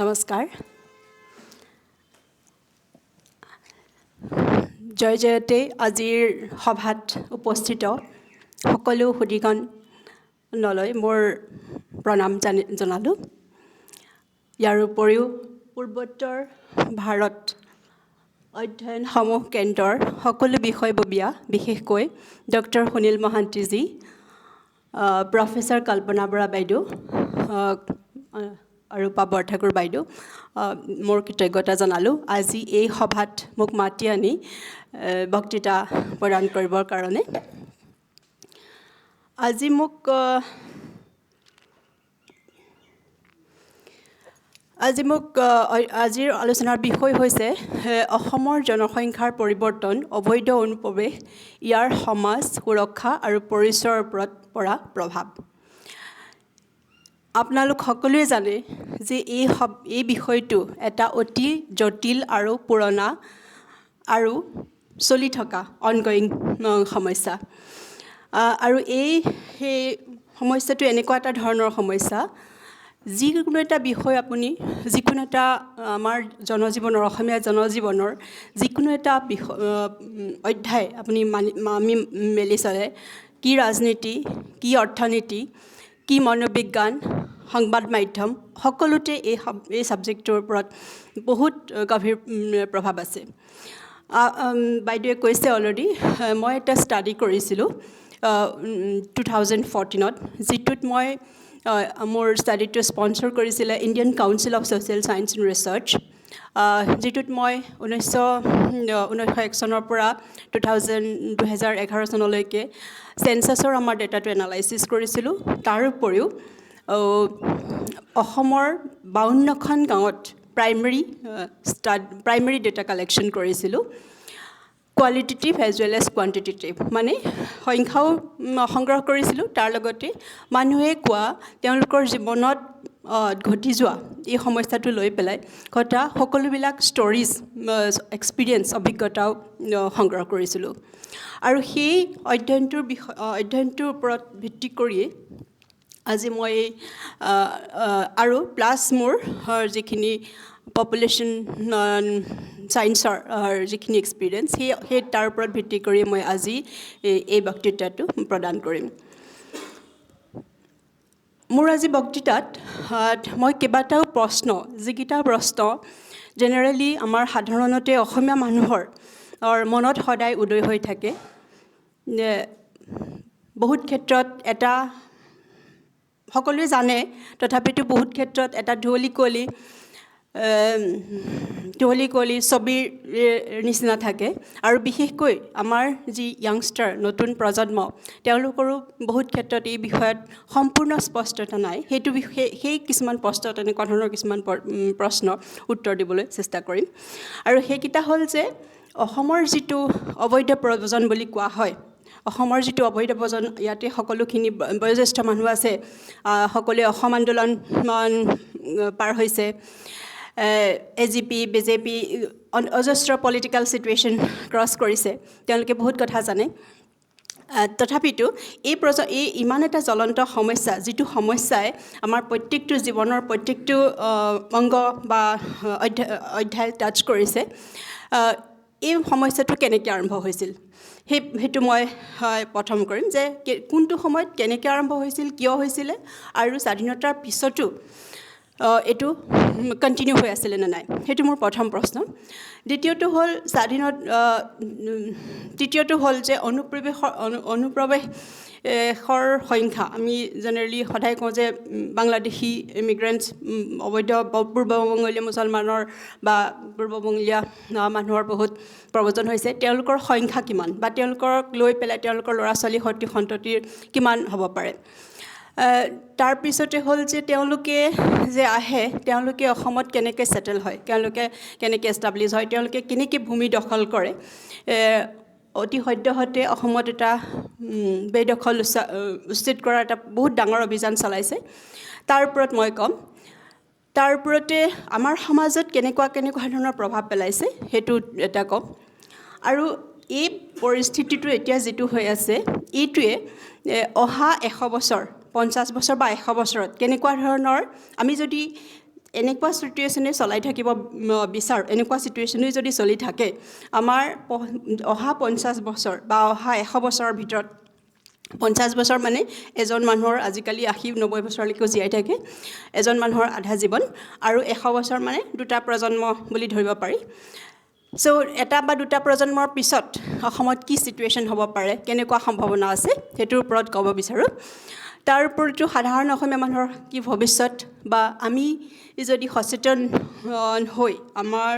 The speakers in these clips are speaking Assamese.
নমস্কাৰ। জয় জয়তে আজিৰ সভাত উপস্থিত সকলো সুধীগণলৈ মোৰ প্ৰণাম জনালোঁ। ইয়াৰ উপৰিও পূৰ্বোত্তৰ ভাৰত অধ্যয়ন সমূহ কেন্দ্ৰৰ সকলো বিষয়ববীয়া, বিশেষকৈ ডক্টৰ সুনীল মহান্তিজী, প্ৰফেচৰ কল্পনা বৰা বাইদেউ আৰু বৰঠাকুৰ বাইদেউ, মোৰ কৃতজ্ঞতা জনালোঁ আজি এই সভাত মোক মাতি আনি বক্তৃতা প্ৰদান কৰিবৰ কাৰণে। আজিৰ আলোচনাৰ বিষয় হৈছে অসমৰ জনসংখ্যাৰ পৰিৱৰ্তন, অবৈধ অনুপ্ৰৱেশ, ইয়াৰ সমাজ সুৰক্ষা আৰু পৰিচয়ৰ ওপৰত পৰা প্ৰভাৱ। আপোনালোক সকলোৱে জানে যে এই বিষয়টো এটা অতি জটিল আৰু পুৰণা আৰু চলি থকা অনগয়িং সমস্যা। আৰু সেই সমস্যাটো এনেকুৱা এটা ধৰণৰ সমস্যা, যিকোনো এটা বিষয় আপুনি যিকোনো এটা আমাৰ জনজীৱনৰ, অসমীয়া জনজীৱনৰ যিকোনো এটা অধ্যায় আপুনি আমি মেলি চালে, কি ৰাজনীতি, কি অৰ্থনীতি, কি মনোবিজ্ঞান, সংবাদ মাধ্যম, সকলোতে এই ছাবজেক্টটোৰ ওপৰত বহুত গভীৰ প্ৰভাৱ আছে। বাইদেৱে কৈছে অলৰেডি, মই এটা ষ্টাডি কৰিছিলোঁ 2014, যিটোত মই মোৰ ষ্টাডিটো স্পনচৰ কৰিছিলে Indian council of social science and research, যিটোত মই 1901 চনৰ পৰা 2011 চনলৈকে চেঞ্চাছৰ আমাৰ ডেটাটো এনালাইচিছ কৰিছিলোঁ। তাৰ উপৰিও অসমৰ 52খন গাঁৱত প্ৰাইমেৰী ডেটা কালেকশ্যন কৰিছিলোঁ, কোৱালিটেটিভ এজ ৱেল এজ কোৱান্টিটেটিভ, মানে সংখ্যাও সংগ্ৰহ কৰিছিলোঁ, তাৰ লগতে মানুহে কোৱা, তেওঁলোকৰ জীৱনত ঘটি যোৱা এই সমস্যাটো লৈ পেলাই ঘটা সকলোবিলাক ষ্টৰিজ, এক্সপিৰিয়েঞ্চ, অভিজ্ঞতাও সংগ্ৰহ কৰিছিলোঁ। আৰু সেই অধ্যয়নটোৰ ওপৰত ভিত্তি কৰিয়ে আজি মই আৰু প্লাছ মোৰ যিখিনি পপুলেশ্যন ছায়েন্সৰ যিখিনি এক্সপিৰিয়েঞ্চ, সেই তাৰ ওপৰত ভিত্তি কৰি মই আজি এই বক্তৃতাটো প্ৰদান কৰিম। মোৰ আজি বক্তৃতাত মই কেইবাটাও প্ৰশ্ন, যিকেইটা প্ৰশ্ন জেনেৰেলি আমাৰ সাধাৰণতে অসমীয়া মানুহৰ মনত সদায় উদয় হৈ থাকে, বহুত ক্ষেত্ৰত এটা সকলোৱে জানে, তথাপিতো বহুত ক্ষেত্ৰত এটা ধুৱলি কুঁৱলী ছবিৰ নিচিনা থাকে। আৰু বিশেষকৈ আমাৰ যি য়াংষ্টাৰ, নতুন প্ৰজন্ম, তেওঁলোকৰো বহুত ক্ষেত্ৰত এই বিষয়ত সম্পূৰ্ণ স্পষ্টতা নাই। সেই কিছুমান প্ৰশ্ন, তেনেকুৱা ধৰণৰ কিছুমান প্ৰশ্নৰ উত্তৰ দিবলৈ চেষ্টা কৰিম। আৰু সেইকেইটা হ'ল যে অসমৰ যিটো অবৈধ প্ৰব্ৰজন বুলি কোৱা হয়, অসমৰ যিটো অবৈধ প্ৰব্ৰজন, ইয়াতে সকলোখিনি বয়োজ্যেষ্ঠ মানুহ আছে, সকলোৱে অসম আন্দোলন পাৰ হৈছে, AGP, BJP, অজস্ৰ পলিটিকেল চিটুৱেশ্যন ক্ৰছ কৰিছে, তেওঁলোকে বহুত কথা জানে। তথাপিতো এই ইমান এটা জ্বলন্ত সমস্যা, যিটো সমস্যাই আমাৰ প্ৰত্যেকটো জীৱনৰ প্ৰত্যেকটো অংগ বা অধ্যায় টাচ কৰিছে, এই সমস্যাটো কেনেকৈ আৰম্ভ হৈছিল সেইটো মই প্ৰথম কৰিম, যে কোনটো সময়ত কেনেকৈ আৰম্ভ হৈছিল, কিয় হৈছিলে, আৰু স্বাধীনতাৰ পিছতো এইটো কণ্টিনিউ হৈ আছিলে নে নাই, সেইটো মোৰ প্ৰথম প্ৰশ্ন। তৃতীয়টো হ'ল যে অনুপ্ৰৱেশৰ সংখ্যা, আমি জেনেৰেলি সদায় কওঁ যে বাংলাদেশী ইমিগ্ৰেণ্টছ, অবৈধ পূৰ্ববংগলীয় মুছলমানৰ বা পূৰ্ববংগলীয়া মানুহৰ বহুত প্ৰব্ৰজন হৈছে, তেওঁলোকৰ সংখ্যা কিমান, বা তেওঁলোকক লৈ পেলাই তেওঁলোকৰ ল'ৰা ছোৱালী সন্ততিৰ কিমান হ'ব পাৰে। তাৰপিছতে হ'ল যে তেওঁলোকে যে আহে, তেওঁলোকে অসমত কেনেকৈ ছেটেল হয়, তেওঁলোকে কেনেকৈ এষ্টাব্লিছ হয়, তেওঁলোকে কেনেকৈ ভূমি দখল কৰে। অতি সদ্যহতে অসমত এটা বেদখল উচ্ছেদ কৰাৰ এটা বহুত ডাঙৰ অভিযান চলাইছে, তাৰ ওপৰত মই ক'ম। তাৰ ওপৰতে আমাৰ সমাজত কেনেকুৱা ধৰণৰ প্ৰভাৱ পেলাইছে সেইটো এটা ক'ম। আৰু এই পৰিস্থিতিটো এতিয়া যিটো হৈ আছে, এইটোৱে অহা 100 বছৰ, 50 বছৰ বা 100 বছৰত কেনেকুৱা ধৰণৰ, আমি যদি এনেকুৱা চিটুৱেশ্যনে চলাই থাকিব বিচাৰোঁ, এনেকুৱা চিটুৱেশ্যনে যদি চলি থাকে, আমাৰ অহা 50 বছৰ বা অহা 100 বছৰৰ ভিতৰত, 50 বছৰ মানে এজন মানুহৰ আজিকালি 80-90 বছৰলৈকেও জীয়াই থাকে এজন মানুহৰ আধা জীৱন, আৰু 100 বছৰ মানে 2টা প্ৰজন্ম বুলি ধৰিব পাৰি। চ' 1 বা 2টা প্ৰজন্মৰ পিছত অসমত কি চিটুৱেশ্যন হ'ব পাৰে, কেনেকুৱা সম্ভাৱনা আছে, সেইটোৰ ওপৰত ক'ব বিচাৰোঁ। তাৰ ওপৰতো সাধাৰণ অসমীয়া মানুহৰ কি ভৱিষ্যত, বা আমি যদি সচেতন হৈ আমাৰ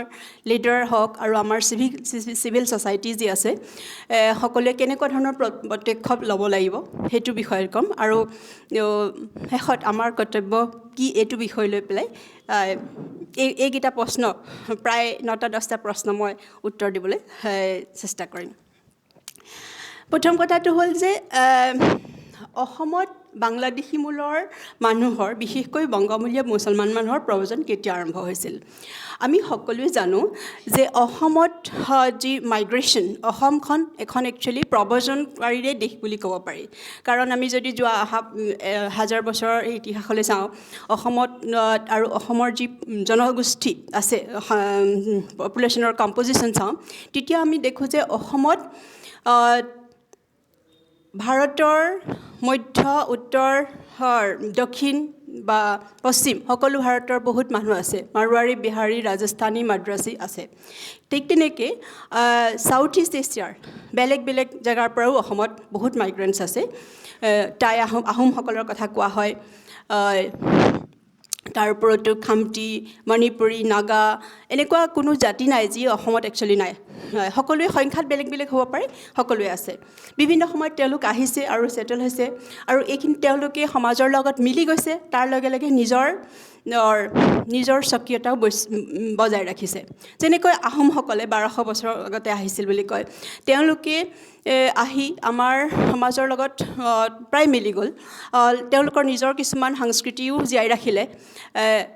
লিডাৰ হওক আৰু আমাৰ চিভিল ছ'চাইটি যি আছে সকলোৱে কেনেকুৱা ধৰণৰ পদক্ষেপ ল'ব লাগিব সেইটো বিষয়ে ক'ম, আৰু শেষত আমাৰ কৰ্তব্য কি এইটো বিষয় লৈ পেলাই এইকেইটা প্ৰশ্ন, প্ৰায় 9টা-10টা প্ৰশ্ন মই উত্তৰ দিবলৈ চেষ্টা কৰিম। প্ৰথম কথাটো হ'ল যে অসমত বাংলাদেশী মূলৰ মানুহৰ, বিশেষকৈ বংগমূলীয় মুছলমান মানুহৰ প্ৰব্ৰজন কেতিয়া আৰম্ভ হৈছিল? আমি সকলোৱে জানো যে অসমত যি মাইগ্ৰেশ্যন, অসমখন এখন একচুৱেলি প্ৰব্ৰজনকাৰীৰে দেশ বুলি ক'ব পাৰি। কাৰণ আমি যদি যোৱা 1000 বছৰৰ ইতিহাসলৈ চাওঁ, অসমত আৰু অসমৰ যি জনগোষ্ঠী আছে, পপুলেশ্যনৰ কম্পজিশ্যন চাওঁ, তেতিয়া আমি দেখোঁ যে অসমত ভাৰতৰ মধ্য, উত্তৰ, দক্ষিণ বা পশ্চিম সকলো ভাৰতৰ বহুত মানুহ আছে। মাৰোৱাৰী, বিহাৰী, ৰাজস্থানী, মাদ্ৰাছী আছে। ঠিক তেনেকৈ ছাউথ ইষ্ট এছিয়াৰ বেলেগ বেলেগ জেগাৰ পৰাও অসমত বহুত মাইগ্ৰেণ্টছ আছে। টাই আহোমসকলৰ কথা কোৱা হয়, তাৰ ওপৰতো খামটি, মণিপুৰী, নাগা, এনেকুৱা কোনো জাতি নাই যি অসমত একচুৱেলি নাই। সকলোৱে সংখ্যাত বেলেগ বেলেগ হ'ব পাৰে, সকলোৱে আছে। বিভিন্ন সময়ত তেওঁলোক আহিছে আৰু ছেটেল হৈছে, আৰু এইখিনি তেওঁলোকে সমাজৰ লগত মিলি গৈছে, তাৰ লগে লগে নিজৰ স্বকীয়তাও বজাই ৰাখিছে। যেনেকৈ আহোমসকলে 1200 বছৰৰ আগতে আহিছিল বুলি কয়, তেওঁলোকে আহি আমাৰ সমাজৰ লগত প্ৰায় মিলি গ'ল। তেওঁলোকৰ নিজৰ কিছুমান সংস্কৃতিও জীয়াই ৰাখিলে,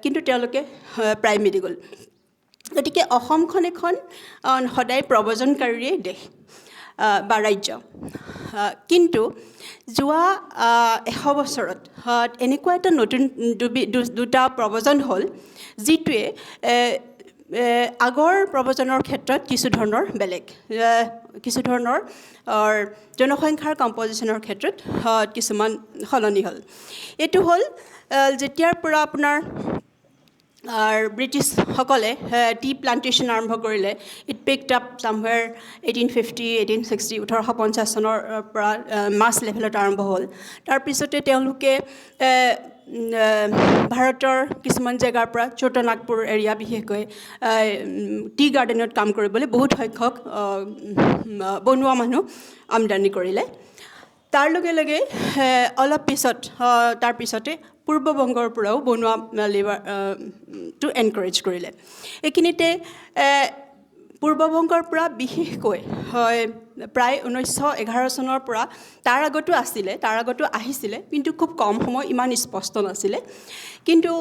কিন্তু তেওঁলোকে প্ৰায় মিলি গ'ল। গতিকে অসমখন এখন সদায় প্ৰব্ৰজনকাৰীৰে দেশ বা ৰাজ্য। কিন্তু যোৱা 100 বছৰত এনেকুৱা এটা নতুন 2টা প্ৰব্ৰজন হ'ল, যিটোৱে আগৰ প্ৰব্ৰজনৰ ক্ষেত্ৰত কিছু ধৰণৰ বেলেগ, কিছু ধৰণৰ জনসংখ্যাৰ কম্পজিশ্যনৰ ক্ষেত্ৰত কিছুমান সলনি হ'ল। এইটো হ'ল যেতিয়াৰ পৰা আপোনাৰ ব্ৰিটিছসকলে টি প্লাণ্টেশ্যন আৰম্ভ কৰিলে। ইট পিকড আপ চামৱেৰ 1850, 1860, 1850 চনৰ পৰা মাছ লেভেলত আৰম্ভ হ'ল। তাৰপিছতে তেওঁলোকে ভাৰতৰ কিছুমান জেগাৰ পৰা, ছোটানাগপুৰ এৰিয়া বিশেষকৈ, টি গাৰ্ডেনত কাম কৰিবলৈ বহুত সংখ্যক বনুৱা মানুহ আমদানি কৰিলে। তাৰ লগে লগে অলপ পিছত, তাৰপিছতে পূৰ্ববংগৰ পৰাও বনুৱা লেবাৰটো এনকাৰেজ কৰিলে। এইখিনিতে পূৰ্ববংগৰ পৰা বিশেষকৈ প্ৰায় 1911 চনৰ পৰা, তাৰ আগতো আহিছিলে, কিন্তু খুব কম সময়, ইমান স্পষ্ট নাছিলে। কিন্তু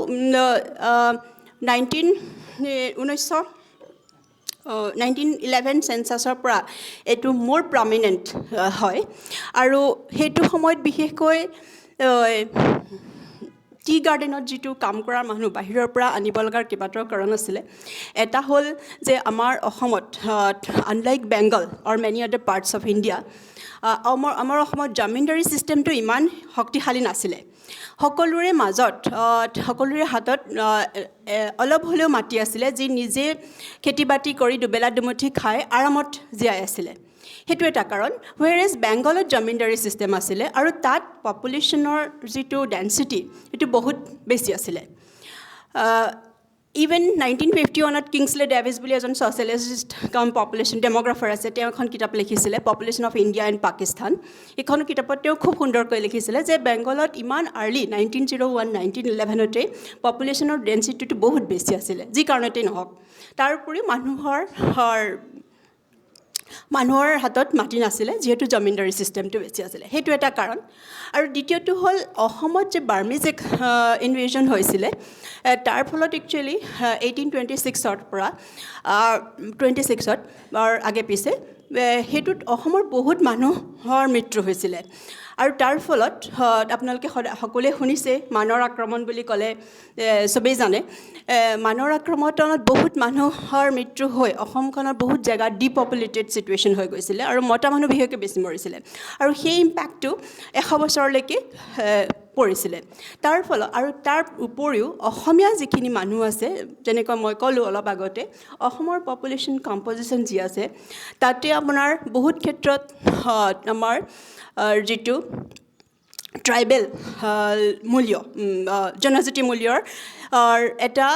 1911 চেঞ্চাছৰ পৰা এইটো মোৰ প্ৰমিনেণ্ট হয়, আৰু সেইটো সময়ত বিশেষকৈ টি গাৰ্ডেনত যিটো কাম কৰা মানুহ বাহিৰৰ পৰা আনিব লগাৰ কেইবাটাও কাৰণ আছিলে। এটা হ'ল যে আমাৰ অসমত, আনলাইক বেংগল অৰ মেনি আদাৰ পাৰ্টছ অফ ইণ্ডিয়া, আমাৰ অসমত জমিনদাৰী ছিষ্টেমটো ইমান শক্তিশালী নাছিলে। সকলোৰে মাজত, সকলোৰে হাতত অলপ হ'লেও মাটি আছিলে, যি নিজে খেতি বাতি কৰি দুবেলা দুমুঠি খাই আৰামত জীয়াই আছিলে। সেইটো এটা কাৰণ। হুৱেৰেজ বেংগলত জমিনদাৰী ছিষ্টেম আছিলে, আৰু তাত পপুলেশ্যনৰ যিটো ডেঞ্চিটি সেইটো বহুত বেছি আছিলে। ইভেন 1951ত কিংছলে ডেভিছ বুলি এজন ছ'চিয়লজিষ্ট কাম পপুলেশ্যন ডেম'গ্ৰাফাৰ আছে, তেওঁ এখন কিতাপ লিখিছিলে, population of India and Pakistan. এইখন কিতাপত তেওঁ খুব সুন্দৰকৈ লিখিছিলে যে বেংগলত ইমান আৰ্লি 1901, 1911তেই পপুলেশ্যনৰ ডেঞ্চিটিটো বহুত বেছি আছিলে, যি কাৰণতেই নহওক। তাৰোপৰি মানুহৰ হাতত মাটি নাছিলে, যিহেতু জমিনদাৰী ছিষ্টেমটো বেছি আছিলে। সেইটো এটা কাৰণ। আৰু দ্বিতীয়টো হ'ল অসমত যে বাৰ্মিজ ইনভেজন হৈছিলে, তাৰ ফলত একচুৱেলি 1826ৰ পৰা 26ত আগে পিছে সেইটোত অসমৰ বহুত মানুহৰ মৃত্যু হৈছিলে আৰু তাৰ ফলত আপোনালোকে সকলোৱে শুনিছে মানৰ আক্ৰমণ বুলি ক'লে চবেই জানে মানৰ আক্ৰমণত বহুত মানুহৰ মৃত্যু হৈ অসমখনৰ বহুত জেগা ডিপপুলেটেড চিটুৱেশ্যন হৈ গৈছিলে আৰু মতা মানুহ বিশেষকৈ বেছি মৰিছিলে আৰু সেই ইম্পেক্টটো 100 বছৰলৈকে পৰিছিলে তাৰ ফলত আৰু তাৰ উপৰিও অসমীয়া যিখিনি মানুহ আছে যেনেকৈ মই ক'লোঁ অলপ আগতে অসমৰ পপুলেশ্যন কম্পজিশ্যন যি আছে তাতে আপোনাৰ বহুত ক্ষেত্ৰত আমাৰ যিটো ট্ৰাইবেল মূল্য জনজাতি মূল্যৰ এটা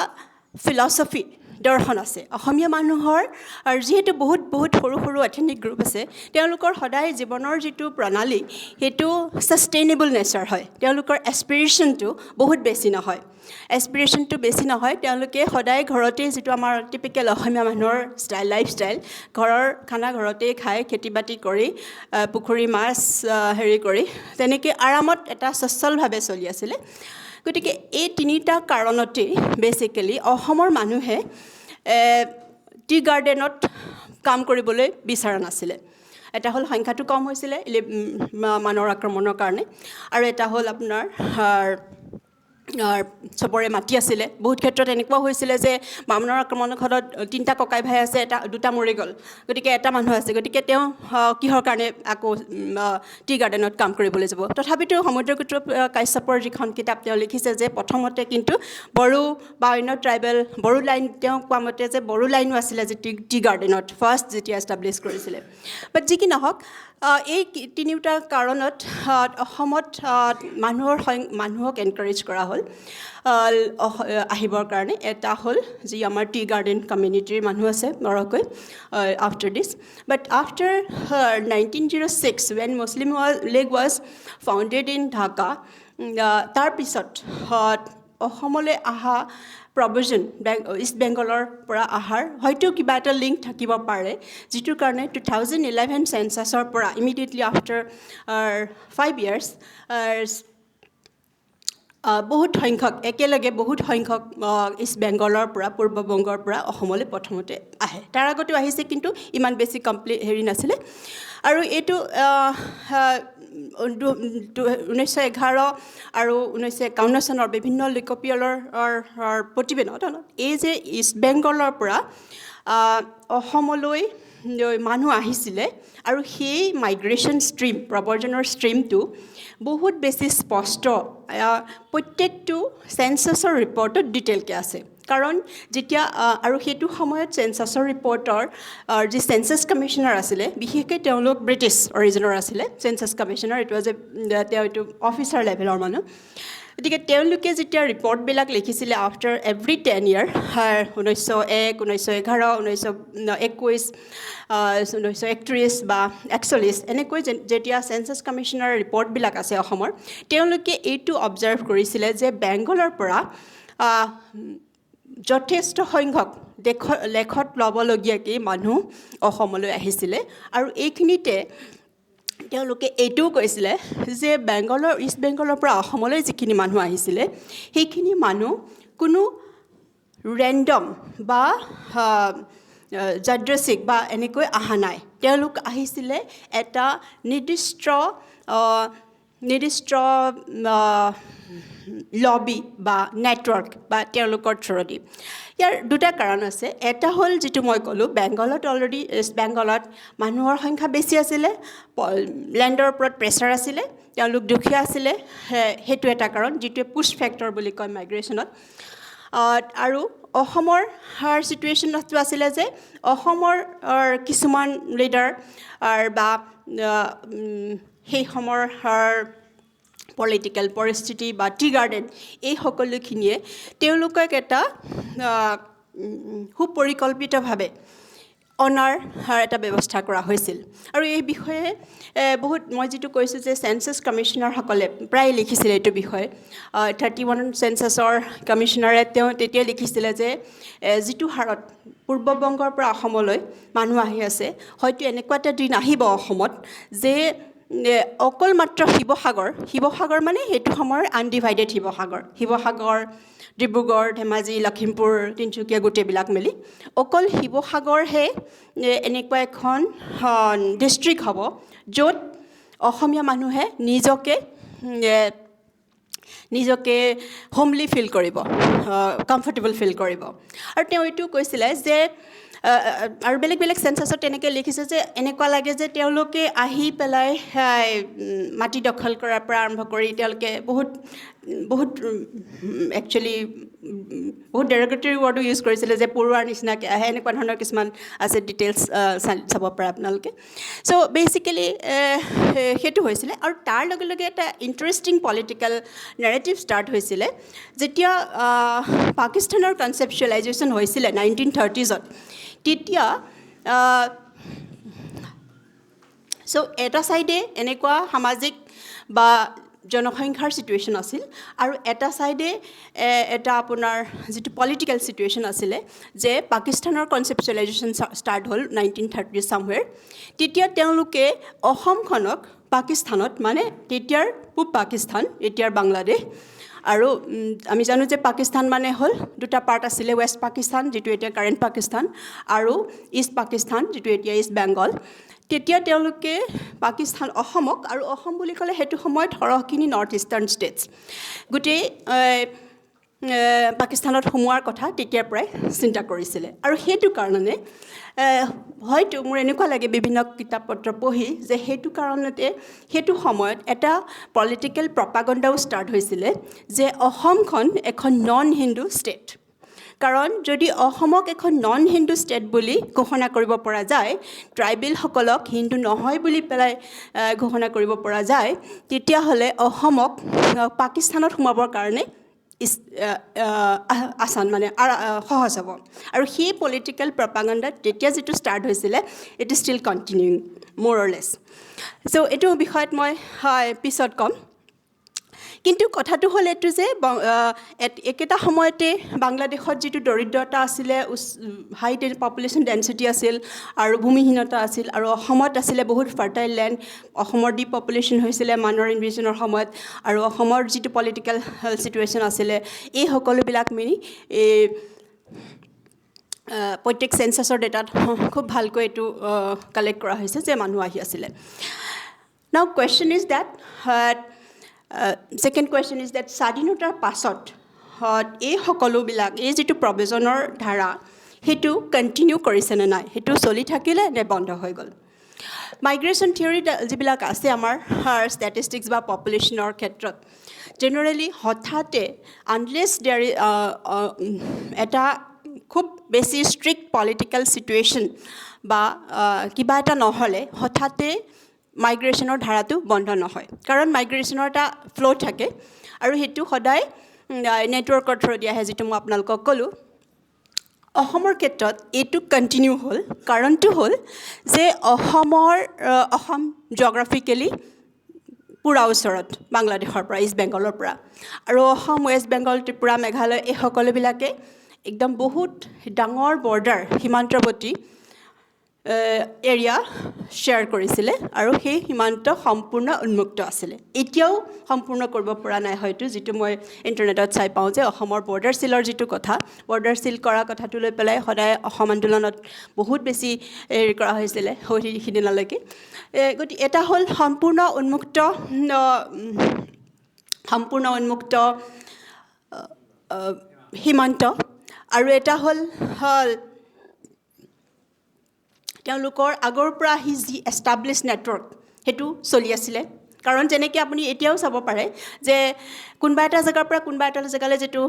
ফিলচফি দৰ্শন আছে অসমীয়া মানুহৰ আৰু যিহেতু বহুত সৰু সৰু এথনিক গ্ৰুপ আছে তেওঁলোকৰ সদায় জীৱনৰ যিটো প্ৰণালী সেইটো ছাষ্টেইনেবল নেচাৰ হয় তেওঁলোকৰ এছপিৰেশ্যনটো বহুত বেছি নহয় এছপিৰেশ্যনটো বেছি নহয় তেওঁলোকে সদায় ঘৰতে যিটো আমাৰ টিপিকেল অসমীয়া মানুহৰ লাইফষ্টাইল ঘৰৰ খানা ঘৰতেই খাই খেতি বাতি কৰি পুখুৰী মাছ হেৰি কৰি তেনেকৈ আৰামত এটা সচ্ছলভাৱে চলি আছিলে গতিকে এই তিনিটা কাৰণতে বেচিক্যালি অসমৰ মানুহে টি গাৰ্ডেনত কাম কৰিবলৈ বিচৰা নাছিলে এটা হ'ল সংখ্যাটো কম হৈছিলে মানৰ আক্ৰমণৰ কাৰণে আৰু এটা হ'ল আপোনাৰ চবৰে মাটি আছিলে বহুত ক্ষেত্ৰত এনেকুৱা হৈছিলে যে মানৰ আক্ৰমণৰ ঘৰত 3টা ককাই ভাই আছে 2টা মৰি গ'ল গতিকে এটা মানুহ আছে গতিকে তেওঁ কিহৰ কাৰণে আকৌ টি গাৰ্ডেনত কাম কৰিবলৈ যাব তথাপিতো সমুদ্ৰগুপ্ত কাশ্যপৰ যিখন কিতাপ তেওঁ লিখিছে যে প্ৰথমতে কিন্তু বড়ো বা অন্য ট্ৰাইবেল বড়ো লাইন তেওঁ কোৱা মতে যে বড়ো লাইনো আছিলে যে টি গাৰ্ডেনত ফাৰ্ষ্ট যেতিয়া এষ্টাব্লিছ কৰিছিলে বাট যি কি নহওক এই তিনিটা কাৰণত অসমত মানুহক এনকাৰেজ কৰা হ'ল আহিবৰ কাৰণে এটা হ'ল যি আমাৰ টি গাৰ্ডেন কমিউনিটিৰ মানুহ আছে বৰকৈ after this but after 1906 when Muslim League was founded in Dhaka তাৰপিছত অসমলৈ অহা প্ৰব্ৰজন ইষ্ট বেংগলৰ পৰা অহাৰ হয়তো কিবা এটা লিংক থাকিব পাৰে যিটোৰ কাৰণে 2011 চেঞ্চাছৰ পৰা ইমিডিয়েটলি আফটাৰ 5 years বহুত সংখ্যক একেলগে বহুত সংখ্যক ইষ্ট বেংগলৰ পৰা পূৰ্ববংগৰ পৰা অসমলৈ প্ৰথমতে আহে তাৰ আগতেও আহিছে কিন্তু ইমান বেছি হেৰি নাছিলে আৰু এইটো 1911 আৰু 1951 চনৰ বিভিন্ন লোকপিয়লৰ প্ৰতিবেদনত এই যে ইষ্ট বেংগলৰ পৰা অসমলৈ মানুহ আহিছিলে আৰু সেই মাইগ্ৰেশ্যন ষ্ট্ৰীম প্ৰব্ৰজনৰ ষ্ট্ৰীমটো বহুত বেছি স্পষ্ট প্ৰত্যেকটো চেঞ্চাছৰ ৰিপৰ্টত ডিটেইলকৈ আছে কাৰণ যেতিয়া আৰু সেইটো সময়ত চেঞ্চাছৰ ৰিপৰ্টৰ যি চেঞ্চাছ কমিশ্যনাৰ আছিলে বিশেষকৈ তেওঁলোক ব্ৰিটিছ অৰিজিনৰ আছিলে চেঞ্চাছ কমিশ্যনাৰ তেওঁ এইটো অফিচাৰ লেভেলৰ মানুহ গতিকে তেওঁলোকে যেতিয়া ৰিপৰ্টবিলাক লিখিছিলে আফটাৰ এভৰি 10 year 1901 1911 1921 1931 বা 41 এনেকৈ যেতিয়া চেঞ্চাছ কমিশ্যনাৰ ৰিপৰ্টবিলাক আছে অসমৰ তেওঁলোকে এইটো অবজাৰ্ভ কৰিছিলে যে বেংগলৰ পৰা যথেষ্ট সংখ্যক লেখত ল'বলগীয়াকৈ মানুহ অসমলৈ আহিছিলে আৰু এইখিনিতে তেওঁলোকে এইটোও কৈছিলে যে ইষ্ট বেংগলৰ পৰা অসমলৈ যিখিনি মানুহ আহিছিলে সেইখিনি মানুহ কোনো ৰেণ্ডম বা যাদৃচ্ছিক বা এনেকৈ অহা নাই তেওঁলোক আহিছিলে এটা নিৰ্দিষ্ট লবি বা নেটৱৰ্ক বা তেওঁলোকৰ থ্ৰুদি ইয়াৰ দুটা কাৰণ আছে এটা হ'ল যিটো মই ক'লোঁ বেংগলত অলৰেডি ইষ্ট বেংগলত মানুহৰ সংখ্যা বেছি আছিলে লেণ্ডৰ ওপৰত প্ৰেছাৰ আছিলে তেওঁলোক দুখীয়া আছিলে সেইটো এটা কাৰণ যিটোৱে পুছ ফেক্টৰ বুলি কয় মাইগ্ৰেশ্যনত আৰু অসমৰ চিটুৱেশ্যনটো আছিলে যে অসমৰ কিছুমান লিডাৰ বা সেই সময়ৰ পলিটিকেল পৰিস্থিতি বা টি গাৰ্ডেন এই সকলোখিনিয়ে তেওঁলোকক এটা সুপৰিকল্পিতভাৱে অনাৰ এটা ব্যৱস্থা কৰা হৈছিল আৰু এই বিষয়ে বহুত মই যিটো কৈছোঁ যে চেঞ্চাছ কমিশ্যনাৰসকলে প্ৰায় লিখিছিলে এইটো বিষয়ে 31 চেঞ্চাছৰ কমিশ্যনাৰে তেওঁ তেতিয়া লিখিছিলে যে যিটো হাৰত পূৰ্ববংগৰ পৰা অসমলৈ মানুহ আহি আছে হয়তো এনেকুৱা এটা দিন আহিব অসমত যে অকল মাত্ৰ শিৱসাগৰ মানে সেইটো সময়ৰ আনডিভাইডেড শিৱসাগৰ ডিব্ৰুগড় ধেমাজি লখিমপুৰ তিনিচুকীয়া গোটেইবিলাক মিলি অকল শিৱসাগৰহে এনেকুৱা এখন ডিষ্ট্ৰিক্ট হ'ব য'ত অসমীয়া মানুহে নিজকে হোমলি ফিল কৰিব কমফৰ্টেবল ফিল কৰিব আৰু তেওঁ এইটো কৈছিলে যে আৰু বেলেগ বেলেগ চেঞ্চাছত তেনেকৈ লিখিছে যে এনেকুৱা লাগে যে তেওঁলোকে আহি পেলাই মাটি দখল কৰাৰ পৰা আৰম্ভ কৰি তেওঁলোকে বহুত একচুৱেলি বহুত ডেৰগেটৰী ৱৰ্ডো ইউজ কৰিছিলে যে পৰুৱাৰ নিচিনাকৈ আহে এনেকুৱা ধৰণৰ কিছুমান আছে ডিটেইলছ চাব পাৰে আপোনালোকে চ' বেচিকেলি সেইটো হৈছিলে আৰু তাৰ লগে লগে এটা ইণ্টাৰেষ্টিং পলিটিকেল নেৰেটিভ ষ্টাৰ্ট হৈছিলে যেতিয়া পাকিস্তানৰ কনচেপচুৱেলাইজেশ্যন হৈছিলে 1930s তেতিয়া চ' এটা ছাইডে এনেকুৱা সামাজিক বা জনসংখ্যাৰ চিটুৱেশ্যন আছিল আৰু এটা ছাইডে এটা আপোনাৰ যিটো পলিটিকেল চিটুৱেশ্যন আছিলে যে পাকিস্তানৰ কনচেপচুৱেলাইজেশ্যন ষ্টাৰ্ট হ'ল 1930s চামৱেৰ তেতিয়া তেওঁলোকে অসমখনক পাকিস্তানত মানে তেতিয়াৰ পূব পাকিস্তান এতিয়াৰ বাংলাদেশ আৰু আমি জানো যে পাকিস্তান মানে হ'ল দুটা পাৰ্ট আছিলে ৱেষ্ট পাকিস্তান যিটো এতিয়া কাৰেণ্ট পাকিস্তান আৰু ইষ্ট পাকিস্তান যিটো এতিয়া ইষ্ট বেংগল তেতিয়া তেওঁলোকে পাকিস্তান অসমক আৰু অসম বুলি ক'লে সেইটো সময়ত সৰহখিনি নৰ্থ ইষ্টাৰ্ণ ষ্টেটছ গোটেই পাকিস্তানত সোমোৱাৰ কথা তেতিয়াৰ পৰাই চিন্তা কৰিছিলে আৰু সেইটো কাৰণে হয়তো মোৰ এনেকুৱা লাগে বিভিন্ন কিতাপ পত্ৰ পঢ়ি যে সেইটো কাৰণতে সেইটো সময়ত এটা পলিটিকেল প্ৰপাগণ্ডাও ষ্টাৰ্ট হৈছিলে যে অসমখন এখন নন হিন্দু ষ্টেট কাৰণ যদি অসমক এখন নন হিন্দু ষ্টেট বুলি ঘোষণা কৰিব পৰা যায় ট্ৰাইবেলসকলক হিন্দু নহয় বুলি পেলাই ঘোষণা কৰিব পৰা যায় তেতিয়াহ'লে অসমক পাকিস্তানত সোমাবৰ কাৰণে আসান মানে সহজ হ'ব আৰু সেই পলিটিকেল প্ৰপাগাণ্ডাত তেতিয়া যিটো ষ্টাৰ্ট হৈছিলে ইট ইজ ষ্টিল কণ্টিনিউইং মোৰ অৰ লেছ চ' এইটো বিষয়ত মই পিছত ক'ম কিন্তু কথাটো হ'ল এইটো যে একেটা সময়তে বাংলাদেশত যিটো দৰিদ্ৰতা আছিলে হাই পপুলেশ্যন ডেঞ্চিটি আছিল আৰু ভূমিহীনতা আছিল আৰু অসমত আছিলে বহুত ফাৰ্টাইল লেণ্ড অসমৰ ডিপপুলেশ্যন হৈছিলে মাইনৰ ইনভেশ্যনৰ সময়ত আৰু অসমৰ যিটো পলিটিকেল চিটুৱেশ্যন আছিলে এই সকলোবিলাক মিলি প্ৰত্যেক চেঞ্চাছৰ ডেটাত খুব ভালকৈ এইটো কালেক্ট কৰা হৈছে যে মানুহ আহি আছিলে now question is that second question is that স্বাধীনতাৰ পাছত এই সকলোবিলাক এই যিটো প্ৰভিজনৰ ধাৰা সেইটো কণ্টিনিউ কৰিছেনে নাই সেইটো চলি থাকিলে নে বন্ধ হৈ গ'ল মাইগ্ৰেশ্যন থিয়ৰী যিবিলাক আছে আমাৰ ষ্টেটিষ্টিক্স বা পপুলেশ্যনৰ ক্ষেত্ৰত জেনেৰেলি হঠাতে আনলেছ দেয়াৰ এটা খুব বেছি ষ্ট্ৰিক্ট পলিটিকেল চিটুৱেশ্যন বা কিবা এটা নহ'লে হঠাতে মাইগ্ৰেশ্যনৰ ধাৰাটো বন্ধ নহয় কাৰণ মাইগ্ৰেশ্যনৰ এটা ফ্ল' থাকে আৰু সেইটো সদায় নেটৱৰ্কৰ থ্ৰু দি আহে যিটো মই আপোনালোকক ক'লোঁ অসমৰ ক্ষেত্ৰত এইটো কণ্টিনিউ হ'ল কাৰণটো হ'ল যে অসম জিঅ'গ্ৰাফিকেলি পূৰা ওচৰত বাংলাদেশৰ পৰা ইষ্ট বেংগলৰ পৰা আৰু অসম ৱেষ্ট বেংগল ত্ৰিপুৰা মেঘালয় এই সকলোবিলাকে একদম বহুত ডাঙৰ বৰ্ডাৰ সীমান্তৱৰ্তী এৰিয়া শ্বেয়াৰ কৰিছিলে আৰু সেই সীমান্ত সম্পূৰ্ণ উন্মুক্ত আছিলে এতিয়াও সম্পূৰ্ণ কৰিব পৰা নাই হয়তো যিটো মই ইণ্টাৰনেটত চাই পাওঁ যে অসমৰ বৰ্ডাৰ চিলৰ যিটো কথা বৰ্ডাৰ চিল কৰা কথাটো লৈ পেলাই সদায় অসম আন্দোলনত বহুত বেছি হেৰি কৰা হৈছিলে সিদিনালৈকে গতিকে এটা হ'ল সম্পূৰ্ণ উন্মুক্ত সীমান্ত আৰু এটা হ'ল তেওঁলোকৰ আগৰ পৰা আহি যি এষ্টাব্লিছ নেটৱৰ্ক সেইটো চলি আছিলে কাৰণ যেনেকৈ আপুনি এতিয়াও চাব পাৰে যে কোনোবা এটা জেগাৰ পৰা কোনোবা এটা জেগালৈ যিটো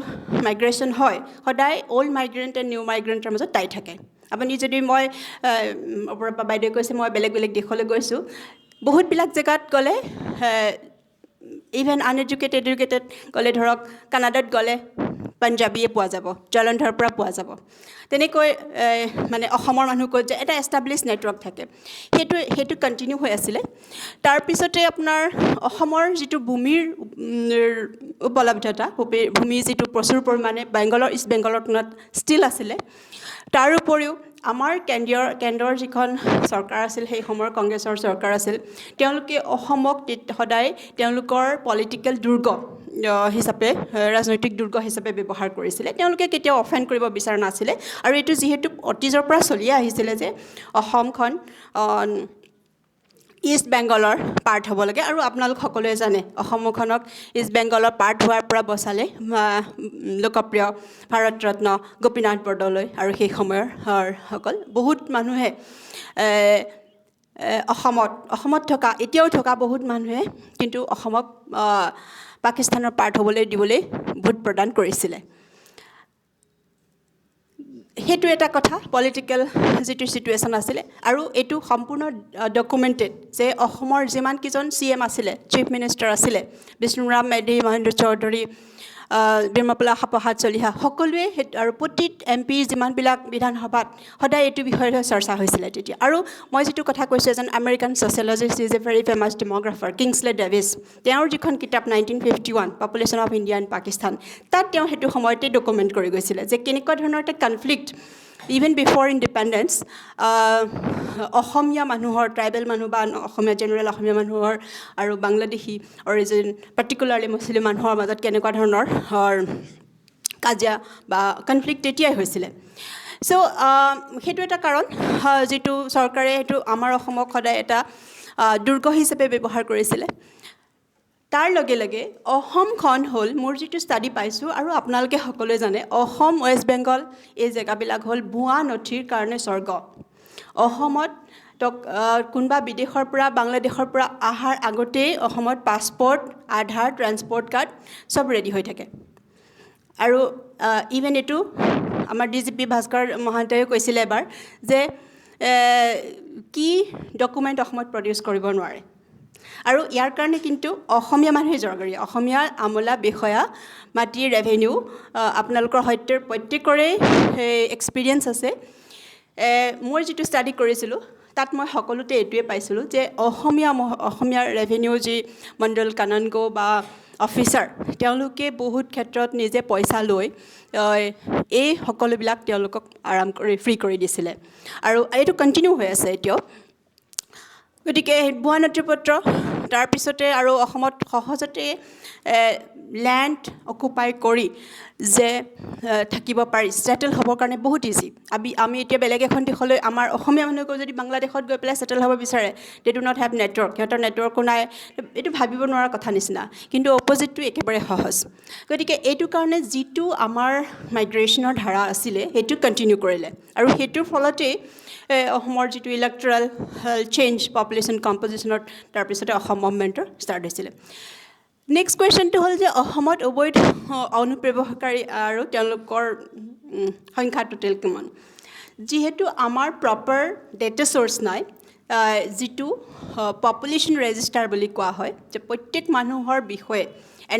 মাইগ্ৰেশ্যন হয় সদায় অল্ড মাইগ্ৰেণ্ট এণ্ড নিউ মাইগ্ৰেণ্টৰ মাজত টাই থাকে আপুনি যদি মই বাইদেৱে কৈছে মই বেলেগ বেলেগ দেশলৈ গৈছোঁ বহুতবিলাক জেগাত গ'লে ইভেন আনএডুকেটেড গ'লে ধৰক কানাডাত গ'লে পাঞ্জাবীয়ে পোৱা যাব জলন্ধৰৰ পৰা পোৱা যাব তেনেকৈ মানে অসমৰ মানুহ কৈ যে এটা এষ্টাব্লিছ নেটৱৰ্ক থাকে সেইটো কণ্টিনিউ হৈ আছিলে তাৰপিছতে আপোনাৰ অসমৰ যিটো ভূমিৰ উপলব্ধতা ভূমি যিটো প্ৰচুৰ পৰিমাণে বেংগলৰ ইষ্ট বেংগলৰ তুলনাত ষ্টিল আছিলে তাৰ উপৰিও আমাৰ কেন্দ্ৰৰ যিখন চৰকাৰ আছিল সেই সময়ৰ কংগ্ৰেছৰ চৰকাৰ আছিল তেওঁলোকে অসমক সদায় তেওঁলোকৰ পলিটিকেল দুৰ্গ হিচাপে ৰাজনৈতিক দুৰ্গ হিচাপে ব্যৱহাৰ কৰিছিলে তেওঁলোকে কেতিয়াও অফেণ্ড কৰিব বিচৰা নাছিলে আৰু এইটো যিহেতু অতীজৰ পৰা চলিয়ে আহিছিলে যে অসমখন ইষ্ট বেংগলৰ পাৰ্ট হ'ব লাগে আৰু আপোনালোক সকলোৱে জানে অসমখনক ইষ্ট বেংগলৰ পাৰ্ট হোৱাৰ পৰা বচালে লোকপ্ৰিয় ভাৰতৰত্ন গোপীনাথ বৰদলৈ আৰু সেই সময়ৰ সকল বহুত মানুহে অসমত থকা এতিয়াও থকা বহুত মানুহে কিন্তু অসমক পাকিস্তানৰ পাৰ্ট হ'বলৈ দিবলৈ ভোট প্ৰদান কৰিছিলে সেইটো এটা কথা পলিটিকেল যিটো চিটুৱেশ্যন আছিলে আৰু এইটো সম্পূৰ্ণ ডকুমেণ্টেড যে অসমৰ যিমানকেইজন CM আছিলে চিফ মিনিষ্টাৰ আছিলে বিষ্ণুৰাম মেধি মহেন্দ্ৰ চৌধুৰী বিমলা প্ৰসাদ চলিহা সকলোৱে আৰু প্ৰতি MP যিমানবিলাক বিধানসভাত সদায় এইটো বিষয়ত চৰ্চা হৈছিলে তেতিয়া আৰু মই যিটো কথা কৈছোঁ এজন American sociologist is a very famous demographer Kingsley Davis তেওঁৰ যিখন কিতাপ 1951 population of India and Pakistan তাত তেওঁ সেইটো সময়তে ডকুমেণ্ট কৰি গৈছিলে যে কেনেকুৱা ধৰণৰ এটা কনফ্লিক্ট ইভেন বিফৰ ইণ্ডিপেণ্ডেঞ্চ অসমীয়া মানুহৰ ট্ৰাইবেল মানুহ বা অসমীয়া জেনেৰেল অসমীয়া মানুহৰ আৰু বাংলাদেশী অৰিজিন পাৰ্টিকুলাৰলি মুছলিম মানুহৰ মাজত কেনেকুৱা ধৰণৰ কাজিয়া বা কনফ্লিক্ট তেতিয়াই হৈছিলে চ' সেইটো এটা কাৰণ যিটো চৰকাৰে সেইটো আমাৰ অসমক সদায় এটা দুৰ্গ হিচাপে ব্যৱহাৰ কৰিছিলে তাৰ লগে লগে অসমখন হ'ল মোৰ যিটো ষ্টাডি পাইছোঁ আৰু আপোনালোকে সকলোৱে জানে অসম ৱেষ্ট বেংগল এই জেগাবিলাক হ'ল ভুৱা নথিৰ কাৰণে স্বৰ্গ অসমত কোনোবা বিদেশৰ পৰা বাংলাদেশৰ পৰা অহাৰ আগতেই অসমত পাছপৰ্ট আধাৰ ট্ৰান্সপৰ্ট কাৰ্ড চব ৰেডি হৈ থাকে আৰু ইভেন এইটো আমাৰ DGP ভাস্কৰ মহন্তই কৈছিলে এবাৰ যে কি ডকুমেণ্ট অসমত প্ৰডিউচ কৰিব নোৱাৰে আৰু ইয়াৰ কাৰণে কিন্তু অসমীয়া মানুহে জগৰীয়া অসমীয়া আমোলা বিষয়া মাটিৰ ৰেভিনিউ আপোনালোকৰ সৈতে প্ৰত্যেকৰে এক্সপিৰিয়েঞ্চ আছে মই যিটো ষ্টাডি কৰিছিলোঁ তাত মই সকলোতে এইটোৱে পাইছিলোঁ যে অসমীয়া ৰেভিনিউ যি মণ্ডল কাননগো বা অফিচাৰ তেওঁলোকে বহুত ক্ষেত্ৰত নিজে পইচা লৈ এই সকলোবিলাক তেওঁলোকক আৰাম কৰি ফ্ৰী কৰি দিছিলে আৰু এইটো কণ্টিনিউ হৈ আছে এতিয়াও গতিকে ভুৱা নথিপত্ৰ তাৰপিছতে আৰু অসমত সহজতে লেণ্ড অকুপাই কৰি যে থাকিব পাৰি ছেটেল হ'বৰ কাৰণে বহুত ইজি আমি এতিয়া বেলেগ এখন দেশলৈ আমাৰ অসমীয়া মানুহকো যদি বাংলাদেশত গৈ পেলাই ছেটেল হ'ব বিচাৰে they do not have network সিহঁতৰ নেটৱৰ্কো নাই এইটো ভাবিব নোৱাৰা কথা নিচিনা কিন্তু অপজিটটো একেবাৰে সহজ গতিকে এইটো কাৰণে যিটো আমাৰ মাইগ্ৰেশ্যনৰ ধাৰা আছিলে সেইটো কণ্টিনিউ কৰিলে আৰু সেইটোৰ ফলতেই অসমৰ যিটো ইলেক্ট্ৰেল চেঞ্জ পপুলেশ্যন কম্পজিশ্যনত তাৰপিছতে অসম মুভমেণ্টৰ ষ্টাৰ্ট হৈছিলে নেক্সট কুৱেশ্যনটো হ'ল যে অসমত অবৈধ অনুপ্ৰৱেশকাৰী আৰু তেওঁলোকৰ সংখ্যা টোটেল কিমান যিহেতু আমাৰ প্ৰপাৰ ডেটা চ'ৰ্চ নাই যিটো পপুলেশ্যন ৰেজিষ্টাৰ বুলি কোৱা হয় যে প্ৰত্যেক মানুহৰ বিষয়ে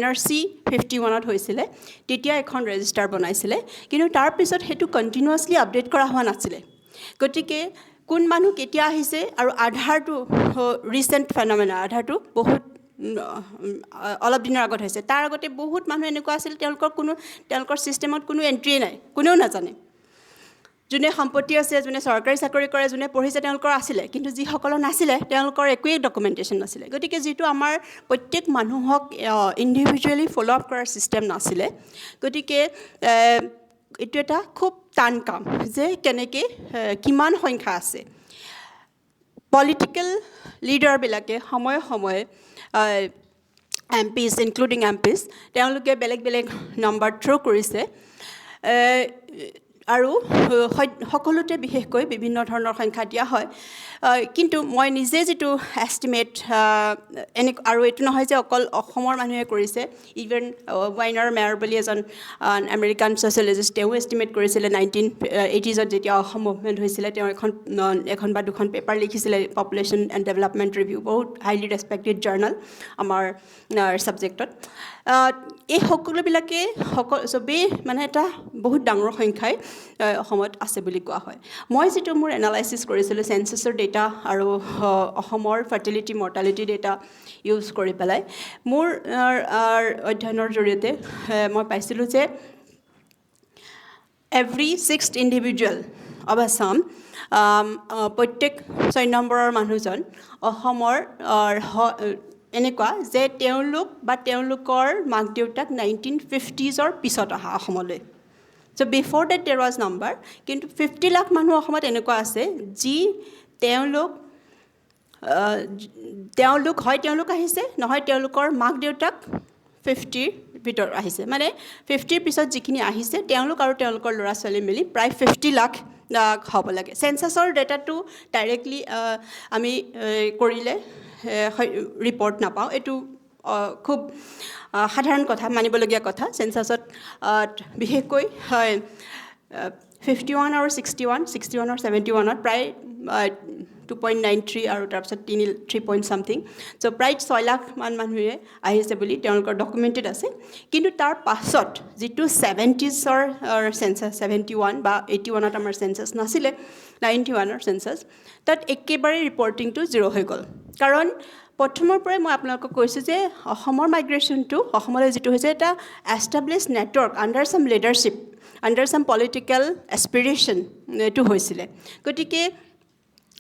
NRC 51ত হৈছিলে তেতিয়া এখন ৰেজিষ্টাৰ বনাইছিলে কিন্তু তাৰপিছত সেইটো কণ্টিনিউৱাছলি আপডেট কৰা হোৱা নাছিলে গতিকে কোন মানুহ কেতিয়া আহিছে আৰু আধাৰটো ৰিচেণ্ট ফেনমেনা আধাৰটো বহুত অলপ দিনৰ আগত হৈছে তাৰ আগতে বহুত মানুহ এনেকুৱা আছিল তেওঁলোকৰ ছিষ্টেমত কোনো এণ্ট্ৰিয়ে নাই কোনেও নাজানে যোনে সম্পত্তি আছে যোনে চৰকাৰী চাকৰি কৰে যোনে পঢ়িছে তেওঁলোকৰ আছিলে কিন্তু যিসকলৰ নাছিলে তেওঁলোকৰ একোৱেই ডকুমেণ্টেশ্যন নাছিলে গতিকে যিটো আমাৰ প্ৰত্যেক মানুহক ইণ্ডিভিজুৱেলি ফ'ল' আপ কৰাৰ ছিষ্টেম নাছিলে গতিকে এইটো এটা খুব টান কাম যে কেনেকৈ কিমান সংখ্যা আছে পলিটিকেল লিডাৰবিলাকে সময়ে সময়ে MPs ইনক্লুডিং MPs তেওঁলোকে বেলেগ বেলেগ নম্বৰ থ্ৰ' কৰিছে আৰু সকলোতে বিশেষকৈ বিভিন্ন ধৰণৰ সংখ্যা দিয়া হয় কিন্তু মই নিজে যিটো এষ্টিমেট আৰু এইটো নহয় যে অকল অসমৰ মানুহে কৰিছে ইভেন ৱাইনাৰ মেয়াৰ বুলি এজন আমেৰিকান ছ'চিয়লজিষ্ট তেওঁ এষ্টিমেট কৰিছিলে 1980s যেতিয়া অসম মুভমেণ্ট হৈছিলে তেওঁ এখন বা দুখন পেপাৰ লিখিছিলে পপুলেশ্যন এণ্ড ডেভেলপমেণ্ট ৰিভিউ বহুত হাইলি ৰেচপেক্টেড জাৰ্নেল আমাৰ ছাবজেক্টত এই সকলোবিলাকে চবেই মানে এটা বহুত ডাঙৰ সংখ্যাই অসমত আছে বুলি কোৱা হয় মই যিটো মোৰ এনালাইচিছ কৰিছিলোঁ চেঞ্চাছৰ ডেটা আৰু অসমৰ ফাৰ্টিলিটি মৰ্টালিটি ডেটা ইউজ কৰি পেলাই মোৰ অধ্যয়নৰ জৰিয়তে মই পাইছিলোঁ যে every 6th individual of Assam প্ৰত্যেক 6 নম্বৰৰ মানুহজন অসমৰ এনেকুৱা যে তেওঁলোক বা তেওঁলোকৰ মাক দেউতাক 1950s পিছত অহা অসমলৈ So before that there was number কিন্তু 50 লাখ মানুহ অসমত এনেকুৱা আছে যি তেওঁলোক হয় তেওঁলোক আহিছে নহয় তেওঁলোকৰ মাক দেউতাক 50 ভিতৰ আহিছে মানে 50 পিছত যিখিনি আহিছে তেওঁলোক আৰু তেওঁলোকৰ ল'ৰা ছোৱালী মিলি প্ৰায় 50 লাখ হ'ব লাগে সেন্সাছৰ ডেটাটো ডাইৰেক্টলি আমি কৰিলে ৰিপৰ্ট নাপাওঁ এটো খুব সাধাৰণ কথা মানিবলগীয়া কথা সেন্সাছত বিশেষকৈ হয় 51 আৰু 61 আৰু 71 প্ৰায় 2.93 আৰু তাৰপিছত 3 point something so প্ৰায় 6 লাখ মান মানুহে আহিছে বুলি তেওঁলোকৰ ডকুমেন্টেড আছে কিন্তু তাৰ পাছত যেটো 70sৰ সেন্সাছ 71 বা 81ত আমাৰ সেন্সাছ নাছিলে 91ৰ সেন্সাছ তাত একেবাৰে ৰিপৰ্টিংটো জিৰ' হৈ গ'ল কাৰণ প্ৰথমৰ পৰাই মই আপোনালোকক কৈছো যে অসমৰ মাইগ্ৰেচনটো অসমলৈ যেটো হৈছে এটা এস্টাবলিশড নেটৱৰ্ক আন্ডাৰ সাম লিডাৰশ্বিপ আন্ডাৰ সাম পলিটিক্যাল এস্পিৰেশন এটো হৈছিলে গতিকে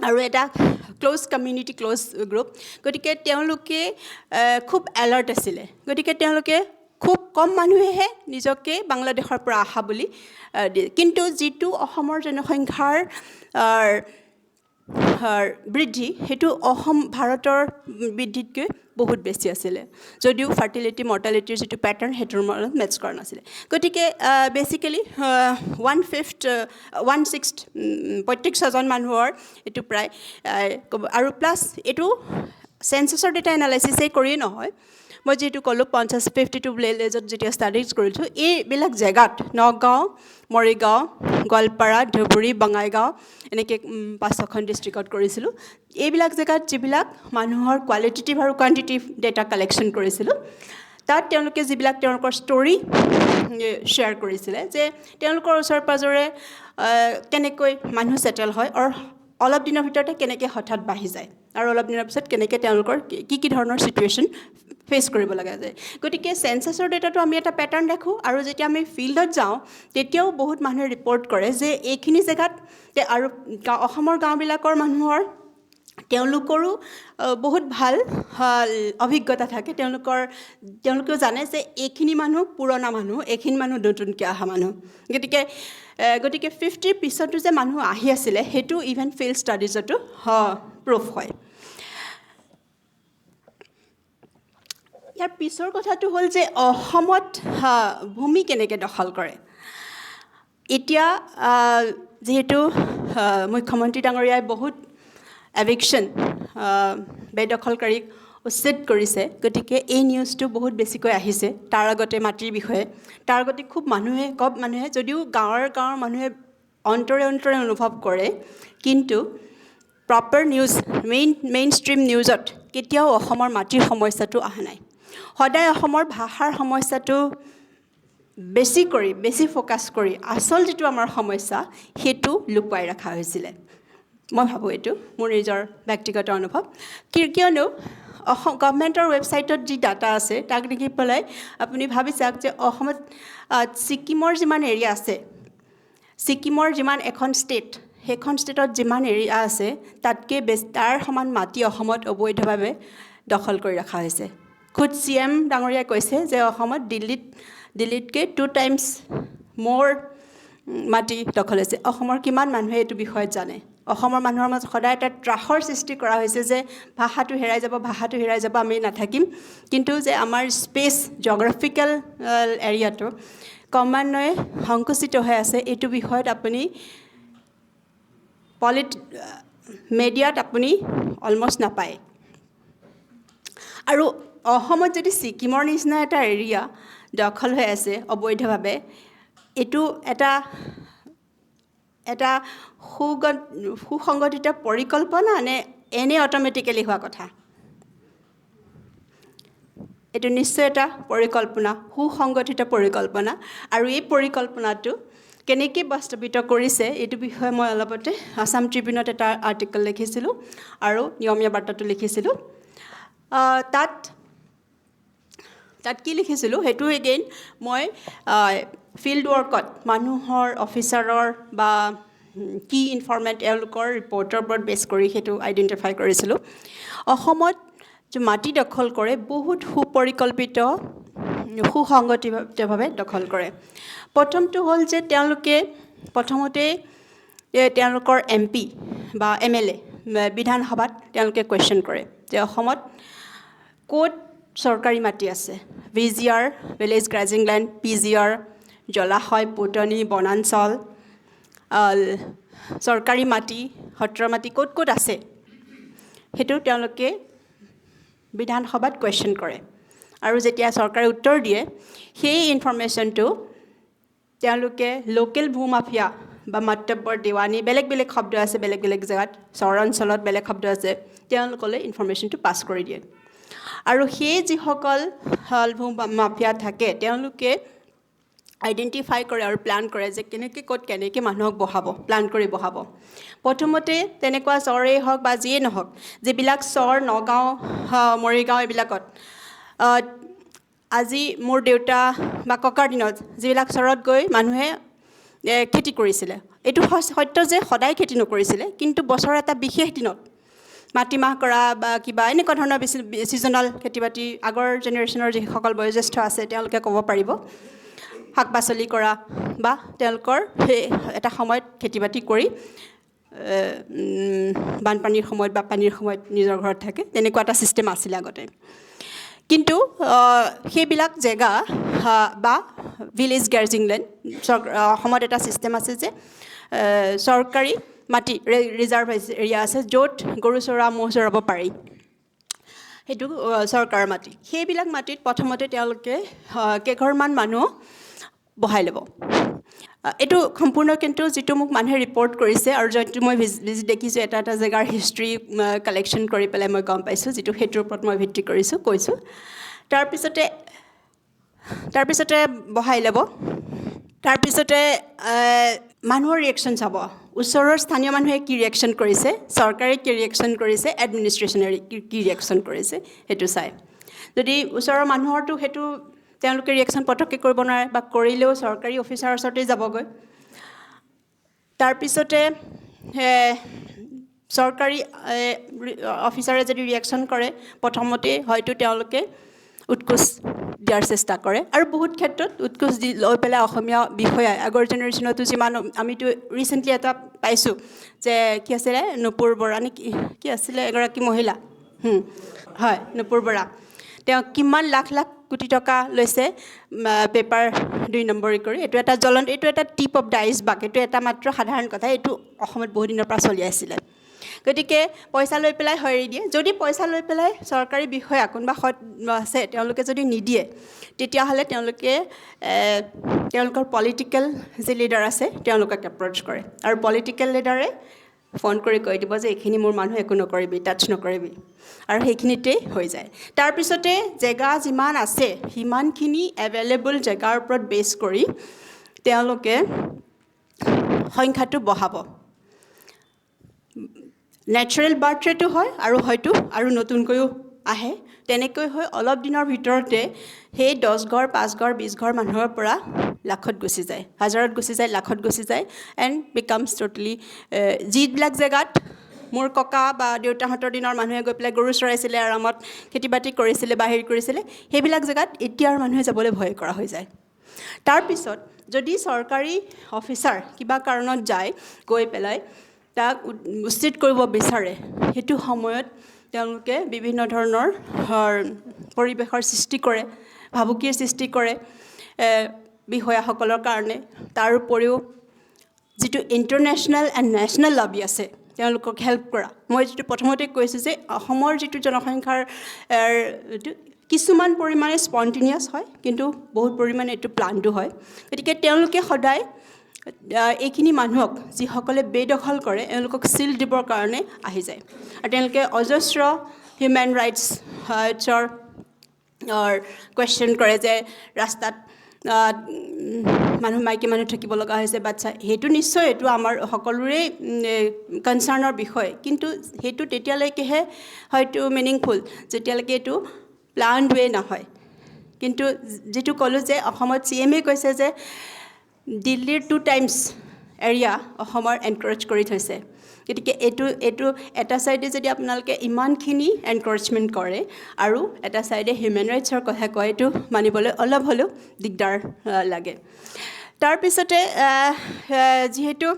আৰু এটা ক্লোজ কমিউনিটি ক্লোজ গ্ৰুপ গতিকে তেওঁলোকে খুব এলাৰ্ট আছিলে গতিকে তেওঁলোকে খুব কম মানুহেহে নিজকে বাংলাদেশৰ পৰা আহা বুলি কিন্তু যেটো অসমৰ জনসংখ্যাৰ বৃদ্ধি হেতু অসম ভাৰতৰ বৃদ্ধিতকৈ বহুত বেছি আছিল যদিও ফাৰ্টিলিটি মৰ্টালিটিৰ যেটো প্যাটাৰ্ন হেতুৰ লগত মেচ কৰা নাছিল গতিকে বেসিক্যালি 1/6 প্ৰত্যেক ছজন মানুহৰ এটো প্ৰায় আৰু প্লাস এটো সেন্সাছৰ ডেটা এনালাইসিসে কৰি নহয় মই যেটো কলো 52 ভিলেজত যেতিয়া ষ্টাডিজ কৰিছো এই বিলাক জায়গাত নগাঁও মৰিগাঁও গোৱালপাৰা ধুবুৰী বঙাইগাঁও এনেকে 5খন ডিস্ট্ৰিক্টত কৰিছিলো এইবিলাক জায়গাত যিবিলাক মানুহৰ কোৱালিটেটিভ আৰু কোৱান্টিটিভ ডেটা কালেকশন কৰিছিলো তাত তেওঁলোকে যিবিলাক তেওঁলোকৰ ষ্টৰী শেয়াৰ কৰিছিলে যে তেওঁলোকৰ ওচৰ পাজৰে কেনেকৈ মানুহ সেটেল হয় আৰু অলপ দিনৰ ভিতৰতে কেনেকৈ হঠাৎ বাঢ়ি যায় আৰু অলপ দিনৰ পিছত কেনেকৈ তেওঁলোকৰ কি ধৰণৰ সিচুৱেচন ফেস কৰিব লগা যায় গতিকে সেন্সাছৰ ডেটাটো আমি এটা প্যাটাৰ্ন দেখো আৰু যেতিয়া আমি ফিল্ডত যাওঁ তেতিয়াও বহুত মানুহে ৰিপৰ্ট কৰে যে এইখিনি জায়গাত আৰু অসমৰ গাঁওবিলাকৰ মানুহৰ তেওঁলোকৰো বহুত ভাল অভিজ্ঞতা থাকে তেওঁলোকেও জানে যে এইখিনি মানুহ পুৰণা মানুহ এইখিনি মানুহ নতুনকৈ অহা মানুহ গতিকে 50 পিছতো যে মানুহ আহি আছিল হেতু ইভেন ফিল্ড ষ্টাডিজতো প্ৰুফ হয় ইয়াৰ পিছৰ কথাটো হ'ল যে অসমত ভূমি কেনেকৈ দখল কৰে এতিয়া যেহেতু মুখ্যমন্ত্ৰী ডাঙৰীয়াই বহুত এভিকশন বেদখলকাৰীক উচ্ছেদ কৰিছে গতিকে এই নিউজটো বহুত বেছিকৈ আহিছে তাৰ আগতে মাটিৰ বিষয়ে তাৰ আগতে খুব মানুহে যদিও গাঁৱৰ মানুহে অন্তৰে অনুভৱ কৰে কিন্তু প্ৰপাৰ নিউজ মেইন ষ্ট্ৰীম নিউজত কেতিয়াও অসমৰ মাটিৰ সমস্যাটো আহা নাই সদায় অসমৰ ভাষাৰ সমস্যাটো বেছি ফোকাস কৰি আসল যেটো আমাৰ সমস্যা হেতু লুকুৱাই ৰাখা হৈছিল মই ভাবো এটো মোৰ নিজৰ ব্যক্তিগত অনুভৱ কিয়নো গভৰ্ণমেণ্টৰ ৱেবছাইটত যি ডাটা আছে তাক দেখি পেলাই আপুনি ভাবি চাওক যে অসমত সিকিমৰ যিমান এৰিয়া আছে সিকিমৰ যিমান এখন ষ্টেট হেখন ষ্টেটত যিমান এৰিয়া আছে তাতকৈ তাৰ সমান মাটি অসমত অবৈধভাৱে দখল কৰি ৰাখা হৈছে খুদ সিএম ডাঙৰীয়া কৈছে যে অসমত দিল্লীতকৈ 2 টাইমছ মোৰ মাটি দখল হৈছে অসমৰ কিমান মানুহে এটো বিষয়ত জানে অসমৰ মানুহৰ মাজত সদায় এটা ত্ৰাসৰ সৃষ্টি কৰা হৈছে যে ভাষাটো হেৰাই যাব আমি নাথাকিম কিন্তু যে আমাৰ স্পেচ জিঅগ্ৰাফিক্যাল এৰিয়াটো ক্ৰমান্বয়ে সংকুচিত হৈ আছে এটো বিষয়ত আপুনি মিডিয়াত আপুনি অলমোষ্ট নাপায় আৰু অসমত যদি সিকিমৰ নিচিনা এটা এৰিয়া দখল হৈ আছে অবৈধভাৱে এটো এটা সুসংগঠিত পৰিকল্পনা নে এনে অটোমেটিক্যালি হোৱা কথা এটো নিশ্চয় এটা পৰিকল্পনা সুসংগঠিত পৰিকল্পনা আৰু এই পৰিকল্পনাটো কেনেকৈ বাস্তৱিত কৰিছে এটো বিষয়ে মই অলপতে আসাম ট্ৰিবিউনত এটা আৰ্টিকল লিখিছিলো আৰু নিয়মীয়া বাৰ্তাটো লিখিছিলো তাত কি লিখিছিলো হেতু এগেইন মই ফিল্ড ৱৰ্কত মানুহৰ অফিচাৰৰ বা কি ইনফৰ্মেণ্ট এওঁলোকৰ ৰিপৰ্টৰ ওপৰত বেছ কৰি সেইটো আইডেণ্টিফাই কৰিছিলোঁ অসমত যে মাটি দখল কৰে বহুত সুপৰিকল্পিত সুসংগঠিতভাৱে দখল কৰে প্ৰথমটো হ'ল যে তেওঁলোকে প্ৰথমতে তেওঁলোকৰ MP বা MLA বিধানসভাত তেওঁলোকে কুৱেশ্যন কৰে যে অসমত ক'ত চৰকাৰী মাটি আছে VGR village grazing land PGR জলাশয় পুতনি বনাঞ্চল চৰকাৰী মাটি সত্ৰ মাটি ক'ত ক'ত আছে সেইটো তেওঁলোকে বিধানসভাত কুৱেশ্যন কৰে আৰু যেতিয়া চৰকাৰে উত্তৰ দিয়ে সেই ইনফৰমেশ্যনটো তেওঁলোকে লোকেল ভূমাফিয়া বা মাতব্বৰ দিৱানী বেলেগ বেলেগ শব্দ আছে বেলেগ বেলেগ জেগাত চহৰ অঞ্চলত বেলেগ শব্দ আছে তেওঁলোকলৈ ইনফৰমেশ্যনটো পাছ কৰি দিয়ে আৰু সেই যিসকল ভূমাফিয়া থাকে তেওঁলোকে আইডেণ্টিফাই কৰে আৰু প্লান কৰে যে কেনেকৈ ক'ত কেনেকৈ মানুহক বহাব প্লান কৰি বহাব প্ৰথমতে তেনেকুৱা চহৰেই হওক বা যিয়ে নহওক যিবিলাক চহৰ নগাঁও মৰিগাঁও এইবিলাকত আজি মোৰ দেউতা বা ককাৰ দিনত যিবিলাক চহৰত গৈ মানুহে খেতি কৰিছিলে এইটো সত্য যে সদায় খেতি নকৰিছিলে কিন্তু বছৰৰ এটা বিশেষ দিনত মাটিমাহ কৰা বা কিবা এনেকুৱা ধৰণৰ ছিজনেল খেতি বাতি আগৰ জেনেৰেশ্যনৰ যিসকল বয়োজ্যেষ্ঠ আছে তেওঁলোকে ক'ব পাৰিব শাক পাচলি কৰা বা তেওঁলোকৰ সেই এটা সময়ত খেতি বাতি কৰি বানপানীৰ সময়ত বা পানীৰ সময়ত নিজৰ ঘৰত থাকে তেনেকুৱা এটা ছিষ্টেম আছিলে আগতে কিন্তু সেইবিলাক জেগা বা ভিলেজ গ্ৰাজিং লেণ্ড অসমত এটা ছিষ্টেম আছে যে চৰকাৰী মাটি ৰিজাৰ্ভ এৰিয়া আছে য'ত গৰু চৰা ম'হ চৰাব পাৰি সেইটো চৰকাৰৰ মাটি সেইবিলাক মাটিত প্ৰথমতে তেওঁলোকে কেইঘৰমান মানুহ বহাই ল'ব এইটো সম্পূৰ্ণ কিন্তু যিটো মোক মানুহে ৰিপৰ্ট কৰিছে আৰু যিটো মই দেখিছোঁ এটা এটা জেগাৰ হিষ্ট্ৰী কালেকশ্যন কৰি পেলাই মই গম পাইছোঁ যিটো সেইটোৰ ওপৰত মই ভিত্তি কৰিছোঁ কৈছোঁ তাৰপিছতে বহাই ল'ব তাৰপিছতে মানুহৰ ৰিয়েকশ্যন চাব ওচৰৰ স্থানীয় মানুহে কি ৰিয়েকশ্যন কৰিছে চৰকাৰে কি ৰিয়েকশ্যন কৰিছে এডমিনিষ্ট্ৰেশ্যনে কি ৰিয়েকশ্যন কৰিছে সেইটো চাই যদি ওচৰৰ মানুহৰটো সেইটো তেওঁলোকে ৰিয়েকশ্যন পটককৈ কৰিব নোৱাৰে বা কৰিলেও চৰকাৰী অফিচাৰৰ ওচৰতেই যাবগৈ তাৰপিছতে চৰকাৰী অফিচাৰে যদি ৰিয়েকশ্যন কৰে প্ৰথমতে হয়তো তেওঁলোকে উৎকোচ দিয়াৰ চেষ্টা কৰে আৰু বহুত ক্ষেত্ৰত উৎকোচ দি লৈ পেলাই অসমীয়া বিষয়াই আগৰ জেনেৰেশ্যনতো যিমান আমিতো ৰিচেণ্টলি এটা পাইছোঁ যে কি আছিলে নুপুৰ বৰা নে কি আছিলে এগৰাকী মহিলা হয় নুপুৰ বৰা তেওঁ কিমান লাখ লাখ কোটি টকা লৈছে পেপাৰ 2 নম্বৰী কৰি এইটো এটা জ্বলন্ত এইটো এটা টিপ অফ দ্য আইচবাৰ্গ এইটো এটা মাত্ৰ সাধাৰণ কথা এইটো অসমত বহুত দিনৰ পৰা চলি আছিলে গতিকে পইচা লৈ পেলাই হৰি দিয়ে যদি পইচা লৈ পেলাই চৰকাৰী বিষয়া কোনোবা আছে তেওঁলোকে যদি নিদিয়ে তেতিয়াহ'লে তেওঁলোকে তেওঁলোকৰ পলিটিকেল যি লিডাৰ আছে তেওঁলোকক এপ্ৰ'চ কৰে আৰু পলিটিকেল লিডাৰে ফোন কৰি কৈ দিব যে এইখিনি মোৰ মানুহ একো নকৰিবি টাচ নকৰিবি আৰু সেইখিনিতেই হৈ যায় তাৰপিছতে জেগা যিমান আছে সিমানখিনি এভেইলেবল জেগাৰ ওপৰত বেছ কৰি তেওঁলোকে সংখ্যাটো বঢ়াব নেচাৰেল বাৰ্থ ৰেটো হয় আৰু হয়তো আৰু নতুনকৈও আহে তেনেকৈ হৈ অলপ দিনৰ ভিতৰতে সেই 10 ঘৰ 5 ঘৰ 20 ঘৰ মানুহৰ পৰা লাখত গুচি যায় হাজাৰত গুচি যায় লাখত গুচি যায় এণ্ড বিকামছ ট'টেলি যিবিলাক জেগাত মোৰ ককা বা দেউতাহঁতৰ দিনৰ মানুহে গৈ পেলাই গৰু চৰাইছিলে আৰামত খেতি বাতি কৰিছিলে বা হেৰি কৰিছিলে সেইবিলাক জেগাত এতিয়াৰ মানুহে যাবলৈ ভয় কৰা হৈ যায় তাৰপিছত যদি চৰকাৰী অফিচাৰ কিবা কাৰণত যায় গৈ পেলাই তাক উচিত কৰিব বিচাৰে সেইটো সময়ত তেওঁলোকে বিভিন্ন ধৰণৰ পৰিৱেশৰ সৃষ্টি কৰে ভাবুকিৰ সৃষ্টি কৰে বিষয়াসকলৰ কাৰণে তাৰ উপৰিও যিটো ইণ্টাৰনেশ্যনেল এণ্ড নেশ্যনেল লবি আছে তেওঁলোকক হেল্প কৰা মই যিটো প্ৰথমতে কৈছোঁ যে অসমৰ যিটো জনসংখ্যাৰ কিছুমান পৰিমাণে স্পণ্টেনিয়াছ হয় কিন্তু বহুত পৰিমাণে এইটো প্লানটো হয় গতিকে তেওঁলোকে সদায় এইখিনি মানুহক যিসকলে বেদখল কৰে এওঁলোকক চিল দিবৰ কাৰণে আহি যায় আৰু তেওঁলোকে অজস্ৰ হিউমেন ৰাইটছৰ কুৱেশ্যন কৰে যে ৰাস্তাত মানুহ মাইকী মানুহ থাকিব লগা হৈছে বাচ্চা সেইটো নিশ্চয় এইটো আমাৰ সকলোৰে কনচাৰ্ণৰ বিষয় কিন্তু সেইটো তেতিয়ালৈকেহে হয়তো মিনিংফুল যেতিয়ালৈকে এইটো প্লানড ৱে নহয় কিন্তু যিটো ক'লোঁ যে অসমত CM কৈছে যে দিল্লীৰ 2 times এৰিয়া অসমৰ এনকাৰেজ কৰি থৈছে গতিকে এইটো এটা চাইডে যদি আপোনালোকে ইমানখিনি এনকাৰেজমেণ্ট কৰে আৰু এটা চাইডে হিউমেন ৰাইটছৰ কথা কয় এইটো মানিবলৈ অলপ হ'লেও দিগদাৰ লাগে তাৰপিছতে যিহেতু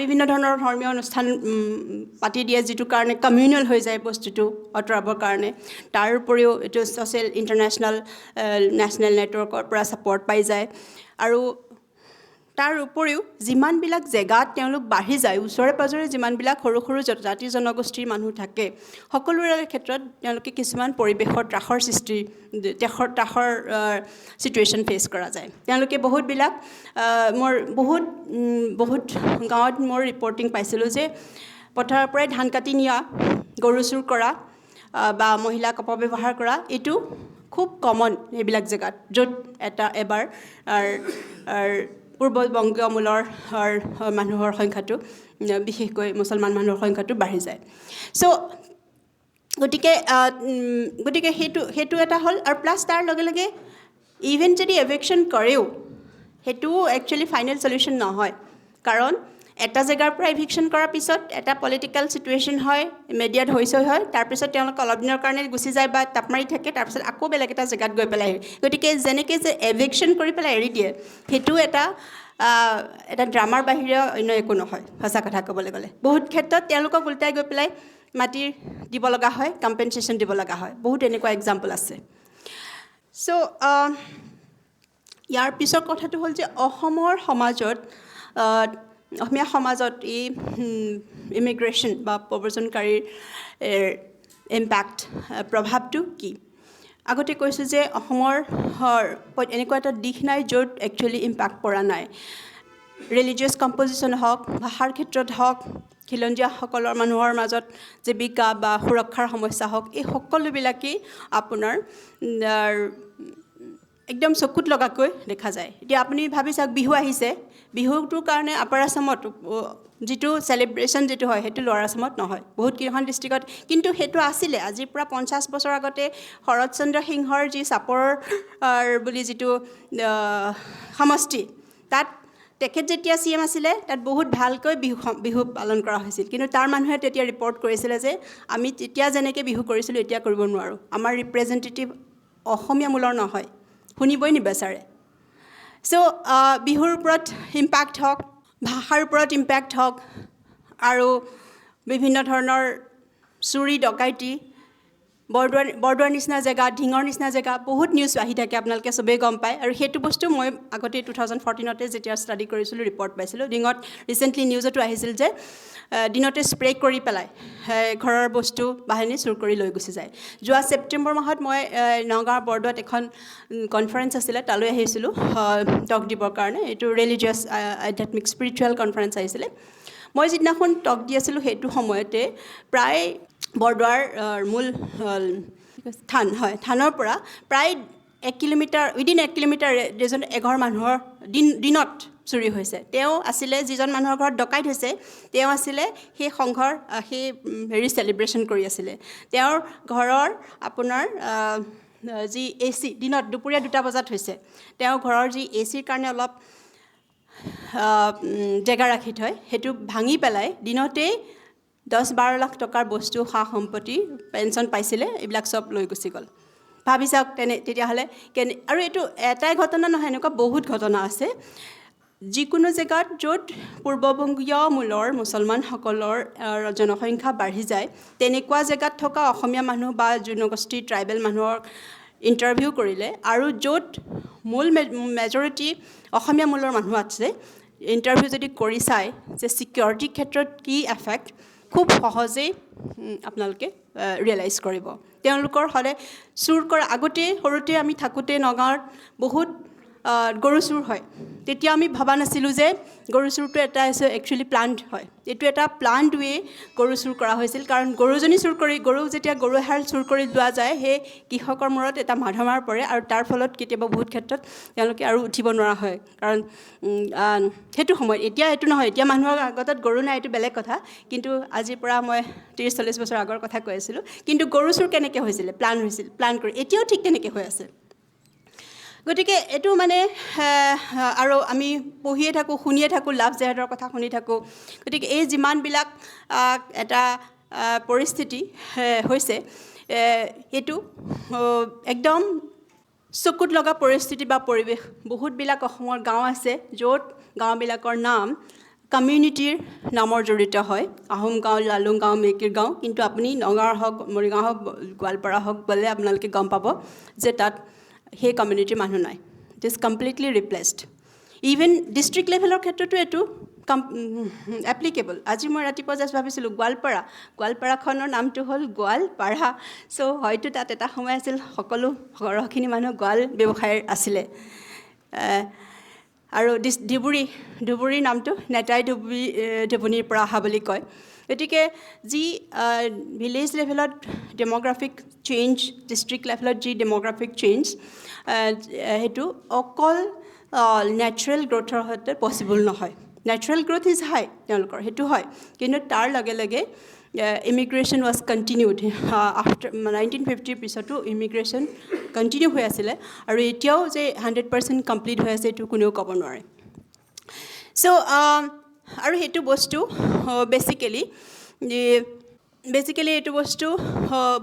বিভিন্ন ধৰণৰ ধৰ্মীয় অনুষ্ঠান পাতি দিয়ে যিটো কাৰণে কমিউনেল হৈ যায় বস্তুটো আঁতৰাবৰ কাৰণে তাৰ উপৰিও এইটো ছ'চিয়েল ইণ্টাৰনেশ্যনেল নেশ্যনেল নেটৱৰ্কৰ পৰা ছাপৰ্ট পাই যায় আৰু তাৰ উপৰিও যিমানবিলাক জেগাত তেওঁলোক বাঢ়ি যায় ওচৰে পাঁজৰে যিমানবিলাক সৰু সৰু জাতি জনগোষ্ঠীৰ মানুহ থাকে সকলোৰে ক্ষেত্ৰত তেওঁলোকে কিছুমান পৰিৱেশৰ ত্ৰাসৰ সৃষ্টি ত্ৰাসৰ চিটুৱেশ্যন ফেচ কৰা যায় তেওঁলোকে বহুতবিলাক বহুত গাঁৱত মোৰ ৰিপৰ্টিং পাইছিলোঁ যে পথাৰৰ পৰাই ধান কাটি নিয়া গৰু চুৰ কৰা বা মহিলাক অপব্যৱহাৰ কৰা এইটো খুব কমন এইবিলাক জেগাত য'ত এবাৰ পূৰ্ব বংগীয় মূলৰ মানুহৰ সংখ্যাটো বিশেষকৈ মুছলমান মানুহৰ সংখ্যাটো বাঢ়ি যায় গতিকে সেইটো এটা হ'ল আৰু প্লাছ তাৰ লগে লগে ইভেন যদি এভেকশ্যন কৰেও সেইটোও একচুৱেলি ফাইনেল চলিউশ্যন নহয় কাৰণ এটা জেগাৰ পৰা এভিকশ্যন কৰাৰ পিছত এটা পলিটিকেল চিটুৱেশ্যন হয় মেডিয়াত হয় তাৰপিছত তেওঁলোক অলপ দিনৰ কাৰণে গুচি যায় বা তাপ মাৰি থাকে তাৰপিছত আকৌ বেলেগ এটা জেগাত গৈ পেলাই গতিকে যেনেকৈ যে এভিকশ্যন কৰি পেলাই এৰি দিয়ে সেইটো এটা ড্ৰামাৰ বাহিৰে অন্য একো নহয় সঁচা কথা ক'বলৈ গ'লে বহুত ক্ষেত্ৰত তেওঁলোকক উল্টাই গৈ পেলাই মাটি দিব লগা হয় কম্পেনচেশ্যন দিব লগা হয় বহুত এনেকুৱা এক্সাম্পল আছে ইয়াৰ পিছৰ কথাটো হ'ল যে অসমীয়া সমাজত এই ইমিগ্ৰেশ্যন বা প্ৰব্ৰজনকাৰীৰ ইম্পেক্ট প্ৰভাৱটো কি আগতে কৈছোঁ যে অসমৰ এনেকুৱা এটা দিশ নাই য'ত একচুৱেলি ইম্পেক্ট পৰা নাই ৰিলিজিয়াছ কম্পজিশ্যন হওক ভাষাৰ ক্ষেত্ৰত হওক খিলঞ্জীয়াসকলৰ মানুহৰ মাজত জীৱিকা বা সুৰক্ষাৰ সমস্যা হওক এই সকলোবিলাকেই আপোনাৰ একদম চকুত লগাকৈ দেখা যায় এতিয়া আপুনি ভাবি চাওক বিহু আহিছে বিহুটোৰ কাৰণে আপাৰ আছামত যিটো চেলিব্ৰেশ্যন যিটো হয় সেইটো লোৱাৰ আছামত নহয় বহুত কেইখন ডিষ্ট্ৰিক্টত কিন্তু সেইটো আছিলে আজিৰ পৰা 50 বছৰ আগতে শৰৎ চন্দ্ৰ সিংহৰ যি চাপৰ বুলি যিটো সমষ্টি তাত তেখেত যেতিয়া CM আছিলে তাত বহুত ভালকৈ বিহু পালন কৰা হৈছিল কিন্তু তাৰ মানুহে তেতিয়া ৰিপৰ্ট কৰিছিলে যে আমি তেতিয়া যেনেকৈ বিহু কৰিছিলোঁ এতিয়া কৰিব নোৱাৰোঁ আমাৰ ৰিপ্ৰেজেণ্টেটিভ অসমীয়া মূলৰ নহয় শুনিবই নিবিচাৰে বিহুৰ ওপৰত ইম্পেক্ট হওক ভাষাৰ ওপৰত ইম্পেক্ট হওক আৰু বিভিন্ন ধৰণৰ চুৰি ডকাইতি বৰদোৱাৰ নিচিনা জেগা ঢিঙৰ নিচিনা জেগা বহুত নিউজ আহি থাকে আপোনালোকে চবেই গম পায় আৰু সেইটো বস্তু মই আগতে 2014তে যেতিয়া ষ্টাডি কৰিছিলোঁ ৰিপৰ্ট পাইছিলোঁ ঢিঙত ৰিচেণ্টলি নিউজতো আহিছিল যে দিনতে স্প্ৰে কৰি পেলাই ঘৰৰ বস্তু বাহিনী চুৰ কৰি লৈ গুচি যায় যোৱা ছেপ্টেম্বৰ মাহত মই নগাঁৱৰ বৰদোৱাত এখন কনফাৰেঞ্চ আছিলে তালৈ আহিছিলোঁ টক দিবৰ কাৰণে এইটো ৰিলিজিয়াছ আধ্যাত্মিক স্পিৰিচুৱেল কনফাৰেঞ্চ আহিছিলে মই যিদিনাখন টক দি আছিলোঁ সেইটো সময়তে প্ৰায় বৰদোৱাৰ মূল থানৰ পৰা প্ৰায় 1 কিলোমিটাৰ উইদিন 1 কিলোমিটাৰ ৰেডিয়াছত এঘৰ মানুহৰ দিনত চুৰি হৈছে তেওঁ আছিলে যিজন মানুহৰ ঘৰত ডকাইত হৈছে তেওঁ আছিলে সেই সংঘৰ সেই চেলিব্ৰেশ্যন কৰি আছিলে তেওঁৰ ঘৰৰ আপোনাৰ যি AC দিনত দুপৰীয়া 2টা বজাত হৈছে তেওঁৰ ঘৰৰ যি ACৰ কাৰণে অলপ জেগা ৰাখি থয় সেইটো ভাঙি পেলাই দিনতেই 10-12 লাখ টকাৰ বস্তু সা সম্পত্তি পেঞ্চন পাইছিলে এইবিলাক চব লৈ গুচি গ'ল ভাবি চাওক তেতিয়াহ'লে আৰু এইটো এটাই ঘটনা নহয় এনেকুৱা বহুত ঘটনা আছে যিকোনো জেগাত য'ত পূৰ্ববংগীয় মূলৰ মুছলমানসকলৰ জনসংখ্যা বাঢ়ি যায় তেনেকুৱা জেগাত থকা অসমীয়া মানুহ বা জনগোষ্ঠীৰ ট্ৰাইবেল মানুহৰ ইণ্টাৰভিউ কৰিলে আৰু য'ত মূল মেজৰিটি অসমীয়া মূলৰ মানুহ আছে ইণ্টাৰভিউ যদি কৰি চায় যে ছিকিউৰিটিৰ ক্ষেত্ৰত কি এফেক্ট খুব সহজেই আপোনালোকে ৰিয়েলাইজ কৰিব তেওঁলোকৰ হ'লে চুৰ কৰা আগতে সৰুতে আমি থাকোঁতে নগাঁৱত বহুত গৰু চুৰ হয় তেতিয়া আমি ভবা নাছিলোঁ যে গৰু চুৰটো এটা একচুৱেলি প্লান্ট হয় এইটো এটা প্লান্ট ৱে গৰু চুৰ কৰা হৈছিল কাৰণ গৰুজনী চুৰ কৰি যেতিয়া গৰু এহাল চুৰ কৰি লোৱা যায় সেই কৃষকৰ মূৰত এটা মাধমাৰ পৰে আৰু তাৰ ফলত কেতিয়াবা বহুত ক্ষেত্ৰত তেওঁলোকে আৰু উঠিব নোৱাৰা হয় কাৰণ সেইটো সময়ত এতিয়া এইটো নহয় এতিয়া মানুহৰ আগত গৰু নাই এইটো বেলেগ কথা কিন্তু আজিৰ পৰা মই 30-40 বছৰ আগৰ কথা কৈ আছিলোঁ কিন্তু গৰু চুৰ কেনেকৈ হৈছিলে প্লান কৰি এতিয়াও ঠিক তেনেকৈ হৈ আছে গতিকে এইটো মানে আৰু আমি পঢ়িয়ে থাকোঁ, শুনিয়ে থাকোঁ, লাভ জেহাদৰ কথা শুনি থাকোঁ। গতিকে এই যিমানবিলাক এটা পৰিস্থিতি হৈছে, এইটো একদম চকুত লগা পৰিস্থিতি বা পৰিৱেশ। বহুতবিলাক অসমৰ গাঁও আছে য'ত গাঁওবিলাকৰ নাম কমিউনিটিৰ নামৰ জড়িত হয়। আহোম গাঁও, লালুং গাঁও, মেকিৰ গাঁও। কিন্তু আপুনি নগাঁৱৰ হওক, মৰিগাঁও হওক, গোৱালপাৰা হওক গ'লে আপোনালোকে গম পাব যে তাত সেই কমিউনিটিৰ মানুহ নাই। It is completely replaced. Even district লেভেলৰ ক্ষেত্ৰতো এইটো এপ্লিকেবল। আজি মই ৰাতিপুৱা জাষ্ট ভাবিছিলোঁ গোৱালপাৰাখনৰ নামটো হ'ল গোৱালপাৰা। চ' হয়তো তাত এটা সময় আছিল সকলো সৰহখিনি মানুহ গোৱাল ব্যৱসায়ৰ আছিলে। আৰু ধুবুৰীৰ নামটো নেতাই ধুবুনীৰ পৰা অহা বুলি কয়। গতিকে যি ভিলেজ লেভেলত ডেম'গ্ৰাফিক চেঞ্জ, ডিষ্ট্ৰিক্ট লেভেলত যি ডেম'গ্ৰাফিক চেঞ্জ, সেইটো অকল নেচাৰেল গ্ৰ'থৰ সৈতে পচিবল নহয়। নেচাৰেল গ্ৰ'থ ইজ হাই তেওঁলোকৰ, সেইটো হয়। কিন্তু তাৰ লগে লগে ইমিগ্ৰেশ্যন ৱাজ কণ্টিনিউড। আফটাৰ 1950 পিছতো ইমিগ্ৰেশ্যন কণ্টিনিউ হৈ আছিলে, আৰু এতিয়াও যে 100% কমপ্লিট হৈ আছে এইটো কোনেও ক'ব নোৱাৰে। চ' আৰু সেইটো বস্তু বেচিকেলি এইটো বস্তু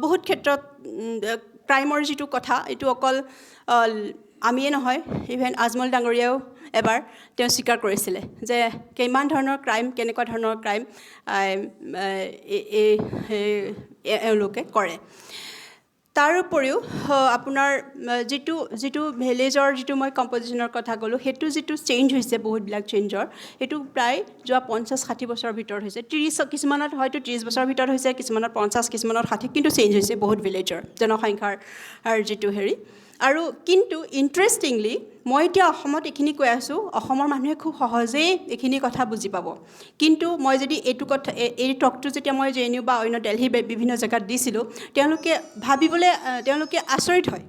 বহুত ক্ষেত্ৰত ক্ৰাইমৰ যিটো কথা, এইটো অকল আমিয়ে নহয়, ইভেন আজমল ডাঙৰীয়াও এবাৰ তেওঁ স্বীকাৰ কৰিছিলে যে কিমান ধৰণৰ ক্ৰাইম, কেনেকুৱা ধৰণৰ ক্ৰাইম এওঁলোকে কৰে। তাৰ উপৰিও আপোনাৰ যিটো ভিলেজৰ যিটো মই কম্পজিশ্যনৰ কথা ক'লোঁ, সেইটো যিটো চেঞ্জ হৈছে, বহুতবিলাক চেঞ্জৰ, সেইটো প্ৰায় যোৱা 50-60 বছৰৰ ভিতৰত হৈছে। কিছুমানত হয়তো 30 বছৰৰ ভিতৰত হৈছে, কিছুমানত 50, কিছুমানত 60, কিন্তু চেঞ্জ হৈছে বহুত ভিলেজৰ জনসংখ্যাৰ যিটো হেৰি। আৰু কিন্তু ইণ্টাৰেষ্টিংলি মই এতিয়া অসমত এইখিনি কৈ আছোঁ, অসমৰ মানুহে খুব সহজেই এইখিনি কথা বুজি পাব। কিন্তু মই যদি এই টকটো যেতিয়া মই JNU বা অন্য দেলহিৰ বিভিন্ন জেগাত দিছিলোঁ, তেওঁলোকে আচৰিত হয়।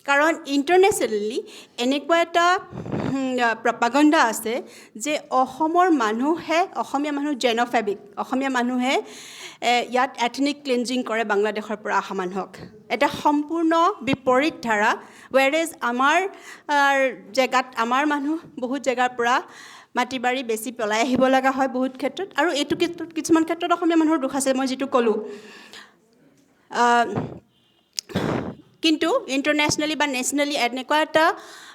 কাৰণ ইণ্টাৰনেশ্যনেলি এনেকুৱা এটা প্ৰপাগাণ্ডা আছে যে অসমীয়া মানুহ জেন'ফেবিক, অসমীয়া মানুহে ইয়াত এথনিক ক্লিনজিং কৰে বাংলাদেশৰ পৰা অহা মানুহক। এটা সম্পূৰ্ণ বিপৰীত ধাৰা। ৱেৰেজ আমাৰ জেগাত আমাৰ মানুহ বহুত জেগাৰ পৰা মাটি বাৰী বেছি পেলাই আহিব লগা হয় বহুত ক্ষেত্ৰত, আৰু এইটো ক্ষেত্ৰত কিছুমান ক্ষেত্ৰত অসমীয়া মানুহৰ দুখ আছে, মই যিটো ক'লোঁ। কিন্তু ইণ্টাৰনেশ্যনেলি বা নেশ্যনেলি এনেকুৱা এটা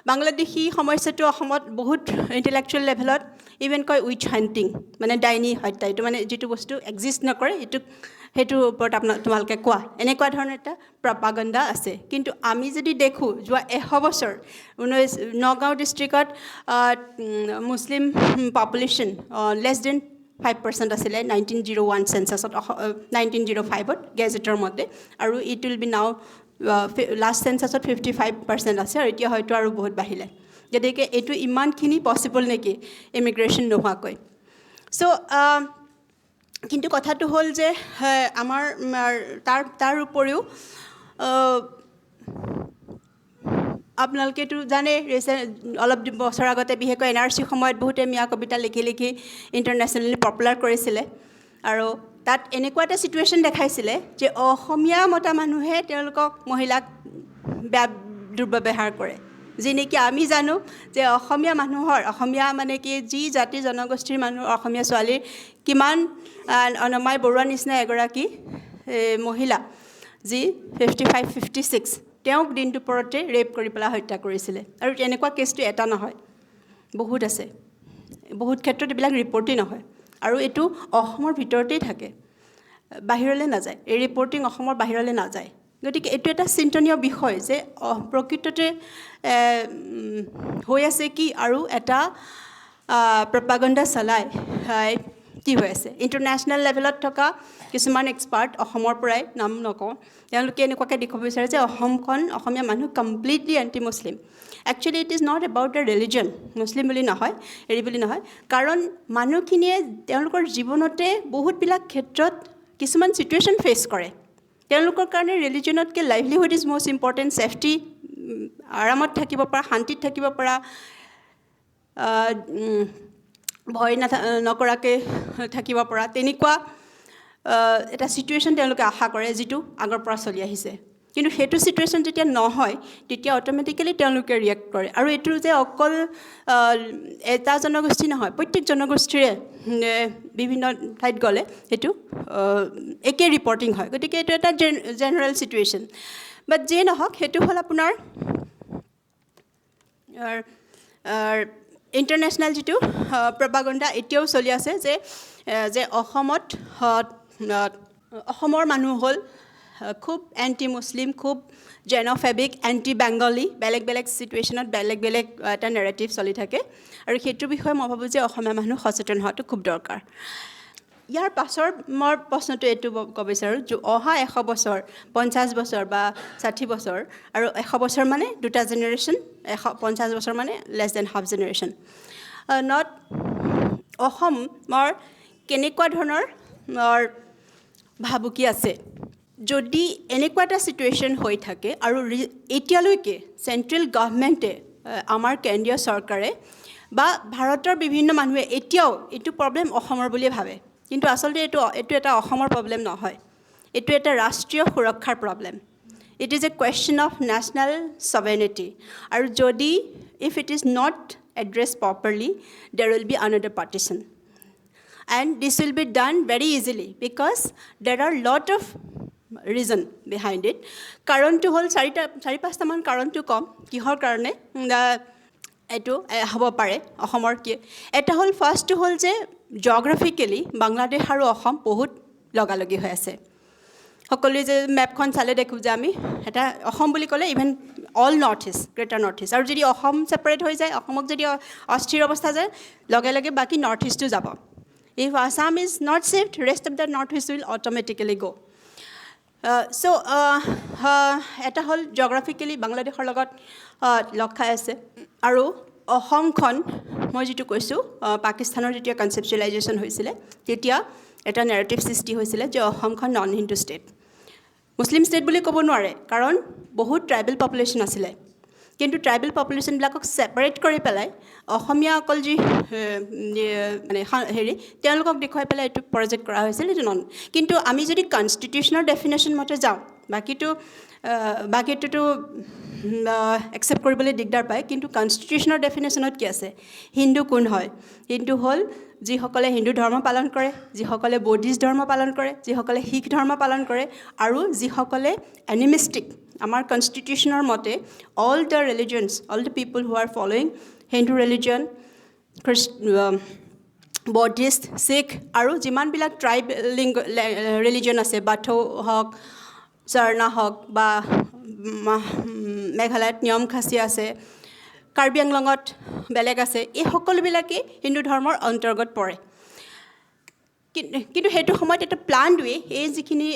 বাংলাদেশী সমস্যাটো অসমত বহুত ইণ্টেলেকচুৱেল লেভেলত ইভেন কয় উইচ হাণ্টিং, মানে ডাইনী হত্যা। এইটো মানে যিটো বস্তু এক্সিষ্ট নকৰে, সেইটোৰ ওপৰত তোমালোকে কোৱা, এনেকুৱা ধৰণৰ এটা প্ৰপাগাণ্ডা আছে। কিন্তু আমি যদি দেখোঁ যোৱা 100 বছৰ নগাঁও ডিষ্ট্ৰিক্টত মুছলিম পপুলেশ্যন লেছ দেন 5% আছিলে 1901 চেঞ্চাছত, 1905ত গেজেটৰ মতে, আৰু ইট উইল বি নাও লাষ্ট চেঞ্চাছত 55% আছে, আৰু এতিয়া হয়তো আৰু বহুত বাঢ়িলে। গতিকে এইটো ইমানখিনি পচিবল নেকি ইমিগ্ৰেশ্যন নোহোৱাকৈ? চ' কিন্তু কথাটো হ'ল যে আমাৰ তাৰ উপৰিও আপোনালোকেতো জানে, অলপ বছৰ আগতে বিশেষকৈ NRC সময়ত বহুতে মিয়া কবিতা লিখি ইণ্টাৰনেশ্যনেলি পপুলাৰ কৰিছিলে। আৰু তাত এনেকুৱা এটা ছিটুৱেশ্যন দেখাইছিলে যে অসমীয়া মতা মানুহে তেওঁলোকক মহিলাক দুৰ্ব্যৱহাৰ কৰে। যি নেকি আমি জানো যে অসমীয়া মানে কি, যি জাতি জনগোষ্ঠীৰ মানুহ, অসমীয়া ছোৱালীৰ কিমান, অনমাই বৰুৱাৰ নিচিনা এগৰাকী মহিলা, যি 55-56, তেওঁক দিন দুপৰতে ৰেপ কৰি পেলাই হত্যা কৰিছিলে। আৰু তেনেকুৱা কেছটো এটা নহয়, বহুত আছে। বহুত ক্ষেত্ৰত এইবিলাক ৰিপৰ্টেই নহয়, আৰু এইটো অসমৰ ভিতৰতেই থাকে, বাহিৰলৈ নাযায়। এই ৰিপৰ্টিং অসমৰ বাহিৰলৈ নাযায়। গতিকে এইটো এটা চিন্তনীয় বিষয় যে প্ৰকৃততে হৈ আছে কি, আৰু এটা প্ৰপাগাণ্ডা চলাই কি হৈ আছে। ইণ্টাৰনেশ্যনেল লেভেলত থকা কিছুমান এক্সপাৰ্ট, অসমৰ পৰাই নাম নকওঁ, তেওঁলোকে এনেকুৱাকৈ দেখুৱাব বিচাৰে যে অসমীয়া মানুহ completely anti Muslim. Actually it is not about the religion, মুছলিম বুলি নহয়, হেৰি বুলি নহয়, কাৰণ মানুহখিনিয়ে তেওঁলোকৰ জীৱনতে বহুতবিলাক ক্ষেত্ৰত কিছুমান ছিটুৱেশ্যন ফেচ কৰে। তেওঁলোকৰ কাৰণে ৰিলিজনতকৈ livelihood is most important. Safety, আৰামত থাকিব পৰা, শান্তিত থাকিব পৰা, ভয় নকৰাকৈ থাকিব পৰা, তেনেকুৱা এটা ছিটুৱেশ্যন তেওঁলোকে আশা কৰে, যিটো আগৰ পৰা চলি আহিছে। কিন্তু সেইটো চিটুৱেশ্যন যেতিয়া নহয় তেতিয়া অট'মেটিকেলি তেওঁলোকে ৰিয়েক্ট কৰে আৰু এইটো যে অকল এটা জনগোষ্ঠী নহয় প্ৰত্যেক জনগোষ্ঠীৰে বিভিন্ন ঠাইত গ'লে সেইটো একে ৰিপৰ্টিং হয় গতিকে এইটো এটা জেনেৰেল চিটুৱেশ্যন বাট যিয়ে নহওক সেইটো হ'ল আপোনাৰ ইণ্টাৰনেশ্যনেল যিটো প্ৰপাগাণ্ডা এতিয়াও চলি আছে যে অসমৰ মানুহ হ'ল খুব এণ্টি মুছলিম খুব জেন'ফেবিক এণ্টি বেংগলী বেলেগ বেলেগ চিটুৱেশ্যনত বেলেগ বেলেগ এটা নেৰেটিভ চলি থাকে আৰু সেইটোৰ বিষয়ে মই ভাবোঁ যে অসমীয়া মানুহ সচেতন হোৱাটো খুব দৰকাৰ ইয়াৰ পাছৰ মই প্ৰশ্নটো এইটো ক'ব বিচাৰোঁ যে অহা 100 বছৰ 50 বছৰ বা 60 বছৰ আৰু 100 বছৰ মানে দুটা জেনেৰেশ্যন 50 বছৰ মানে লেছ দেন হাফ জেনেৰেশ্যন অসমৰ কেনেকুৱা ধৰণৰ ভাবুকি আছে যদি এনেকুৱা এটা চিটুৱেশ্যন হৈ থাকে আৰু এতিয়ালৈকে চেণ্ট্ৰেল গভৰ্ণমেণ্টে আমাৰ কেন্দ্ৰীয় চৰকাৰে বা ভাৰতৰ বিভিন্ন মানুহে এতিয়াও এইটো প্ৰব্লেম অসমৰ বুলিয়ে ভাবে কিন্তু আচলতে এইটো এটা অসমৰ প্ৰব্লেম নহয় এইটো এটা ৰাষ্ট্ৰীয় সুৰক্ষাৰ problem it is a question of national sovereignty আৰু যদি if it is not address properly there will be another partition and this will be done very easily because there are lot of reason behind it কাৰণটো হ'ল 4-5টামান কাৰণটো কম কিহৰ কাৰণে এইটো হ'ব পাৰে অসমৰ কি এটা হ'ল ফাৰ্ষ্টটো হ'ল যে জিঅ'গ্ৰাফিকেলি বাংলাদেশ আৰু অসম বহুত লগালগি হৈ আছে সকলোৱে যে মেপখন চালে দেখোঁ যে আমি এটা অসম বুলি ক'লে even all north east greater north east আৰু যদি অসম ছেপাৰেট হৈ যায় অসমক যদি অস্থিৰ অৱস্থা যায় লগে লগে বাকী নৰ্থ ইষ্টো যাব if Assam is not saved rest of the north east will automatically গ' এটা হ'ল জিঅ'গ্ৰাফিকেলি বাংলাদেশৰ লগত লগ খাই আছে আৰু অসমখন মই যিটো কৈছোঁ পাকিস্তানৰ যেতিয়া কনচেপচুৱেলাইজেশ্যন হৈছিলে তেতিয়া এটা নেৰেটিভ সৃষ্টি হৈছিলে যে অসমখন নন হিন্দু ষ্টেট মুছলিম ষ্টেট বুলি ক'ব নোৱাৰে কাৰণ বহুত ট্ৰাইবেল পপুলেশ্যন আছিলে কিন্তু ট্ৰাইবেল পপুলেশ্যনবিলাকক ছেপাৰেট কৰি পেলাই অসমীয়া অকল যি মানে হেৰি তেওঁলোকক দেখুৱাই পেলাই এইটো প্ৰজেক্ট কৰা হৈছিল এইটো নন কিন্তু আমি যদি কনষ্টিটিউশ্যনৰ ডেফিনেশ্যন মতে যাওঁ বাকীটোতো একচেপ্ট কৰিবলৈ দিগদাৰ পায় কিন্তু কনষ্টিটিউশ্যনৰ ডেফিনেশ্যনত কি আছে হিন্দু কোন হয় হিন্দু হ'ল যিসকলে হিন্দু ধৰ্ম পালন কৰে যিসকলে বৌদ্ধিষ্ট ধৰ্ম পালন কৰে যিসকলে শিখ ধৰ্ম পালন কৰে আৰু যিসকলে এনিমিষ্টিক আমাৰ কনষ্টিটিউশ্যনৰ মতে all the religions all the people who are following Hindu religion Buddhist Sikh আৰু যিমানবিলাক ট্ৰাইবেলিং ৰিলিজন আছে বাথৌ হওক চাৰ্ণা হওক বা মেঘালয়ত নিয়ম খাচী আছে কাৰ্বি আংলঙত বেলেগ আছে এই সকলোবিলাকেই হিন্দু ধৰ্মৰ অন্তৰ্গত পৰে কিন্তু সেইটো সময়ত এটা প্লান ৱে এই যিখিনি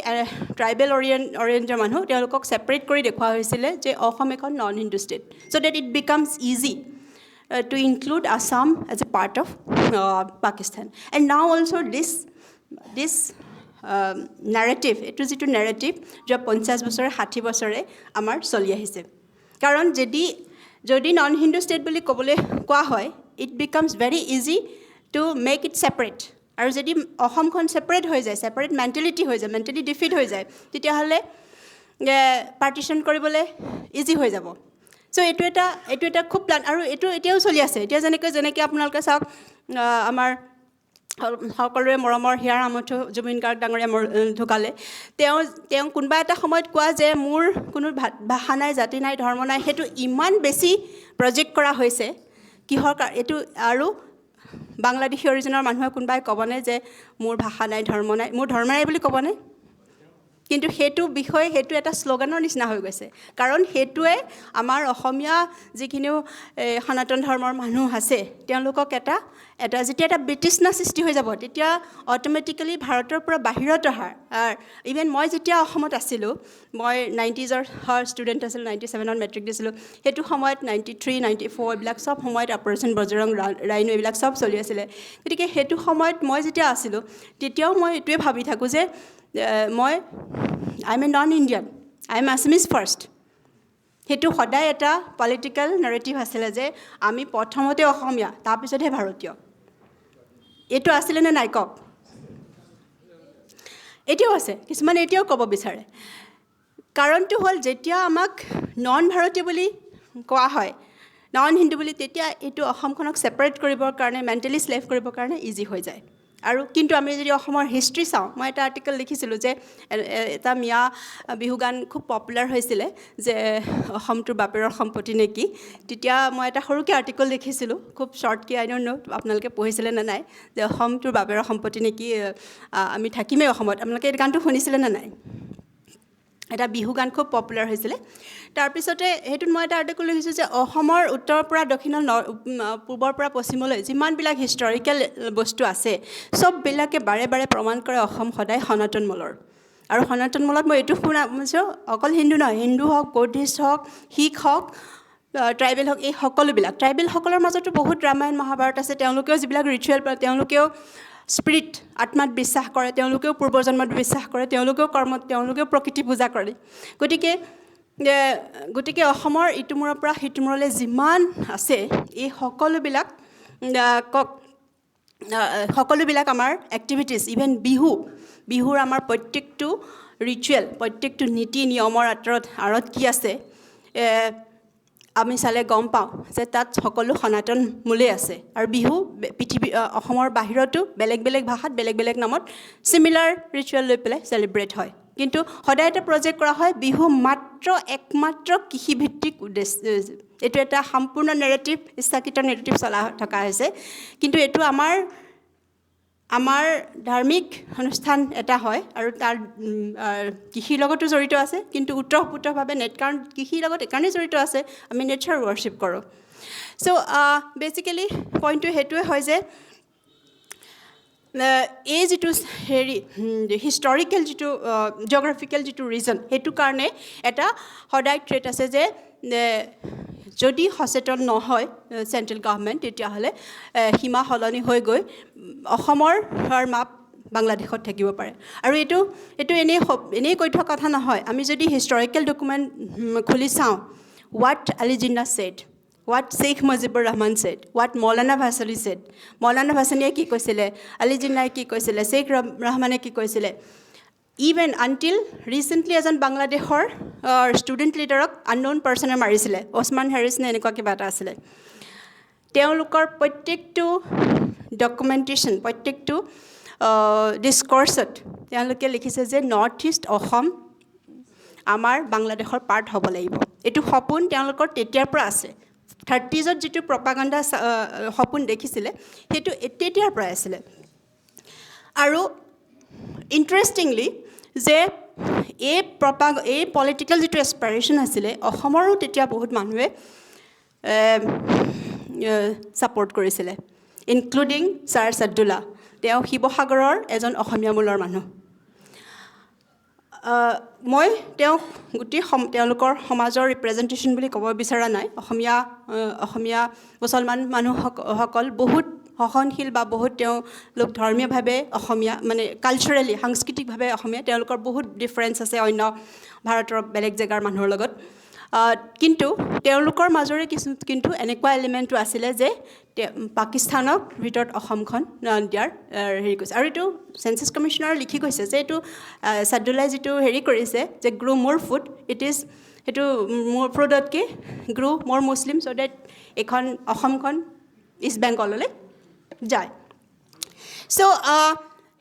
ট্ৰাইবেল অৰিয়েণ্টেড মানুহ তেওঁলোকক ছেপাৰেট কৰি দেখুওৱা হৈছিলে যে অসম এখন non Hindu state so' that it becomes easy to include Assam as a part of Pakistan. And now also this narrative, it was a narrative जो 50 বছৰে 60 বছৰে আমাৰ চলি আহিছে কাৰণ যদি নন হিন্দু ষ্টেট বুলি ক'বলৈ কোৱা হয় it becomes very easy to make it separate আৰু যদি অসমখন ছেপাৰেট হৈ যায় ছেপাৰেট মেণ্টেলিটি হৈ যায় মেণ্টেলি ডিফিট হৈ যায় তেতিয়াহ'লে পাৰ্টিশ্যন কৰিবলৈ ইজি হৈ যাব চ' এইটো এটা খুব প্লান আৰু এইটো এতিয়াও চলি আছে এতিয়া যেনেকৈ আপোনালোকে চাওক আমাৰ সকলোৰে মৰমৰ হিয়াৰ আমঠু জুবিন গাৰ্গ ডাঙৰীয়া ঢুকালে তেওঁ কোনোবা এটা সময়ত কোৱা যে মোৰ কোনো ভাষা নাই জাতি নাই ধৰ্ম নাই সেইটো ইমান বেছি প্ৰজেক্ট কৰা হৈছে কিহৰ এইটো আৰু বাংলাদেশী অৰিজিনৰ মানুহে কোনোবাই ক'বনে যে মোৰ ভাষা নাই ধৰ্ম নাই মোৰ ধৰ্ম নাই বুলি ক'বনে কিন্তু সেইটো বিষয়ে সেইটো এটা শ্লোগানৰ নিচিনা হৈ গৈছে কাৰণ সেইটোৱে আমাৰ অসমীয়া যিখিনিও সনাতন ধৰ্মৰ মানুহ আছে তেওঁলোকক এটা যেতিয়া এটা ব্ৰিটিছনা সৃষ্টি হৈ যাব তেতিয়া অট'মেটিকেলি ভাৰতৰ পৰা বাহিৰত অহাৰ ইভেন মই যেতিয়া অসমত আছিলোঁ মই 90s ষ্টুডেণ্ট আছিলোঁ 97ত মেট্ৰিক দিছিলোঁ সেইটো সময়ত 93, 94 এইবিলাক চব সময়ত অপাৰেশ্যন বজৰং ৰাইনো এইবিলাক চব চলি আছিলে গতিকে সেইটো সময়ত মই যেতিয়া আছিলোঁ তেতিয়াও মই এইটোৱে ভাবি থাকোঁ যে মই I M A non Indian I am Assamese first সেইটো সদায় এটা পলিটিকেল নেৰেটিভ আছিলে যে আমি প্ৰথমতে অসমীয়া তাৰপিছতহে ভাৰতীয় এইটো আছিলে নে নাই কওক এতিয়াও আছে কিছুমানে এতিয়াও ক'ব বিচাৰে কাৰণটো হ'ল যেতিয়া আমাক নন ভাৰতীয় বুলি কোৱা হয়, নন হিন্দু বুলি, তেতিয়া এইটো অসমখনক ছেপাৰেট কৰিবৰ কাৰণে, মেণ্টেলি স্লেভ কৰিবৰ কাৰণে ইজি হৈ যায়। আৰু কিন্তু আমি যদি অসমৰ হিষ্ট্ৰী চাওঁ, মই এটা আৰ্টিকেল লিখিছিলোঁ যে এটা মিয়া বিহু গান খুব পপুলাৰ হৈছিলে যে অসমটোৰ বাপেৰৰ সম্পত্তি নেকি। তেতিয়া মই এটা সৰুকৈ আৰ্টিকেল লিখিছিলোঁ, খুব শ্বৰ্টকৈ, আই ডণ্ট ন' আপোনালোকে পঢ়িছিলে নে নাই, যে অসমটোৰ বাপেৰৰ সম্পত্তি নেকি, আমি থাকিমেই অসমত। আপোনালোকে এই গানটো শুনিছিলে নে নাই? এটা বিহু গান খুব পপুলাৰ হৈছিলে। তাৰপিছতে সেইটোত মই এটা আৰ্টিকেল লিখিছোঁ যে অসমৰ উত্তৰৰ পৰা দক্ষিণৰ, পূবৰ পৰা পশ্চিমলৈ যিমানবিলাক হিষ্টৰিকেল বস্তু আছে, চববিলাকে বাৰে বাৰে প্ৰমাণ কৰে অসম সদায় সনাতন মূলৰ। আৰু সনাতন মূলত মই এইটো শুনিছোঁ, অকল হিন্দু নহয়, হিন্দু হওক, বৌদ্ধিষ্ট হওক, শিখ হওক, ট্ৰাইবেল হওক, এই সকলোবিলাক। ট্ৰাইবেলসকলৰ মাজতো বহুত ৰামায়ণ মহাভাৰত আছে, তেওঁলোকেও যিবিলাক ৰিচুৱেল পায়, তেওঁলোকেও স্পিৰিট, আত্মাত বিশ্বাস কৰে, তেওঁলোকেও পূৰ্বজন্মত বিশ্বাস কৰে, তেওঁলোকেও কৰ্মত, তেওঁলোকেও প্ৰকৃতি পূজা কৰে। গতিকে অসমৰ ইটোমূৰৰ পৰা সিটোমূৰলৈ যিমান আছে, এই সকলোবিলাক আমাৰ এক্টিভিটিছ, ইভেন বিহুৰ আমাৰ প্ৰত্যেকটো ৰিচুৱেল, প্ৰত্যেকটো নীতি নিয়মৰ আঁৰত কি আছে, আমি চালে গম পাওঁ যে তাত সকলো সনাতন মূলেই আছে। আৰু বিহু অসমৰ বাহিৰতো বেলেগ বেলেগ ভাষাত, বেলেগ বেলেগ নামত চিমিলাৰ ৰিচুৱেল লৈ পেলাই চেলিব্ৰেট হয়। কিন্তু সদায় এটা প্ৰজেক্ট কৰা হয়, বিহু একমাত্ৰ কৃষিভিত্তিক উদ্দেশ্য। এইটো এটা সম্পূৰ্ণ নেৰেটিভ, ইচ্ছাকৃত নেৰেটিভ চলা থকা হৈছে। কিন্তু এইটো আমাৰ ধাৰ্মিক অনুষ্ঠান এটা হয়, আৰু তাৰ কৃষিৰ লগতো জড়িত আছে, কিন্তু ওতঃপ্ৰোতভাৱে কাৰণ কৃষিৰ লগত এইকাৰণেই জড়িত আছে, আমি নেচাৰ ৱৰ্শ্বিপ কৰোঁ। চ' বেচিকেলি পইণ্টটো সেইটোৱে হয় যে এই যিটো হিষ্টৰিকেল যিটো জিঅ'গ্ৰাফিকেল যিটো ৰিজন, সেইটো কাৰণে এটা সদায় থ্ৰেট আছে যে যদি সচেতন নহয় চেণ্ট্ৰেল গভৰ্ণমেণ্ট, তেতিয়াহ'লে সীমা সলনি হৈ গৈ অসমৰ মাপ বাংলাদেশত থাকিব পাৰে। আৰু এইটো এনেই কৈ থকা কথা নহয়। আমি যদি হিষ্টৰিকেল ডকুমেণ্ট খুলি চাওঁ, what Ali Jinnah said, what Sheikh Mujibur Rahman said, what Maulana Bhasani said. Maulana ভাছানীয়ে কি কৈছিলে, আলী জিন্নাহে কি কৈছিলে, শ্বেইখ ৰহমানে কি কৈছিলে। ইভেন আনটিল ৰিচেণ্টলি এজন বাংলাদেশৰ ষ্টুডেণ্ট লিডাৰক আনন'ন পাৰ্চনে মাৰিছিলে, ওছমান হেৰিছ নে এনেকুৱা কিবা এটা আছিলে। তেওঁলোকৰ প্ৰত্যেকটো ডকুমেণ্টেশ্যন, প্ৰত্যেকটো ডিছকৰ্ছত তেওঁলোকে লিখিছে যে নৰ্থ ইষ্ট অসম আমাৰ বাংলাদেশৰ পাৰ্ট হ'ব লাগিব। এইটো সপোন তেওঁলোকৰ তেতিয়াৰ পৰা আছে। 30s যিটো প্ৰপাগাণ্ডা সপোন দেখিছিলে, সেইটো তেতিয়াৰ পৰাই আছিলে। আৰু ইণ্টাৰেষ্টিংলি যে এই পলিটিকেল যিটো এছপাইৰেশ্যন আছিলে, অসমৰো তেতিয়া বহুত মানুহে ছাপৰ্ট কৰিছিলে, ইনক্লুডিং ছাৰ ছাদুল্লা। তেওঁ শিৱসাগৰৰ এজন অসমীয়া মূলৰ মানুহ। মই তেওঁক তেওঁলোকৰ সমাজৰ ৰিপ্ৰেজেণ্টেশ্যন বুলি ক'ব বিচৰা নাই। অসমীয়া মুছলমান মানুহসকল বহুত সহনশীল বা বহুত তেওঁলোক ধৰ্মীয়ভাৱে অসমীয়া, মানে কালচাৰেলি, সাংস্কৃতিকভাৱে অসমীয়া। তেওঁলোকৰ বহুত ডিফাৰেঞ্চ আছে অন্য ভাৰতৰ বেলেগ জেগাৰ মানুহৰ লগত। কিন্তু তেওঁলোকৰ মাজৰে কিন্তু এনেকুৱা এলিমেণ্টটো আছিলে যে পাকিস্তানক ভিতৰত অসমখন দিয়াৰ হেৰি কৰিছে। আৰু এইটো চেঞ্চাছ কমিশ্যনাৰে লিখি গৈছে যে এইটো ছাদুল্লাই যিটো হেৰি কৰিছে যে গ্ৰো মোৰ ফুড, সেইটো মোৰ ফুডতকৈ গ্ৰো মোৰ মুছলিম, চ' ডেট অসমখন ইষ্ট বেংগললৈ যায়। চ'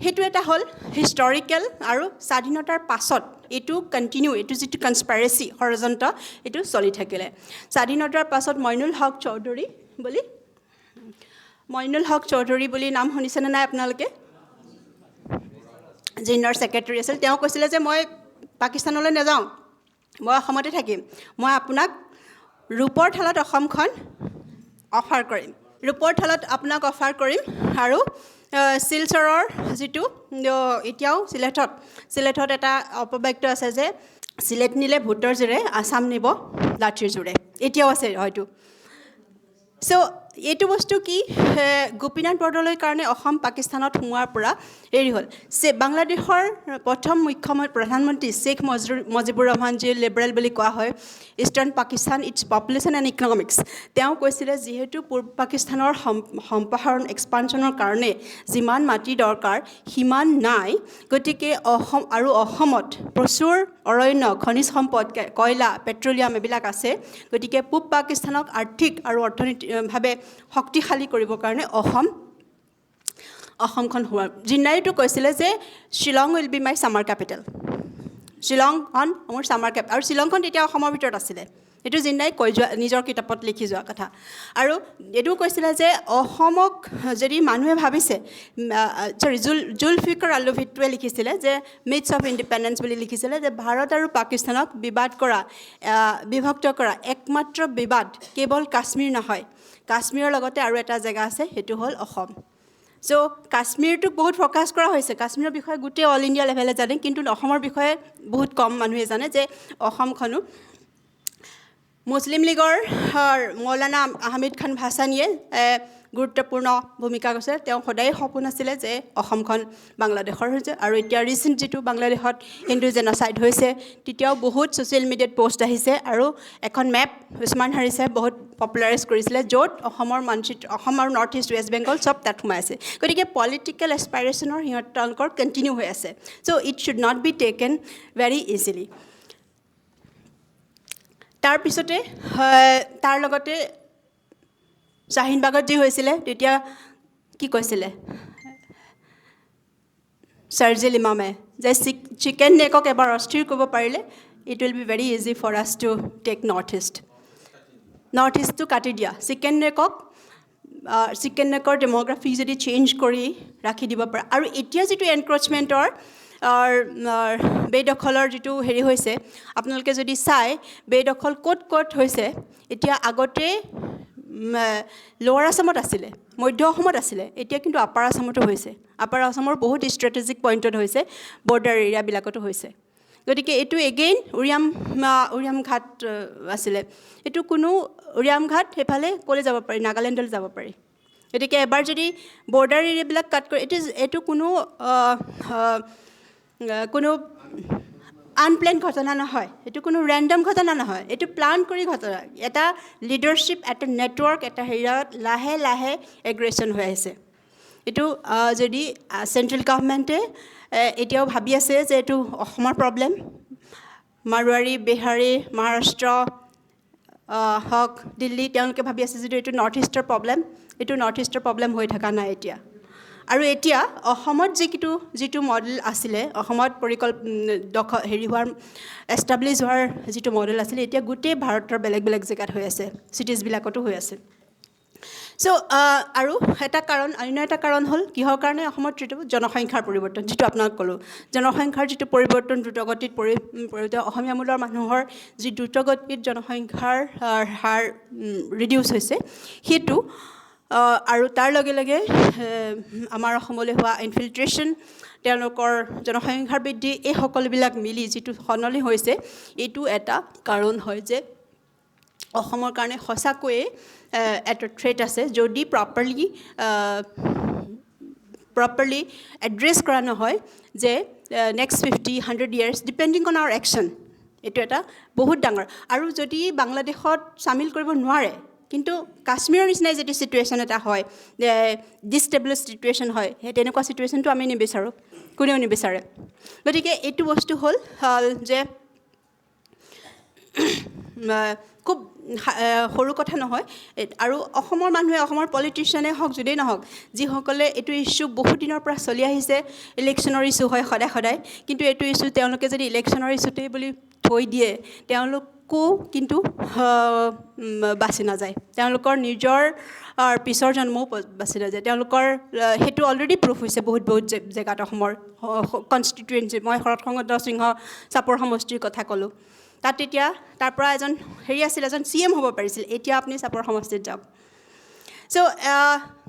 সেইটো এটা হ'ল হিষ্টৰিকেল। আৰু স্বাধীনতাৰ পাছত এইটো যিটো কনস্পাইৰেচি, ষড়যন্ত্ৰ, এইটো চলি থাকিলে। স্বাধীনতাৰ পাছত মইনুল হক চৌধুৰী বুলি নাম শুনিছেনে নাই আপোনালোকে? জিন্নাৰ ছেক্ৰেটাৰী আছিল। তেওঁ কৈছিলে যে মই পাকিস্তানলৈ নাযাওঁ, মই অসমতে থাকিম, মই আপোনাক ৰূপৰ থালত অসমখন অফাৰ কৰিম, আপোনাক অফাৰ কৰিম। আৰু শিলচৰৰ যিটো এতিয়াও চিলেটত এটা অপবাক্য আছে যে চিলেট নিলে ভোটৰ জোৰে, আছাম নিব লাঠিৰ জোৰে, এতিয়াও আছে হয়তো। চ' এইটো বস্তু কি গোপীনাথ বৰদলৈৰ কাৰণে অসম পাকিস্তানত সোমোৱাৰ পৰা হেৰি হ'ল বাংলাদেশৰ প্ৰথম প্ৰধানমন্ত্ৰী শ্বেখ মুজিবুৰ ৰহমান যি লিবাৰেল বুলি কোৱা হয় eastern Pakistan its population and economics তেওঁ কৈছিলে যিহেতু পূব পাকিস্তানৰ সম্প্ৰসাৰণ এক্সপানশ্যনৰ কাৰণে যিমান মাটি দৰকাৰ সিমান নাই গতিকে অসমত প্ৰচুৰ অৰণ্য খনিজ সম্পদ কয়লা পেট্ৰলিয়াম এইবিলাক আছে গতিকে পূব পাকিস্তানক আৰ্থিক আৰু অৰ্থনৈতিকভাৱে শক্তিশালী কৰিবৰ কাৰণে অসমখন হোৱা জিন্নাইটো কৈছিলে যে Shillong will be my summer capital শ্বিলংখন মোৰ ছামাৰ কেপিটেল আৰু শ্বিলংখন তেতিয়া অসমৰ ভিতৰত আছিলে এইটো জিন্নাই কৈ যোৱা নিজৰ কিতাপত লিখি যোৱা কথা আৰু এইটো কৈছিলে যে অসমক যদি মানুহে ভাবিছে জুলফিকাৰ আলুভিটোৱে লিখিছিলে যে মিথছ অফ ইণ্ডিপেণ্ডেঞ্চ বুলি লিখিছিলে যে ভাৰত আৰু পাকিস্তানক বিভক্ত কৰা একমাত্ৰ বিবাদ কেৱল কাশ্মীৰ নহয় কাশ্মীৰৰ লগতে আৰু এটা জেগা আছে সেইটো হ'ল অসম চ' কাশ্মীৰটোক বহুত ফ'কাছ কৰা হৈছে কাশ্মীৰৰ বিষয়ে গোটেই অল ইণ্ডিয়া লেভেলে জানে কিন্তু অসমৰ বিষয়ে বহুত কম মানুহে জানে যে অসমখনো মুছলিম লীগৰ মৌলানা আহমেদ খান ভাছানীয়ে গুৰুত্বপূৰ্ণ ভূমিকা কৈছে তেওঁ সদায় সপোন আছিলে যে অসমখন বাংলাদেশৰ হৈছে আৰু এতিয়া ৰিচেণ্ট যিটো বাংলাদেশত হিন্দু জেন'চাইড হৈছে তেতিয়াও বহুত ছ'চিয়েল মিডিয়াত পষ্ট আহিছে আৰু এখন মেপ উছমান হাৰিছে বহুত পপুলাৰাইজ কৰিছিলে য'ত অসমৰ মানচিত্ৰ অসম আৰু নৰ্থ ইষ্ট ৱেষ্ট বেংগল চব তাত সোমাই আছে গতিকে পলিটিকেল এছপাইৰেশ্যনৰ তেওঁলোকৰ কণ্টিনিউ হৈ আছে so' it should not be taken very easily তাৰপিছতে তাৰ লগতে শ্বাহিনবাগত যি হৈছিলে তেতিয়া কি কৈছিলে চাৰ্জিল ইমামে যে চিকেন নেকক এবাৰ অস্থিৰ কৰিব পাৰিলে it will be very easy for us to take north ইষ্টটো কাটি দিয়া চিকেন নেকৰ ডেম'গ্ৰাফি যদি চেঞ্জ কৰি ৰাখি দিব পাৰে আৰু এতিয়া যিটো এনক্ৰ'চমেণ্টৰ বেদখলৰ যিটো হেৰি হৈছে আপোনালোকে যদি চাই বেদখল ক'ত হৈছে এতিয়া আগতে লোৱাৰ আছামত আছিলে মধ্য অসমত আছিলে এতিয়া কিন্তু আপাৰ আছামতো হৈছে আপাৰ আছামৰ বহুত ষ্ট্ৰেটেজিক পইণ্টত হৈছে বৰ্ডাৰ এৰিয়াবিলাকতো হৈছে গতিকে এইটো এগেইন উৰিয়াম ঘাট আছিলে এইটো কোনো উৰিয়াম ঘাট সেইফালে ক'লৈ যাব পাৰি নাগালেণ্ডলৈ যাব পাৰি গতিকে এবাৰ যদি বৰ্ডাৰ এৰিয়াবিলাক কাট কৰে এইটো কোনো আনপ্লেন ঘটনা নহয় এইটো কোনো ৰেণ্ডম ঘটনা নহয় এইটো প্লান কৰি ঘটনা এটা লিডাৰশ্বিপ এটা নেটৱৰ্ক এটা হেৰিয়ত লাহে লাহে এগ্ৰেশ্যন হৈ আহিছে এইটো যদি চেণ্ট্ৰেল গভৰ্ণমেণ্টে এতিয়াও ভাবি আছে যে এইটো অসমৰ প্ৰব্লেম মাৰোৱাৰী বিহাৰী মহাৰাষ্ট্ৰ হওক দিল্লী তেওঁলোকে ভাবি আছে যদিও এইটো নৰ্থ ইষ্টৰ প্ৰব্লেম এইটো নৰ্থ ইষ্টৰ প্ৰব্লেম হৈ থকা নাই এতিয়া আৰু এতিয়া অসমত যিটো মডেল আছিলে অসমত এষ্টাব্লিছ হোৱাৰ যিটো মডেল আছিলে এতিয়া গোটেই ভাৰতৰ বেলেগ বেলেগ জেগাত হৈ আছে চিটিজবিলাকতো হৈ আছে চ' আৰু অন্য এটা কাৰণ হ'ল কিহৰ কাৰণে অসমত জনসংখ্যাৰ পৰিৱৰ্তন যিটো আপোনাক ক'লোঁ জনসংখ্যাৰ যিটো পৰিৱৰ্তন দ্ৰুতগতিত অসমীয়া মূলৰ মানুহৰ যি দ্ৰুতগতিত জনসংখ্যাৰ হাৰ ৰিডিউচ হৈছে সেইটো আৰু তাৰ লগে লগে আমাৰ অসমলৈ হোৱা ইনফিল্ট্ৰেশ্যন তেওঁলোকৰ জনসংখ্যাৰ বৃদ্ধি এই সকলোবিলাক মিলি যিটো সলনি হৈছে এইটো এটা কাৰণ হয় যে অসমৰ কাৰণে সঁচাকৈয়ে এটা থ্ৰেট আছে যদি প্ৰপাৰলি এড্ৰেছ কৰা নহয় যে next 50-100 years depending on our action এইটো এটা বহুত ডাঙৰ আৰু যদি বাংলাদেশত চামিল কৰিব নোৱাৰে কিন্তু কাশ্মীৰৰ নিচিনাই যদি ছিটুৱেশ্যন এটা হয় ডিষ্টেবল ছিটুৱেশ্যন হয় সেই তেনেকুৱা ছিটুৱেশ্যনটো আমি নিবিচাৰোঁ কোনেও নিবিচাৰে গতিকে এইটো বস্তু হ'ল যে খুব সৰু কথা নহয় আৰু অসমৰ মানুহে অসমৰ পলিটিচিয়ানে হওক যদিই নহওক যিসকলে এইটো ইছ্যু বহুত দিনৰ পৰা চলি আহিছে ইলেকশ্যনৰ ইছ্যু হয় সদায় কিন্তু এইটো ইছ্যু তেওঁলোকে যদি ইলেকশ্যনৰ ইছ্যুতেই বুলি থৈ দিয়ে তেওঁলোকো কিন্তু বাচি নাযায় তেওঁলোকৰ নিজৰ পিছৰ জন্মও বাচি নাযায় তেওঁলোকৰ সেইটো অলৰেডি প্ৰুফ হৈছে বহুত জেগাত অসমৰ কনষ্টিটুৱেঞ্চি মই শৰৎচন্দ্ৰ সিংহ চাপৰ সমষ্টিৰ কথা ক'লোঁ তাত তেতিয়া তাৰ পৰা এজন CM হ'ব পাৰিছিল এতিয়া আপুনি চাপৰ সমষ্টিত যাওক চ'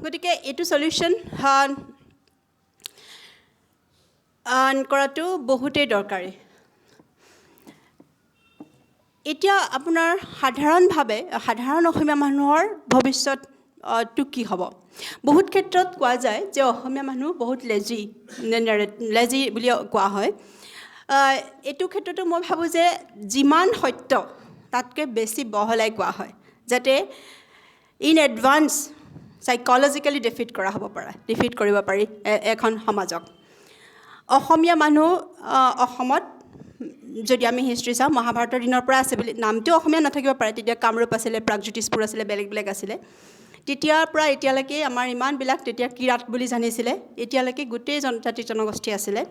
গতিকে এইটো সলিউশ্যন কৰাটো বহুতেই দৰকাৰী এতিয়া আপোনাৰ সাধাৰণ অসমীয়া মানুহৰ ভৱিষ্যত টো কি হ'ব বহুত ক্ষেত্ৰত কোৱা যায় যে অসমীয়া মানুহ বহুত লেজি বুলি কোৱা হয় এইটো ক্ষেত্ৰতো মই ভাবোঁ যে যিমান সত্য তাতকৈ বেছি বহলাই কোৱা হয় যাতে ইন এডভান্স সাইকলজিক্যালি ডিফিট কৰিব পাৰি এখন সমাজক অসমীয়া মানুহ অসমত যদি আমি হিষ্ট্ৰী চাওঁ মহাভাৰতৰ দিনৰ পৰা আছে বুলি নামটো অসমীয়া নাথাকিব পাৰে তেতিয়া কামৰূপ আছিলে প্ৰাগজ্যোতিষপুৰ আছিলে বেলেগ আছিলে তেতিয়াৰ পৰা এতিয়ালৈকে আমাৰ ইমানবিলাক তেতিয়া কিৰাত বুলি জানিছিলে এতিয়ালৈকে গোটেই জাতি জনগোষ্ঠী আছিলে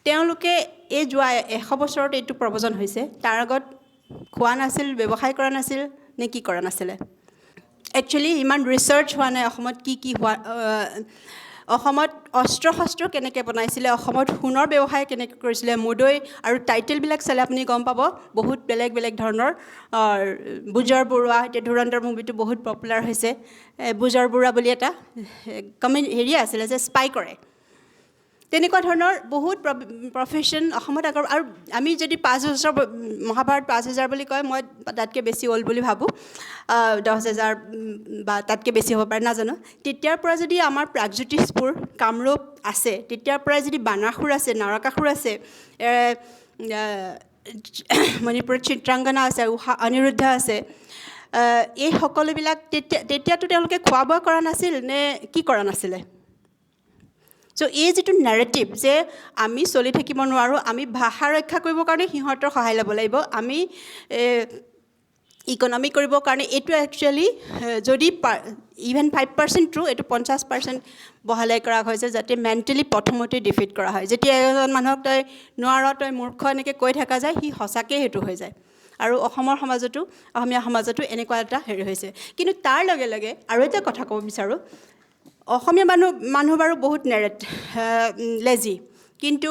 তেওঁলোকে এই যোৱা 100 বছৰত এইটো প্ৰৱজন হৈছে তাৰ আগত খোৱা নাছিল ব্যৱসায় কৰা নাছিল নে কি কৰা নাছিলে একচুৱেলি ইমান ৰিচাৰ্চ হোৱা নাই অসমত কি হোৱা অসমত অস্ত্ৰ শস্ত্ৰ কেনেকৈ বনাইছিলে অসমত সোণৰ ব্যৱসায় কেনেকৈ কৰিছিলে মুদৈ আৰু টাইটেলবিলাক চালে আপুনি গম পাব বহুত বেলেগ ধৰণৰ বুজৰ বৰুৱা এতিয়া ধুৰন্ধৰ মুভিটো বহুত পপুলাৰ হৈছে বুজৰ বৰুৱা বুলি এটা হেৰি আছিলে যে স্পাই কৰে তেনেকুৱা ধৰণৰ বহুত প্ৰফেশ্যন অসমত আগৰ আৰু আমি যদি 5000 মহাভাৰত 5000 বুলি কয় মই তাতকৈ বেছি অল্ড বুলি ভাবোঁ 10000 বা তাতকৈ বেছি হ'ব পাৰে নাজানো তেতিয়াৰ পৰা যদি আমাৰ প্ৰাগজ্যোতিষপুৰ কামৰূপ আছে তেতিয়াৰ পৰাই যদি বানাসুৰ আছে নৰকাসুৰ আছে মণিপুৰত চিত্ৰাংগনা আছে অনিৰুদ্ধ আছে এই সকলোবিলাক তেতিয়াতো তেওঁলোকে খোৱা বোৱা কৰা নাছিল নে কি কৰা নাছিলে চ' এই যিটো নেৰেটিভ যে আমি চলি থাকিব নোৱাৰোঁ আমি ভাষা ৰক্ষা কৰিবৰ কাৰণে সিহঁতৰ সহায় ল'ব লাগিব আমি ইকনমি কৰিবৰ কাৰণে এইটো একচুৱেলি যদি ইভেন 5% ট্ৰু এইটো 50% বহালাই কৰা হৈছে যাতে মেণ্টেলি প্ৰথমতে ডিফিট কৰা হয় যেতিয়া এজন মানুহক তই নোৱাৰ তই মূৰ্খ এনেকৈ কৈ থকা যায় সি সঁচাকৈ সেইটো হৈ যায় আৰু অসমীয়া সমাজতো এনেকুৱা এটা হেৰি হৈছে কিন্তু তাৰ লগে লগে আৰু এটা কথা ক'ব বিচাৰোঁ অসমীয়া মানুহ বাৰু বহুত লেজি কিন্তু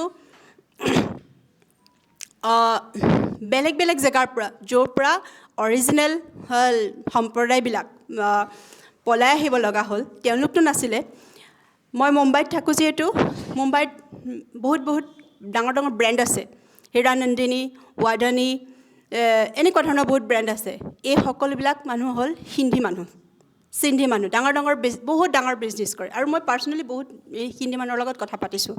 বেলেগ জেগাৰ পৰা য'ৰ পৰা অৰিজিনেল সম্প্ৰদায়বিলাক পলাই আহিব লগা হ'ল তেওঁলোকতো নাছিলে মই মুম্বাইত থাকোঁ যিহেতু মুম্বাইত বহুত ডাঙৰ ব্ৰেণ্ড আছে হীৰানন্দিনী ৱাধানী এনেকুৱা ধৰণৰ বহুত ব্ৰেণ্ড আছে এই সকলোবিলাক মানুহ হ'ল সিন্ধি মানুহ বহুত ডাঙৰ বিজনেছ কৰে আৰু মই পাৰ্চনেলি বহুত এই হিন্দী মানুহৰ লগত কথা পাতিছোঁ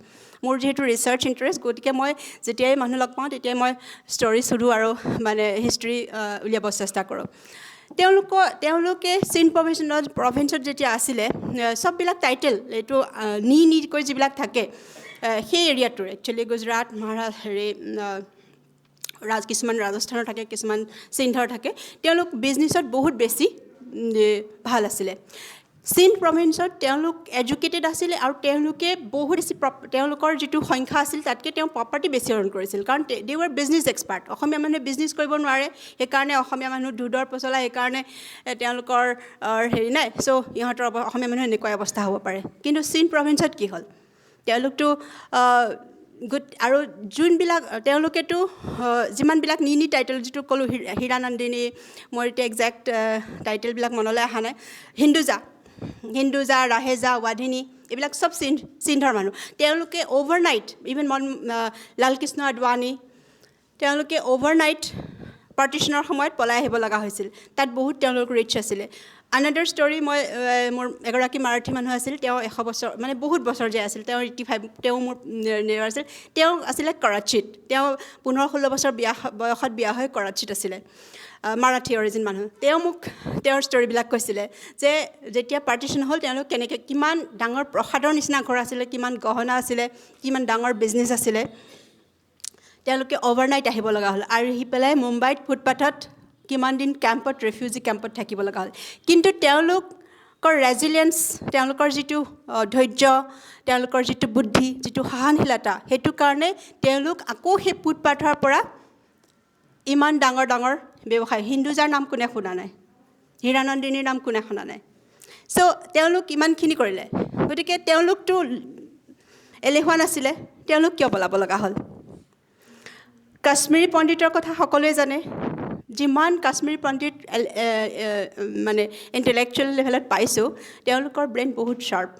মোৰ যিহেতু ৰিচাৰ্চ ইণ্টাৰেষ্ট গতিকে মই যেতিয়াই মানুহ লগ পাওঁ তেতিয়াই মই ষ্টৰি সুধোঁ আৰু মানে হিষ্ট্ৰী উলিয়াব চেষ্টা কৰোঁ তেওঁলোকে চিন প্ৰভিন্সত যেতিয়া আছিলে চববিলাক টাইটেল এইটো নিকৈ যিবিলাক থাকে সেই এৰিয়াটোৰ একচুৱেলি গুজৰাট কিছুমান ৰাজস্থানৰ থাকে কিছুমান সিন্ধৰ থাকে তেওঁলোক বিজনেছত বহুত বেছি ভাল আছিলে সিন্ধ প্ৰভিন্সত তেওঁলোক এডুকেটেড আছিলে আৰু তেওঁলোকে বহুত বেছি তেওঁলোকৰ যিটো সংখ্যা আছিল তাতকৈ তেওঁ প্ৰপাৰ্টি বেছি অৰ্ণ কৰিছিল কাৰণ দে ৱাৰ বিজনেছ এক্সপাৰ্ট অসমীয়া মানুহে বিজনেছ কৰিব নোৱাৰে সেইকাৰণে অসমীয়া মানুহ দুধৰ পচলা সেইকাৰণে তেওঁলোকৰ হেৰি নাই চ' ইহঁতৰ অসমীয়া মানুহ এনেকুৱা অৱস্থা হ'ব পাৰে কিন্তু সিন্ধ প্ৰভিন্সত কি হ'ল তেওঁলোকতো আৰু যোনবিলাক তেওঁলোকেতো যিমানবিলাক নি টাইটেল যিটো ক'লোঁ হীৰানন্দিনী মোৰ এতিয়া একজেক্ট টাইটেলবিলাক মনলৈ অহা নাই হিন্দুজা ৰাহেজা ৱাধিনী এইবিলাক চব সিন্ধৰ মানুহ তেওঁলোকে অ'ভাৰনাইট ইভেন লালকৃষ্ণ আদৱানী তেওঁলোকে অ'ভাৰনাইট পাৰ্টিশ্যনৰ সময়ত পলাই আহিব লগা হৈছিল তাত বহুত তেওঁলোক ৰিচ আছিলে আনাডাৰ ষ্টৰি মোৰ এগৰাকী মাৰাঠী মানুহ আছিল তেওঁ 100 বছৰ মানে বহুত বছৰ জীয়াই আছিল তেওঁ 85 তেওঁ মোৰ নেবাৰ আছিল তেওঁ আছিলে কৰাচীত তেওঁ 15-16 বছৰ বয়সত বিয়া হৈ কৰাচীত আছিলে মাৰাঠী অৰিজিন মানুহ তেওঁ মোক তেওঁৰ ষ্টৰিবিলাক কৈছিলে যে যেতিয়া পাৰ্টিশ্যন হ'ল তেওঁলোক কেনেকৈ কিমান ডাঙৰ প্ৰসাদৰ নিচিনা ঘৰ আছিলে কিমান গহনা আছিলে কিমান ডাঙৰ বিজনেছ আছিলে তেওঁলোকে অ'ভাৰনাইট আহিব লগা হ'ল আৰু আহি পেলাই মুম্বাইত ফুটপাথত কিমান দিন ৰেফিউজি কেম্পত থাকিব লগা হ'ল কিন্তু তেওঁলোকৰ ৰেজিলিয়েঞ্চ তেওঁলোকৰ যিটো ধৈৰ্য তেওঁলোকৰ যিটো বুদ্ধি যিটো সহনশীলতা সেইটো কাৰণে তেওঁলোক আকৌ সেই ফুটপাথৰ পৰা ইমান ডাঙৰ ব্যৱসায় হিন্দুজাৰ নাম কোনে শুনা নাই হীৰানন্দিনীৰ নাম কোনে শুনা নাই চ' তেওঁলোক ইমানখিনি কৰিলে গতিকে তেওঁলোকতো এলেহুৱা নাছিলে তেওঁলোক কিয় পলাব লগা হ'ল কাশ্মীৰী পণ্ডিতৰ কথা সকলোৱে জানে যিমান কাশ্মীৰী পণ্ডিত মানে ইণ্টেলেকচুৱেল লেভেলত পাইছোঁ তেওঁলোকৰ ব্ৰেইন বহুত শ্বাৰ্প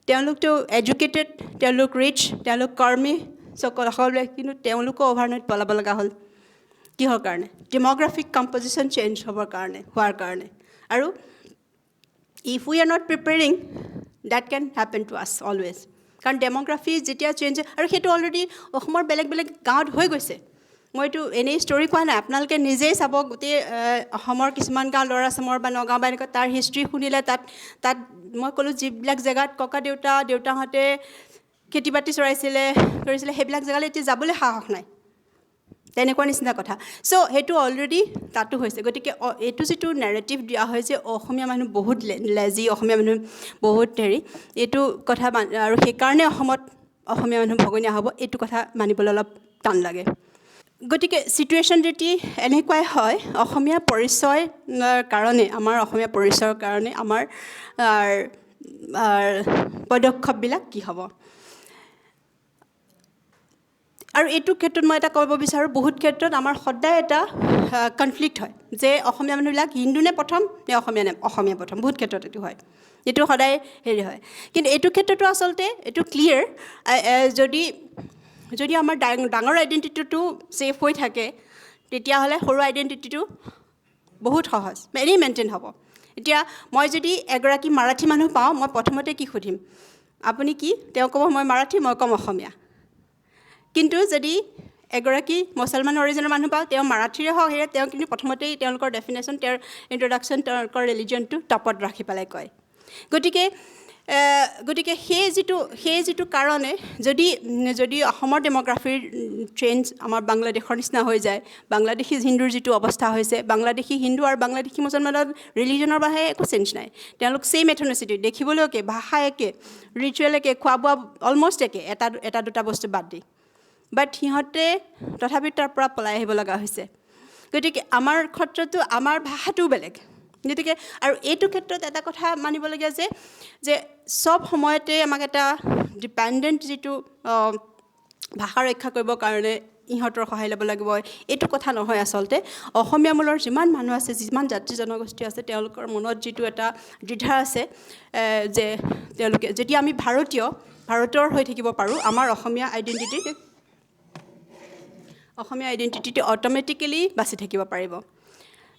তেওঁলোকতো এডুকেটেড তেওঁলোক ৰিচ তেওঁলোক কৰ্মী সকলোৱে কিন্তু তেওঁলোকো অ'ভাৰনাইট পলাব লগা হ'ল কিহৰ কাৰণে ডেম'গ্ৰাফিক কম্পজিশ্যন চেঞ্জ হোৱাৰ কাৰণে আৰু if we are not preparing, that can happen to us always. কাৰণ ডেম'গ্ৰাফি যেতিয়া চেঞ্জ আৰু সেইটো অলৰেডি অসমৰ বেলেগ বেলেগ গাঁৱত হৈ গৈছে। মইতো এনেই ষ্টৰি কোৱা নাই, আপোনালোকে নিজেই চাব গোটেই অসমৰ কিছুমান গাঁও ল'ৱাৰ আছামৰ বা নগাঁও বা এনেকুৱা তাৰ হিষ্ট্ৰী শুনিলে তাত মই ক'লোঁ যিবিলাক জেগাত ককা দেউতাহঁতে খেতি বাতি কৰিছিলে সেইবিলাক জেগালৈ এতিয়া যাবলৈ সাহস নাই, তেনেকুৱা নিচিনা কথা। চ' সেইটো অলৰেডি তাতো হৈছে। গতিকে এইটো যিটো নেৰেটিভ দিয়া হয় যে অসমীয়া মানুহ বহুত লেজি, অসমীয়া মানুহ বহুত এইটো কথা আৰু সেইকাৰণে অসমত অসমীয়া মানুহ ভগনীয়া হ'ব, এইটো কথা মানিবলৈ অলপ টান লাগে। গতিকে চিটুৱেশ্যন যদি এনেকুৱাই হয়, অসমীয়া পৰিচয় কাৰণে আমাৰ অসমীয়া পৰিচয়ৰ কাৰণে আমাৰ পদক্ষেপবিলাক কি হ'ব। আৰু এইটো ক্ষেত্ৰত মই এটা ক'ব বিচাৰোঁ, বহুত ক্ষেত্ৰত আমাৰ সদায় এটা কনফ্লিক্ট হয় যে অসমীয়া মানুহবিলাক হিন্দু নে প্ৰথম নে অসমীয়া প্ৰথম, বহুত ক্ষেত্ৰত এইটো হয়, এইটো সদায় হয়। কিন্তু এইটো ক্ষেত্ৰতো আচলতে এইটো ক্লিয়াৰ, যদি আমাৰ ডাঙৰ আইডেণ্টিটিটো ছেফ হৈ থাকে তেতিয়াহ'লে সৰু আইডেণ্টিটিটো বহুত সহজ এনেই মেইনটেইন হ'ব। এতিয়া মই যদি এগৰাকী মাৰাঠী মানুহ পাওঁ, মই প্ৰথমতে কি সুধিম, আপুনি কি? তেওঁ ক'ব মই মাৰাঠী, মই ক'ম অসমীয়া। কিন্তু যদি এগৰাকী মুছলমান অৰিজিনেল মানুহ পাওঁ, তেওঁ মাৰাঠীৰে হওক তেওঁ কিন্তু প্ৰথমতেই তেওঁলোকৰ ডেফিনেশ্যন, তেওঁৰ ইণ্ট্ৰডাকশ্যন, তেওঁলোকৰ ৰিলিজনটো টপত ৰাখি পেলাই কয়। গতিকে সেই যিটো কাৰণে যদি অসমৰ ডেম'গ্ৰাফিৰ চেঞ্জ আমাৰ বাংলাদেশৰ নিচিনা হৈ যায়, বাংলাদেশী হিন্দুৰ যিটো অৱস্থা হৈছে, বাংলাদেশী হিন্দু আৰু বাংলাদেশী মুছলমানৰ ৰিলিজনৰ বাহিৰে একো চেঞ্জ নাই। তেওঁলোক ছেইম এথনিচিটি, দেখিবলৈ একে, ভাষা একে, ৰিচুৱেল একে, খোৱা বোৱা অলমষ্ট একে, এটা দুটা বস্তু বাদ দি। বাট সিহঁতে তথাপি তাৰ পৰা পলাই আহিব লগা হৈছে। গতিকে আমাৰ ক্ষেত্ৰতো আমাৰ ভাষাটোও বেলেগ। গতিকে আৰু এইটো ক্ষেত্ৰত এটা কথা মানিবলগীয়া যে চব সময়তে আমাক এটা ডিপেণ্ডেণ্ট যিটো ভাষা ৰক্ষা কৰিবৰ কাৰণে ইহঁতৰ সহায় ল'ব লাগিব, এইটো কথা নহয়। আচলতে অসমীয়া মূলৰ যিমান মানুহ আছে, যিমান জাতি জনগোষ্ঠী আছে, তেওঁলোকৰ মনত যিটো এটা দ্বিধা আছে যে তেওঁলোকে যদি আমি ভাৰতৰ হৈ থাকিব পাৰোঁ, আমাৰ অসমীয়া আইডেণ্টিটিটো অট'মেটিকেলি বাচি থাকিব পাৰিব।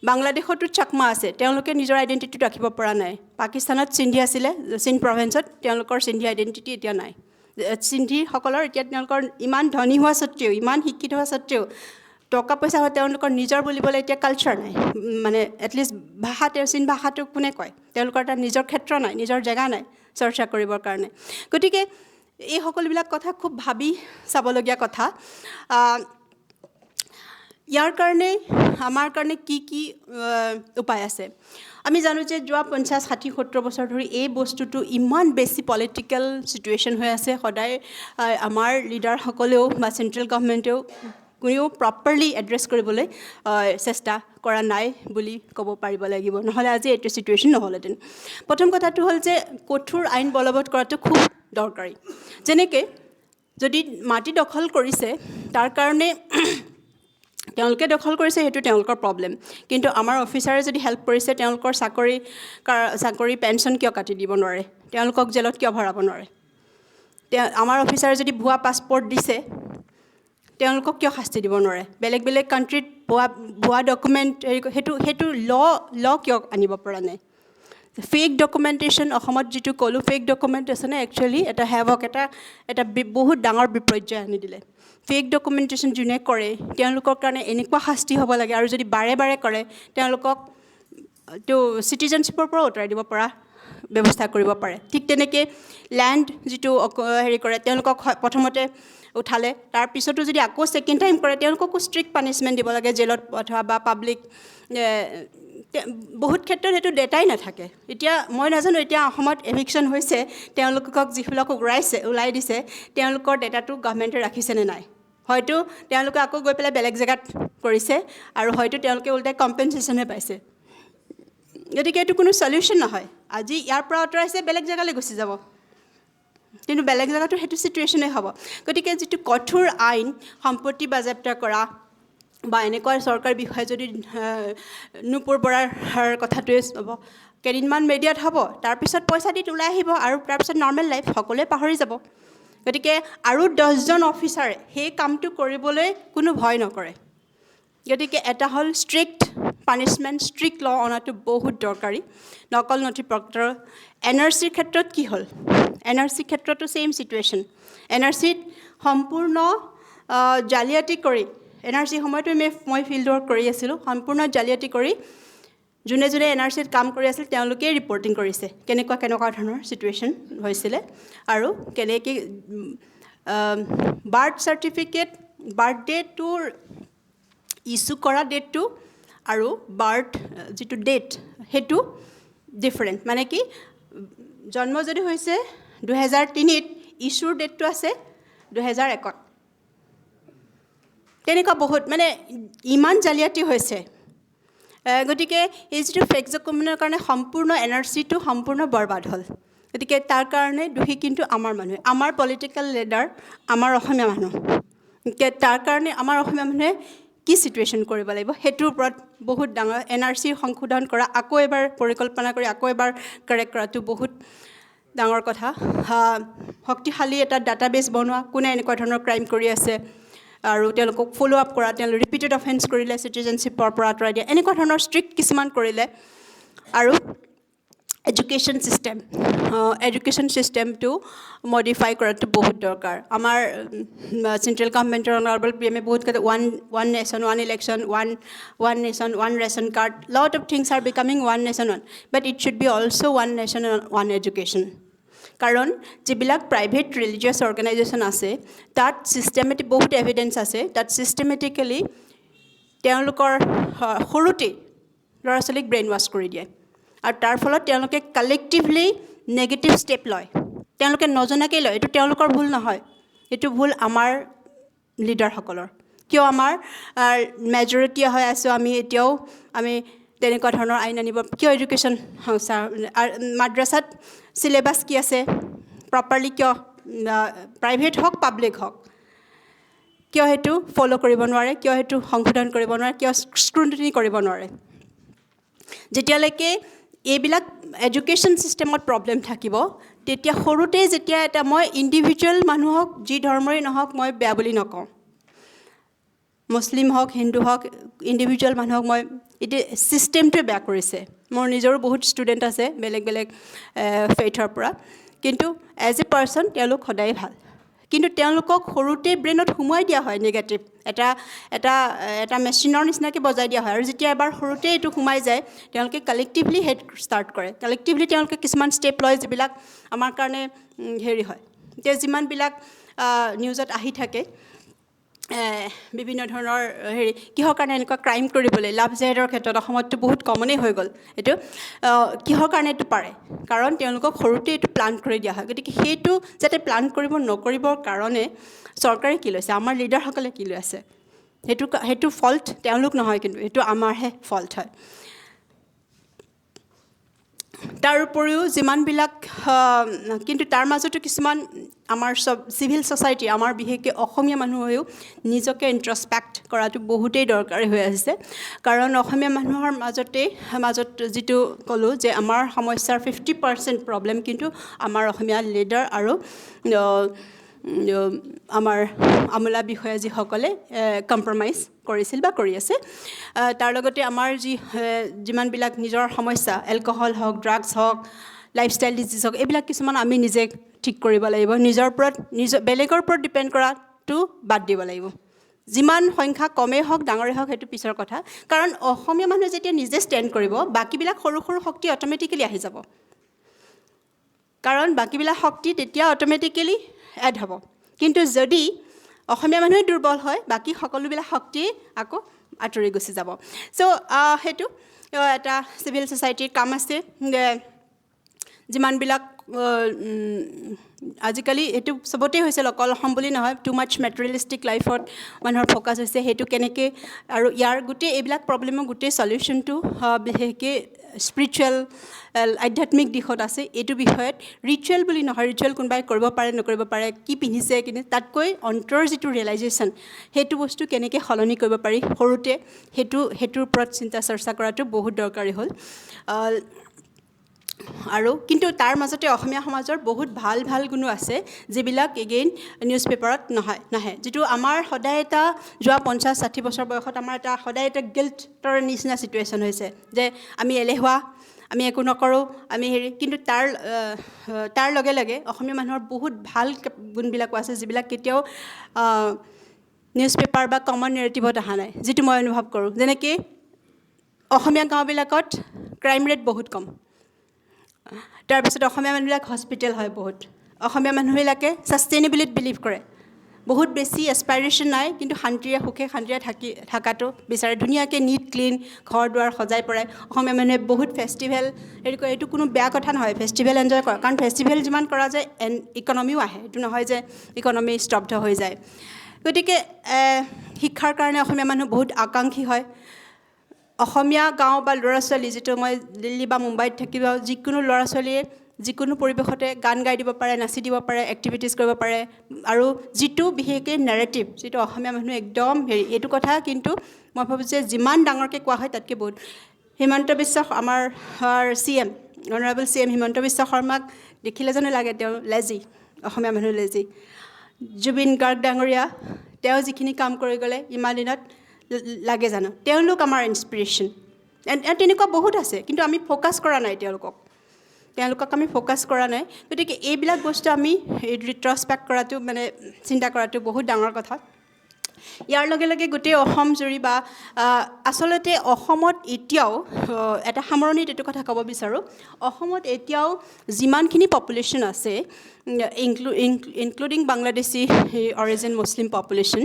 বাংলাদেশতো চাকমা আছে, তেওঁলোকে নিজৰ আইডেণ্টিটিটো ৰাখিব পৰা নাই। পাকিস্তানত সিন্ধি আছিলে, সিন্ধ প্ৰভিন্সত, তেওঁলোকৰ সিন্ধি আইডেণ্টিটি এতিয়া নাই। সিন্ধিসকলৰ এতিয়া তেওঁলোকৰ ইমান ধনী হোৱা স্বত্তেও, ইমান শিক্ষিত হোৱা স্বত্তেও, টকা পইচা হয়, তেওঁলোকৰ নিজৰ বুলিবলৈ এতিয়া কালচাৰ নাই। মানে এটলিষ্ট সিন্ধ ভাষাটো কোনে কয়, তেওঁলোকৰ এটা নিজৰ ক্ষেত্ৰ নাই, নিজৰ জেগা নাই চৰ্চা কৰিবৰ কাৰণে। গতিকে এই সকলোবিলাক কথা খুব ভাবি চাবলগীয়া কথা। ইয়াৰ কাৰণে আমাৰ কাৰণে কি উপায় আছে? আমি জানো যে যোৱা 50, 60, 70 বছৰ ধৰি এই বস্তুটো ইমান বেছি পলিটিকেল চিটুৱেশ্যন হৈ আছে। সদায় আমাৰ লিডাৰসকলেও বা চেণ্ট্ৰেল গভৰ্ণমেণ্টেও কোনেও প্ৰপাৰলি এড্ৰেছ কৰিবলৈ চেষ্টা কৰা নাই বুলি ক'ব পাৰিব লাগিব, নহ'লে আজি এইটো চিটুৱেশ্যন নহ'লহেঁতেন। প্ৰথম কথাটো হ'ল যে কঠোৰ আইন বলবৎ কৰাটো খুব দৰকাৰী। যেনেকৈ যদি মাটি দখল কৰিছে, তাৰ কাৰণে তেওঁলোকে দখল কৰিছে, সেইটো তেওঁলোকৰ প্ৰব্লেম। কিন্তু আমাৰ অফিচাৰে যদি হেল্প কৰিছে, তেওঁলোকৰ চাকৰি পেঞ্চন কিয় কাটি দিব নোৱাৰে? তেওঁলোকক জেলত কিয় ভৰাব নোৱাৰে? আমাৰ অফিচাৰে যদি ভুৱা পাছপৰ্ট দিছে, তেওঁলোকক কিয় শাস্তি দিব নোৱাৰে? বেলেগ বেলেগ কাণ্ট্ৰিত ভুৱা ডকুমেণ্ট সেইটো ল কিয় আনিব পৰা নাই? ফেক ডকুমেণ্টেশ্যন, অসমত যিটো ক'লোঁ ফেক ডকুমেণ্টেশ্যনে একচুৱেলি এটা হেভক, এটা বহুত ডাঙৰ বিপৰ্যয় আনি দিলে। ফেক ডকুমেণ্টেশ্যন যোনে কৰে, তেওঁলোকৰ কাৰণে এনেকুৱা শাস্তি হ'ব লাগে, আৰু যদি বাৰে বাৰে কৰে তেওঁলোকক চিটিজেনশ্বিপৰ পৰা আঁতৰাই দিব পৰা ব্যৱস্থা কৰিব পাৰে। ঠিক তেনেকৈ লেণ্ড যিটো কৰে, তেওঁলোকক প্ৰথমতে উঠালে, তাৰপিছতো যদি আকৌ ছেকেণ্ড টাইম কৰে, তেওঁলোককো ষ্ট্ৰিক্ট পানিছমেণ্ট দিব লাগে, জেলত পঠোৱা বা পাব্লিক। বহুত ক্ষেত্ৰত সেইটো ডেটাই নাথাকে। এতিয়া মই নাজানো, এতিয়া অসমত এভিকশ্যন হৈছে, তেওঁলোকক যিবিলাকক ওলাই দিছে, তেওঁলোকৰ ডেটাটো গভৰ্ণমেণ্টে ৰাখিছেনে নাই? হয়তো তেওঁলোকে আকৌ গৈ পেলাই বেলেগ জেগাত কৰিছে, আৰু হয়তো তেওঁলোকে ওলটাই কম্পেনচেশ্যনহে পাইছে। গতিকে এইটো কোনো চলিউশ্যন নহয়। আজি ইয়াৰ পৰা আঁতৰাইছে, বেলেগ জেগালৈ গুচি যাব, কিন্তু বেলেগ জেগাতো সেইটো চিটুৱেশ্যনেই হ'ব। গতিকে যিটো কঠোৰ আইন, সম্পত্তি বাজেয়াপ্ত কৰা বা এনেকুৱা চৰকাৰী বিষয়ে যদি নুপুৰ বৰাৰ কথাটোৱে হ'ব, কেইদিনমান মিডিয়াত হ'ব, তাৰপিছত পইচা দি ওলাই আহিব, আৰু তাৰপিছত নৰ্মেল লাইফ, সকলোৱে পাহৰি যাব। গতিকে আৰু 10জন অফিচাৰে সেই কামটো কৰিবলৈ কোনো ভয় নকৰে। গতিকে এটা হ'ল ষ্ট্ৰিক্ট পানিছমেণ্ট ষ্ট্ৰিক্ট ল অনাটো বহুত দৰকাৰী নকল নথি পত্ৰ NRCৰ ক্ষেত্ৰত কি হ'ল NRCৰ ক্ষেত্ৰতো ছেইম চিটুৱেশ্যন NRCত সম্পূৰ্ণ জালিয়াতি কৰি NRC সময়তো মই ফিল্ড ৱৰ্ক কৰি আছিলোঁ সম্পূৰ্ণ জালিয়াতি কৰি যোনে যোনে NRCত কাম কৰি আছিল তেওঁলোকে ৰিপৰ্টিং কৰিছে কেনেকুৱা ধৰণৰ চিটুৱেশ্যন হৈছিলে আৰু কেনেকৈ বাৰ্থ চাৰ্টিফিকেট বাৰ্থ ডেটোৰ ইছ্যু কৰা ডেটটো আৰু বাৰ্থ যিটো ডেট সেইটো ডিফাৰেণ্ট মানে কি জন্ম যদি হৈছে 2003ত ইছ্যুৰ ডেটটো আছে 2001ত তেনেকুৱা বহুত মানে ইমান জালিয়াতি হৈছে গতিকে এই যিটো ফেক ডকুমেণ্টৰ কাৰণে সম্পূৰ্ণ NRCটো সম্পূৰ্ণ বৰবাদ হ'ল গতিকে তাৰ কাৰণে দোষী কিন্তু আমাৰ মানুহ আমাৰ পলিটিকেল লিডাৰ আমাৰ অসমীয়া মানুহ তাৰ কাৰণে আমাৰ অসমীয়া মানুহে কি চিটুৱেশ্যন কৰিব লাগিব সেইটোৰ ওপৰত বহুত ডাঙৰ NRCৰ সংশোধন কৰা আকৌ এবাৰ পৰিকল্পনা কৰি আকৌ এবাৰ কাৰেক্ট কৰাটো বহুত ডাঙৰ কথা শক্তিশালী এটা ডাটাবেছ বনোৱা কোনে এনেকুৱা ধৰণৰ ক্ৰাইম কৰি আছে আৰু তেওঁলোকক ফ'ল' আপ কৰা তেওঁলোকে ৰিপিটেড অফেন্স কৰিলে চিটিজেনশ্বিপৰ পৰা আঁতৰাই দিয়া এনেকুৱা ধৰণৰ ষ্ট্ৰিক্ট কিছুমান কৰিলে আৰু এডুকেশ্যন চিষ্টেমটো মডিফাই কৰাটো বহুত দৰকাৰ আমাৰ চেণ্ট্ৰেল গভৰ্ণমেণ্টৰ অনাৰেবল PMে বহুত one nation one election one nation one ration card lot of things R becoming one nation one but it should be also' one nation one education কাৰণ যিবিলাক প্ৰাইভেট ৰিলিজিয়াছ অৰ্গেনাইজেশ্যন আছে তাত বহুত এভিডেঞ্চ আছে তাত ছিষ্টেমেটিকেলি তেওঁলোকৰ সৰুতেই ল'ৰা ছোৱালীক ব্ৰেইন ৱাছ কৰি দিয়ে আৰু তাৰ ফলত তেওঁলোকে কালেক্টিভলি নেগেটিভ ষ্টেপ লয় তেওঁলোকে নজনাকৈ লয় এইটো তেওঁলোকৰ ভুল নহয় এইটো ভুল আমাৰ লিডাৰসকলৰ কিয় আমাৰ মেজৰিটি হৈ আছোঁ আমি এতিয়াও আমি তেনেকুৱা ধৰণৰ আইন আনিব কিয় এডুকেশ্যন মাদ্ৰাছাত চিলেবাছ কি আছে প্ৰপাৰলি কিয় প্ৰাইভেট হওক পাব্লিক হওক কিয় সেইটো ফ'ল' কৰিব নোৱাৰে কিয় সেইটো সংশোধন কৰিব নোৱাৰে কিয় স্ক্ৰুটিনি কৰিব নোৱাৰে যেতিয়ালৈকে এইবিলাক এডুকেশ্যন চিষ্টেমত প্ৰব্লেম থাকিব তেতিয়া সৰুতেই যেতিয়া এটা মই ইণ্ডিভিজুৱেল মানুহক যি ধৰ্মৰেই নহওক মই বেয়া বুলি নকওঁ মুছলিম হওক হিন্দু হওক ইণ্ডিভিজুৱেল মানুহক মই এতিয়া ছিষ্টেমটোৱে বেয়া কৰিছে মোৰ নিজৰো বহুত ষ্টুডেণ্ট আছে বেলেগ ফেইথৰ পৰা কিন্তু এজ এ পাৰ্চন তেওঁলোক সদায় ভাল কিন্তু তেওঁলোকক সৰুতে ব্ৰেইনত সোমোৱাই দিয়া হয় নেগেটিভ এটা মেচিনৰ নিচিনাকৈ বজাই দিয়া হয় আৰু যেতিয়া এবাৰ সৰুতে এইটো সোমাই যায় তেওঁলোকে কালেক্টিভলি হেড ষ্টাৰ্ট কৰে কালেক্টিভলি তেওঁলোকে কিছুমান ষ্টেপ লয় যিবিলাক আমাৰ কাৰণে হেৰি হয় এতিয়া যিমানবিলাক নিউজত আহি থাকে বিভিন্ন ধৰণৰ হেৰি কিহৰ কাৰণে এনেকুৱা ক্ৰাইম কৰিবলৈ লাভ জেহাদৰ ক্ষেত্ৰত অসমততো বহুত কমনেই হৈ গ'ল এইটো কিহৰ কাৰণে এইটো পাৰে কাৰণ তেওঁলোকক সৰুতে এইটো প্লান কৰি দিয়া হয় গতিকে সেইটো যাতে প্লান নকৰিবৰ কাৰণে চৰকাৰে কি লৈছে আমাৰ লিডাৰসকলে কি লৈ আছে সেইটো ফল্ট তেওঁলোক নহয় কিন্তু এইটো আমাৰহে ফল্ট হয় তাৰ উপৰিও যিমানবিলাক কিন্তু তাৰ মাজতো কিছুমান আমাৰ চিভিল ছ'চাইটি আমাৰ বিশেষকৈ অসমীয়া মানুহেও নিজকে ইণ্ট্ৰস্পেক্ট কৰাটো বহুতেই দৰকাৰী হৈ আহিছে কাৰণ অসমীয়া মানুহৰ মাজত যিটো ক'লোঁ যে আমাৰ সমস্যাৰ 50% প্ৰব্লেম কিন্তু আমাৰ অসমীয়া লিডাৰ আৰু আমাৰ আমোলা বিষয়া যিসকলে কম্প্ৰমাইজ কৰিছিল বা কৰি আছে তাৰ লগতে আমাৰ যিমানবিলাক নিজৰ সমস্যা এলকহল হওক ড্ৰাগছ হওক লাইফষ্টাইল ডিজিজ হওক এইবিলাক কিছুমান আমি নিজে ঠিক কৰিব লাগিব বেলেগৰ ওপৰত ডিপেণ্ড কৰাটো বাদ দিব লাগিব যিমান সংখ্যা কমেই হওক ডাঙৰেই হওক সেইটো পিছৰ কথা কাৰণ অসমীয়া মানুহে যেতিয়া নিজে ষ্টেণ্ড কৰিব বাকীবিলাক সৰু শক্তি অট'মেটিকেলি আহি যাব কাৰণ বাকীবিলাক শক্তি তেতিয়া অট'মেটিকেলি এড হ'ব কিন্তু যদি অসমীয়া মানুহে দুৰ্বল হয় বাকী সকলোবিলাক শক্তি আকৌ আঁতৰি গুচি যাব চ' সেইটো এটা চিভিল ছ'চাইটিৰ কাম আছে যিমানবিলাক আজিকালি এইটো চবতে হৈছে অকল অসম বুলি নহয় টু মাছ মেটেৰিয়েলিষ্টিক লাইফত মানুহৰ ফ'কাছ হৈছে সেইটো কেনেকৈ আৰু ইয়াৰ গোটেই এইবিলাক প্ৰব্লেমৰ গোটেই চলিউশ্যনটো বিশেষকৈ স্পিৰিচুৱেল আধ্যাত্মিক দিশত আছে এইটো বিষয়ত ৰিচুৱেল বুলি নহয় ৰিচুৱেল কোনোবাই কৰিব পাৰে নকৰিব পাৰে কি পিন্ধিছে কিন্তু তাতকৈ অন্তৰৰ যিটো ৰিয়েলাইজেশ্যন সেইটো বস্তু কেনেকৈ সলনি কৰিব পাৰি সৰুতে সেইটোৰ ওপৰত চিন্তা চৰ্চা কৰাটো বহুত দৰকাৰী হ'ল আৰু কিন্তু তাৰ মাজতে অসমীয়া সমাজৰ বহুত ভাল ভাল গুণো আছে যিবিলাক এগেইন নিউজ পেপাৰত নাহে যিটো আমাৰ সদায় এটা যোৱা 50-60 বছৰ বয়সত আমাৰ এটা সদায় এটা গিল্টৰ নিচিনা চিটুৱেশ্যন হৈছে যে আমি এলেহুৱা আমি একো নকৰোঁ আমি কিন্তু তাৰ লগে লগে অসমীয়া মানুহৰ বহুত ভাল গুণবিলাকো আছে যিবিলাক কেতিয়াও নিউজ পেপাৰ বা কমন নেৰেটিভত অহা নাই যিটো মই অনুভৱ কৰোঁ যেনেকৈ অসমীয়া গাঁওবিলাকত ক্ৰাইম ৰেট বহুত কম তাৰপিছত অসমীয়া মানুহবিলাক হস্পিটেল হয় বহুত অসমীয়া মানুহবিলাকে ছাষ্টেইনেবিলিটি বিলিভ কৰে বহুত বেছি এছপাইৰেশ্যন নাই কিন্তু সুখে শান্তিৰে থকাটো বিচাৰে ধুনীয়াকৈ নিট ক্লিন ঘৰ দুৱাৰ সজাই পৰাই অসমীয়া মানুহে বহুত ফেষ্টিভেল কৰে এইটো কোনো বেয়া কথা নহয় ফেষ্টিভেল এনজয় কৰা কাৰণ ফেষ্টিভেল যিমান কৰা যায় ইকনমিও আহে এইটো নহয় যে ইকনমি স্তব্ধ হৈ যায় গতিকে শিক্ষাৰ কাৰণে অসমীয়া মানুহ বহুত আকাংক্ষী হয় অসমীয়া গাঁও বা ল'ৰা ছোৱালী যিটো মই দিল্লী বা মুম্বাইত থাকিব যিকোনো ল'ৰা ছোৱালীয়ে যিকোনো পৰিৱেশতে গান গাই দিব পাৰে নাচি দিব পাৰে এক্টিভিটিজ কৰিব পাৰে আৰু যিটো বিশেষকৈ নেৰেটিভ যিটো অসমীয়া মানুহ একদম এইটো কথা কিন্তু মই ভাবোঁ যে যিমান ডাঙৰকৈ কোৱা হয় তাতকৈ বহুত হিমন্ত বিশ্ব আমাৰ CM honourable CM Himanta Biswa শৰ্মাক দেখিলে জানো লাগে তেওঁ লেজি অসমীয়া মানুহ লেজি জুবিন গাৰ্গ ডাঙৰীয়া তেওঁ যিখিনি কাম কৰি গ'লে ইমান দিনত লাগে জানো তেওঁলোক আমাৰ ইনস্পিৰেশ্যন তেনেকুৱা বহুত আছে কিন্তু আমি ফ'কাছ কৰা নাই তেওঁলোকক আমি ফ'কাছ কৰা নাই গতিকে এইবিলাক বস্তু আমি ৰিট্ৰস্পেক্ট কৰাটো মানে চিন্তা কৰাটো বহুত ডাঙৰ কথা ইয়াৰ লগে লগে গোটেই অসম জুৰি বা আচলতে অসমত এতিয়াও এটা সামৰণিত এইটো কথা ক'ব বিচাৰোঁ অসমত এতিয়াও যিমানখিনি পপুলেশ্যন আছে ইনক্লুডিং বাংলাদেশী অৰিজিন মুছলিম পপুলেশ্যন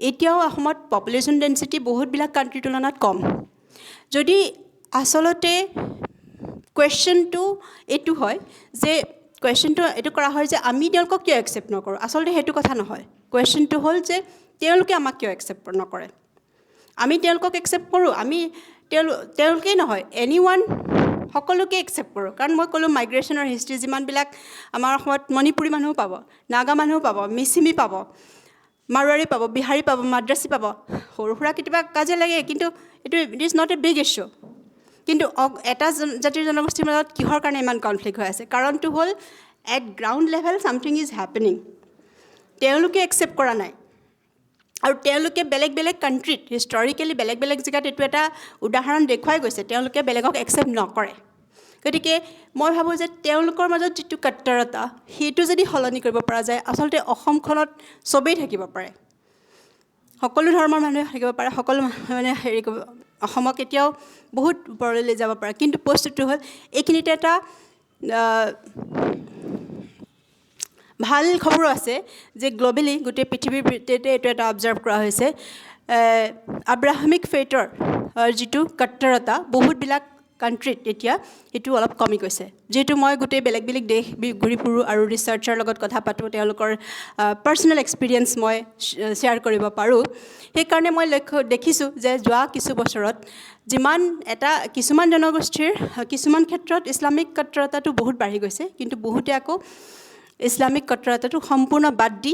এতিয়াও অসমত পপুলেশ্যন ডেঞ্চিটি বহুতবিলাক কাণ্ট্ৰিৰ তুলনাত কম যদি আচলতে কুৱেশ্যনটো এইটো হয় যে কুৱেশ্যনটো এইটো কৰা হয় যে আমি তেওঁলোকক কিয় একচেপ্ট নকৰোঁ আচলতে সেইটো কথা নহয় কুৱেশ্যনটো হ'ল যে তেওঁলোকে আমাক কিয় একচেপ্ট নকৰে আমি তেওঁলোকক একচেপ্ট কৰোঁ আমি তেওঁলোকেই নহয় এনিৱান সকলোকে একচেপ্ট কৰোঁ কাৰণ মই ক'লোঁ মাইগ্ৰেশ্যনৰ হিষ্ট্ৰী যিমানবিলাক আমাৰ অসমত মণিপুৰী মানুহো পাব নাগা মানুহো পাব মিচিমি পাব মাৰোৱাৰী পাব বিহাৰী পাব মাদ্ৰাছী পাব সৰু সুৰা কেতিয়াবা কাজিয়া লাগে কিন্তু এইটো it is not a big issue কিন্তু এটা জাতিৰ জনগোষ্ঠীৰ মাজত কিহৰ কাৰণে ইমান কনফ্লিক্ট হৈ আছে কাৰণটো হ'ল at ground level something is happening তেওঁলোকে একচেপ্ট কৰা নাই আৰু তেওঁলোকে বেলেগ বেলেগ কাণ্ট্ৰিত হিষ্টৰিকেলি বেলেগ বেলেগ জেগাত এইটো এটা উদাহৰণ দেখুৱাই গৈছে তেওঁলোকে বেলেগক একচেপ্ট নকৰে গতিকে মই ভাবোঁ যে তেওঁলোকৰ মাজত যিটো কট্টৰতা সেইটো যদি সলনি কৰিব পৰা যায় আচলতে অসমখনত চবেই থাকিব পাৰে সকলো ধৰ্মৰ মানুহে থাকিব পাৰে সকলো মানে অসমক এতিয়াও বহুত ওপৰলৈ লৈ যাব পাৰে কিন্তু বস্তুটো হ'ল এইখিনিতে এটা ভাল খবৰো আছে যে গ্ল'বেলি গোটেই পৃথিৱীৰ ভিতৰতে এইটো এটা অবজাৰ্ভ কৰা হৈছে আব্ৰাহামিক ফেইথৰ যিটো কট্টৰতা বহুতবিলাক কাণ্ট্ৰিত এতিয়া সেইটো অলপ কমি গৈছে যিহেতু মই গোটেই বেলেগ বেলেগ দেশ ঘূৰি ফুৰোঁ আৰু ৰিচাৰ্চাৰ লগত কথা পাতোঁ তেওঁলোকৰ পাৰ্চনেল এক্সপিৰিয়েঞ্চ মই শ্বেয়াৰ কৰিব পাৰোঁ সেইকাৰণে মই দেখিছোঁ যে যোৱা কিছু বছৰত কিছুমান জনগোষ্ঠীৰ কিছুমান ক্ষেত্ৰত ইছলামিক কট্টৰতাটো বহুত বাঢ়ি গৈছে কিন্তু বহুতে আকৌ ইছলামিক কট্টৰতাটো সম্পূৰ্ণ বাদ দি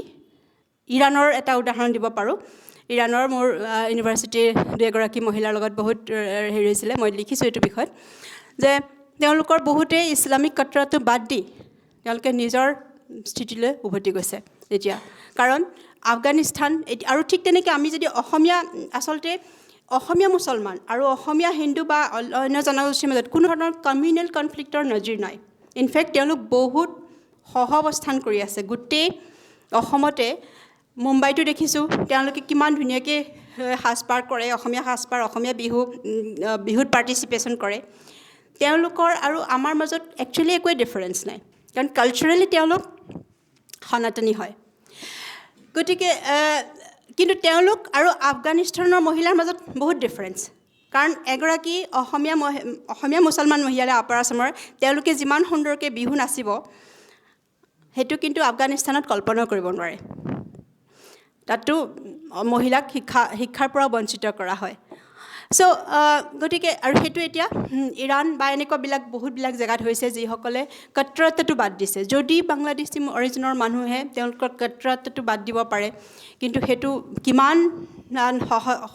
ইৰাণৰ এটা উদাহৰণ দিব পাৰোঁ ইৰাণৰ মোৰ ইউনিভাৰ্চিটিৰ 2 মহিলাৰ লগত বহুত হৈছিলে মই লিখিছোঁ এইটো বিষয়ত যে তেওঁলোকৰ বহুতেই ইছলামিক কট্টৰতাটো বাদ দি তেওঁলোকে নিজৰ স্থিতিলৈ উভতি গৈছে এতিয়া কাৰণ আফগানিস্তান আৰু ঠিক তেনেকৈ আমি যদি আচলতে অসমীয়া মুছলমান আৰু অসমীয়া হিন্দু বা অন্য জনগোষ্ঠীৰ মাজত কোনো ধৰণৰ কমিউনেল কনফ্লিক্টৰ নজিৰ নাই ইনফেক্ট তেওঁলোক বহুত সহাৱস্থান কৰি আছে গোটেই অসমতে মুম্বাইতো দেখিছোঁ তেওঁলোকে কিমান ধুনীয়াকৈ সাজপাৰ কৰে অসমীয়া সাজপাৰ অসমীয়া বিহুত পাৰ্টিচিপেশ্যন কৰে তেওঁলোকৰ আৰু আমাৰ মাজত একচুৱেলি একোৱেই ডিফাৰেঞ্চ নাই কাৰণ কালচাৰেলি তেওঁলোক সনাতনী হয় গতিকে কিন্তু তেওঁলোক আৰু আফগানিস্তানৰ মহিলাৰ মাজত বহুত ডিফাৰেঞ্চ কাৰণ এগৰাকী অসমীয়া মুছলমান মহিলাই আপাৰ আছামৰ তেওঁলোকে যিমান সুন্দৰকৈ বিহু নাচিব সেইটো কিন্তু আফগানিস্তানত কল্পনাও কৰিব নোৱাৰে তাতো মহিলাক শিক্ষাৰ পৰা বঞ্চিত কৰা হয় চ' গতিকে আৰু সেইটো এতিয়া ইৰাণ বা এনেকুৱাবিলাক বহুতবিলাক জেগাত হৈছে যিসকলে কট্টৰতাটো বাদ দিছে যদি বাংলাদেশী অৰিজিনৰ মানুহে তেওঁলোকৰ কট্টৰতাটো বাদ দিব পাৰে কিন্তু সেইটো কিমান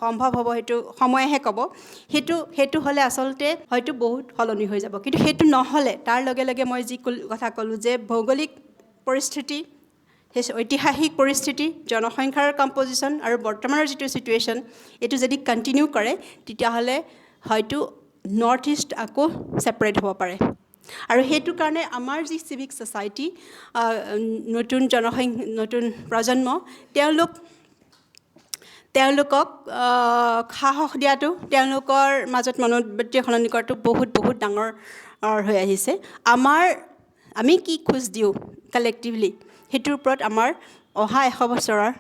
সম্ভৱ হ'ব সেইটো সময়েহে ক'ব সেইটো হ'লে আচলতে হয়তো বহুত সলনি হৈ যাব কিন্তু সেইটো নহ'লে তাৰ লগে লগে মই যি কথা ক'লোঁ যে ভৌগোলিক পৰিস্থিতি সেই ঐতিহাসিক পৰিস্থিতি জনসংখ্যাৰ কম্পজিশ্যন আৰু বৰ্তমানৰ যিটো ছিটুৱেশ্যন এইটো যদি কণ্টিনিউ কৰে তেতিয়াহ'লে হয়তো নৰ্থ ইষ্ট আকৌ ছেপাৰেট হ'ব পাৰে আৰু সেইটো কাৰণে আমাৰ যি চিভিক ছ'চাইটি নতুন প্ৰজন্ম তেওঁলোকক সাহস দিয়াটো তেওঁলোকৰ মাজত মনোবৃত্তি সলনি কৰাটো বহুত ডাঙৰ হৈ আহিছে আমি কি খোজ দিওঁ কালেক্টিভলি সেইটোৰ ওপৰত আমাৰ অহা 100 বছৰৰ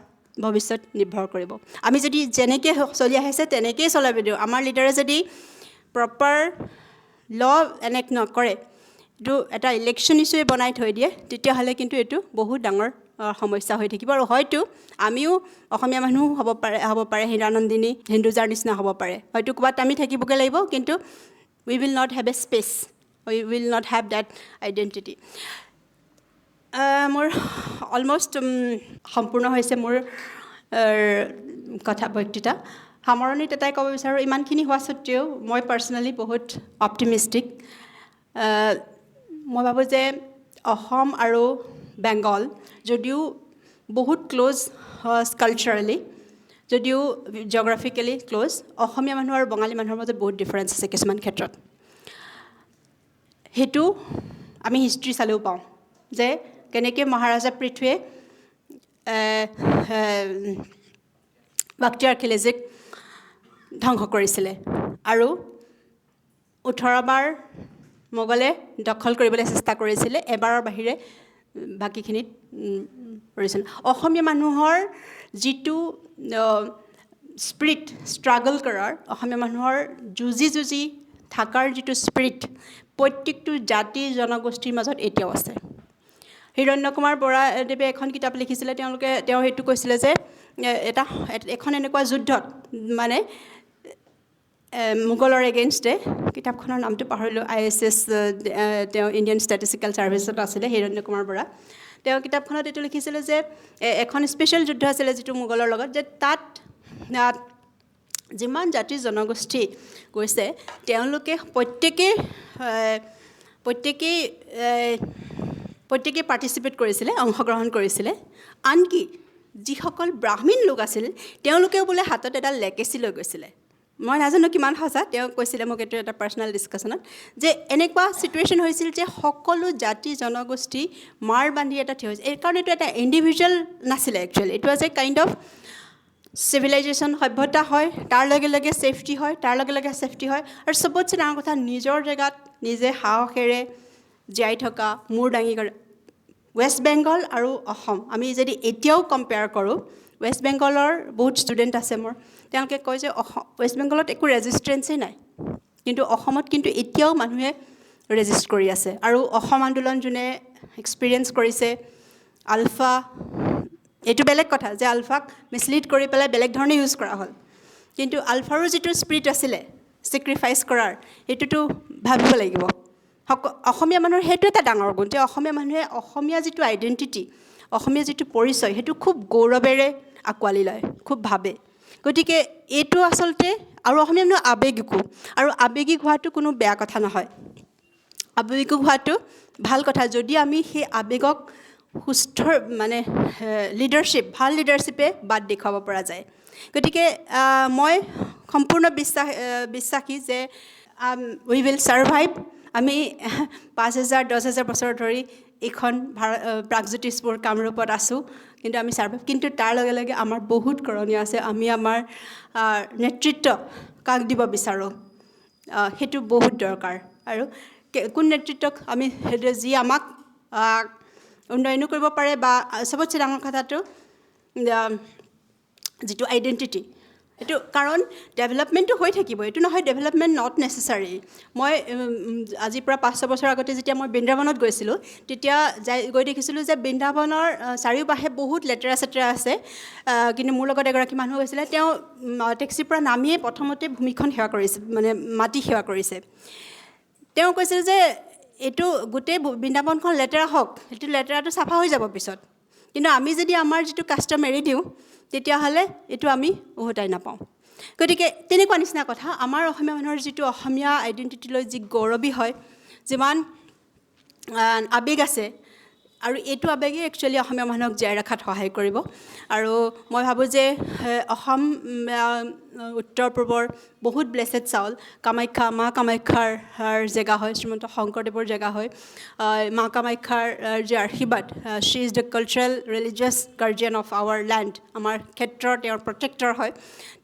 ভৱিষ্যত নিৰ্ভৰ কৰিব আমি যদি যেনেকৈ চলি আহিছে তেনেকৈয়ে চলাব দিওঁ আমাৰ লিডাৰে যদি প্ৰপাৰ ল এনেক্ট নকৰে এইটো এটা ইলেকশ্যন ইছ্যুৱে বনাই থৈ দিয়ে তেতিয়াহ'লে কিন্তু এইটো বহুত ডাঙৰ সমস্যা হৈ থাকিব আৰু হয়তো আমিও অসমীয়া মানুহ হ'ব পাৰে হীৰানন্দিনী হিন্দুজাৰ নিচিনা হ'ব পাৰে হয়তো ক'ৰবাত আমি থাকিবগৈ লাগিব কিন্তু we will not have a space we will not have that identity মোৰ অলমষ্ট সম্পূৰ্ণ হৈছে মোৰ বক্তৃতা সামৰণিত এটাই ক'ব বিচাৰোঁ ইমানখিনি হোৱা স্বত্তেও মই পাৰ্চনেলি বহুত অপটিমিষ্টিক মই ভাবোঁ যে অসম আৰু বেংগল যদিও বহুত ক্ল'জ কালচাৰেলি যদিও জিঅ'গ্ৰাফিকেলি ক্ল'জ অসমীয়া মানুহ আৰু বঙালী মানুহৰ মাজত বহুত ডিফাৰেঞ্চ আছে কিছুমান ক্ষেত্ৰত সেইটো আমি হিষ্ট্ৰী চালেও পাওঁ যে কেনেকৈ মহাৰাজা পৃথ্বীয়ে বাখতিয়াৰ খিলজীক ধ্বংস কৰিছিলে আৰু 18 বাৰ মোগলে দখল কৰিবলৈ চেষ্টা কৰিছিলে এবাৰৰ বাহিৰে বাকীখিনিত কৰিছিল অসমীয়া মানুহৰ যিটো স্পিৰিট ষ্ট্ৰাগল কৰাৰ অসমীয়া মানুহৰ যুঁজি থকাৰ যিটো স্পিৰিট প্ৰত্যেকটো জাতি জনগোষ্ঠীৰ মাজত এতিয়াও আছে হিৰণ্য কুমাৰ বৰাদেৱে এখন কিতাপ লিখিছিলে তেওঁ সেইটো কৈছিলে যে এখন এনেকুৱা যুদ্ধত মানে মোগলৰ এগেইনষ্টে কিতাপখনৰ নামটো পাহৰিলোঁ ISS তেওঁ ইণ্ডিয়ান ষ্টেটিষ্টিকেল ছাৰ্ভিচত আছিলে হিৰণ্য কুমাৰ বৰা তেওঁ কিতাপখনত এইটো লিখিছিলে যে এখন স্পেচিয়েল যুদ্ধ আছিলে যিটো মোগলৰ লগত যে তাত যিমান জাতি জনগোষ্ঠী গৈছে তেওঁলোকে প্ৰত্যেকেই পাৰ্টিচিপেট কৰিছিলে অংশগ্ৰহণ কৰিছিলে আনকি যিসকল ব্ৰাহ্মণ লোক আছিল তেওঁলোকেও বোলে হাতত এটা লেকেচি লৈ গৈছিলে মই নাজানো কিমান সঁচা তেওঁ কৈছিলে মোক এইটো এটা পাৰ্চনেল ডিছকাশ্যনত যে এনেকুৱা ছিটুৱেশ্যন হৈছিল যে সকলো জাতি জনগোষ্ঠী মাৰ বান্ধি এটা থিয় হৈছিল এই কাৰণ এইটো এটা ইণ্ডিভিজুৱেল নাছিলে actually it was a kind of civilisation সভ্যতা হয় তাৰ লগে লগে ছেফটি হয় আৰু চবতছে ডাঙৰ কথা নিজৰ জেগাত নিজে সাহসেৰে জীয়াই থকা মূৰ দাঙি কৰে ৱেষ্ট বেংগল আৰু অসম আমি যদি এতিয়াও কম্পেয়াৰ কৰোঁ ৱেষ্ট বেংগলৰ বহুত ষ্টুডেণ্ট আছে মোৰ তেওঁলোকে কয় যে ৱেষ্ট বেংগলত একো ৰেজিষ্টেঞ্চেই নাই কিন্তু অসমত কিন্তু এতিয়াও মানুহে ৰেজিষ্ট কৰি আছে আৰু অসম আন্দোলন যোনে এক্সপিৰিয়েঞ্চ কৰিছে আলফা এইটো বেলেগ কথা যে আলফাক মিছলিড কৰি পেলাই বেলেগ ধৰণে ইউজ কৰা হ'ল কিন্তু আলফাৰো যিটো স্পিৰিট আছিলে ছেক্ৰিফাইচ কৰাৰ সেইটোতো ভাবিব লাগিব অসমীয়া মানুহৰ সেইটো এটা ডাঙৰ গুণ যে অসমীয়া মানুহে অসমীয়া যিটো আইডেণ্টিটি অসমীয়া যিটো পৰিচয় সেইটো খুব গৌৰৱেৰে আঁকোৱালি লয় খুব ভাবে গতিকে এইটো আচলতে আৰু অসমীয়া মানুহ আৱেগিকো আৰু আৱেগিক হোৱাটো কোনো বেয়া কথা নহয় আৱেগিক হোৱাটো ভাল কথা যদি আমি সেই আৱেগক সুস্থ মানে ভাল লিডাৰশ্বিপে বাদ দেখুৱাব পৰা যায় গতিকে মই সম্পূৰ্ণ বিশ্বাসী যে উই উইল ছাৰ্ভাইভ আমি 5,000-10,000 বছৰ ধৰি এইখন প্ৰাগজ্যোতিষপুৰ কামৰূপত আছোঁ কিন্তু আমি ছাৰ্ভাইভ কিন্তু তাৰ লগে লগে আমাৰ বহুত কৰণীয় আছে আমি আমাৰ নেতৃত্ব কাক দিব বিচাৰোঁ সেইটো বহুত দৰকাৰ আৰু কোন নেতৃত্বক আমি যি আমাক উন্নয়নো কৰিব পাৰে বা চবতছে ডাঙৰ কথাটো যিটো আইডেণ্টিটি এইটো কাৰণ ডেভেলপমেণ্টটো হৈ থাকিব, এইটো নহয় ডেভেলপমেণ্ট নট নেচেচাৰী। মই আজিৰ পৰা 5-6 বছৰ আগতে যেতিয়া মই বৃন্দাবনত গৈছিলোঁ, তেতিয়া গৈ দেখিছিলোঁ যে বৃন্দাবনৰ চাৰিওপাশে বহুত লেতেৰা চেতেৰা আছে। কিন্তু মোৰ লগত এগৰাকী মানুহ গৈছিলে, তেওঁ টেক্সিৰ পৰা নামিয়ে প্ৰথমতে ভূমিখন সেৱা কৰিছে, মানে মাটি সেৱা কৰিছে। তেওঁ কৈছিল যে এইটো গোটেই বৃন্দাবনখন লেতেৰা হওক, সেইটো লেতেৰাটো চাফা হৈ যাব পিছত, কিন্তু আমি যদি আমাৰ যিটো কাষ্টম এৰি দিওঁ তেতিয়াহ'লে এইটো আমি উভতাই নাপাওঁ। গতিকে তেনেকুৱা নিচিনা কথা। আমাৰ অসমীয়া মানুহৰ যিটো অসমীয়া আইডেণ্টিটিলৈ যি গৌৰৱী হয়, যিমান আৱেগ আছে, আৰু এইটো আৱেগে একচুৱেলি অসমীয়া মানুহক জীয়াই ৰখাত সহায় কৰিব। আৰু মই ভাবোঁ যে অসম উত্তৰ পূবৰ বহুত ব্লেছেড চাউল। কামাখ্যা, মা কামাখ্যাৰ জেগা হয়, শ্ৰীমন্ত শংকৰদেৱৰ জেগা হয়। মা কামাখ্যাৰ যি আশীৰ্বাদ, she is the cultural religious guardian of our land, আমাৰ ক্ষেত্ৰৰ তেওঁৰ প্ৰটেক্টৰ হয়।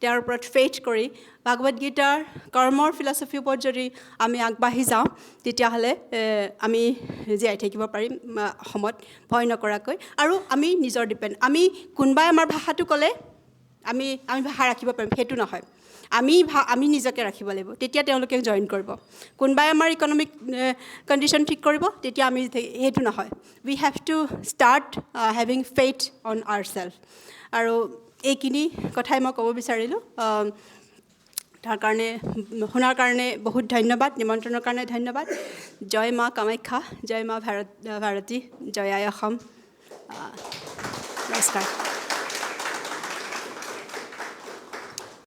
তেওঁৰ ওপৰত ফেইথ কৰি ভাগৱত গীতাৰ কৰ্মৰ ফিলচফিৰ ওপৰত যদি আমি আগবাঢ়ি যাওঁ, তেতিয়াহ'লে আমি জীয়াই থাকিব পাৰিম অসমত ভয় নকৰাকৈ। আৰু আমি নিজৰ আমি কোনোবাই আমাৰ ভাষাটো ক'লে আমি ভাষা ৰাখিব পাৰিম, সেইটো নহয়। আমি নিজকে ৰাখিব লাগিব, তেতিয়া তেওঁলোকে জইন কৰিব। কোনোবাই আমাৰ ইকনমিক কণ্ডিশ্যন ঠিক কৰিব, তেতিয়া আমি সেইটো নহয়। We have to start having faith on our self. আৰু এইখিনি কথাই মই ক'ব বিচাৰিলোঁ। তাৰ কাৰণে শুনাৰ কাৰণে বহুত ধন্যবাদ, নিমন্ত্ৰণৰ কাৰণে ধন্যবাদ। জয় মা কামাখ্যা, জয় মা ভাৰতী, জয় আই অসম। নমস্কাৰ।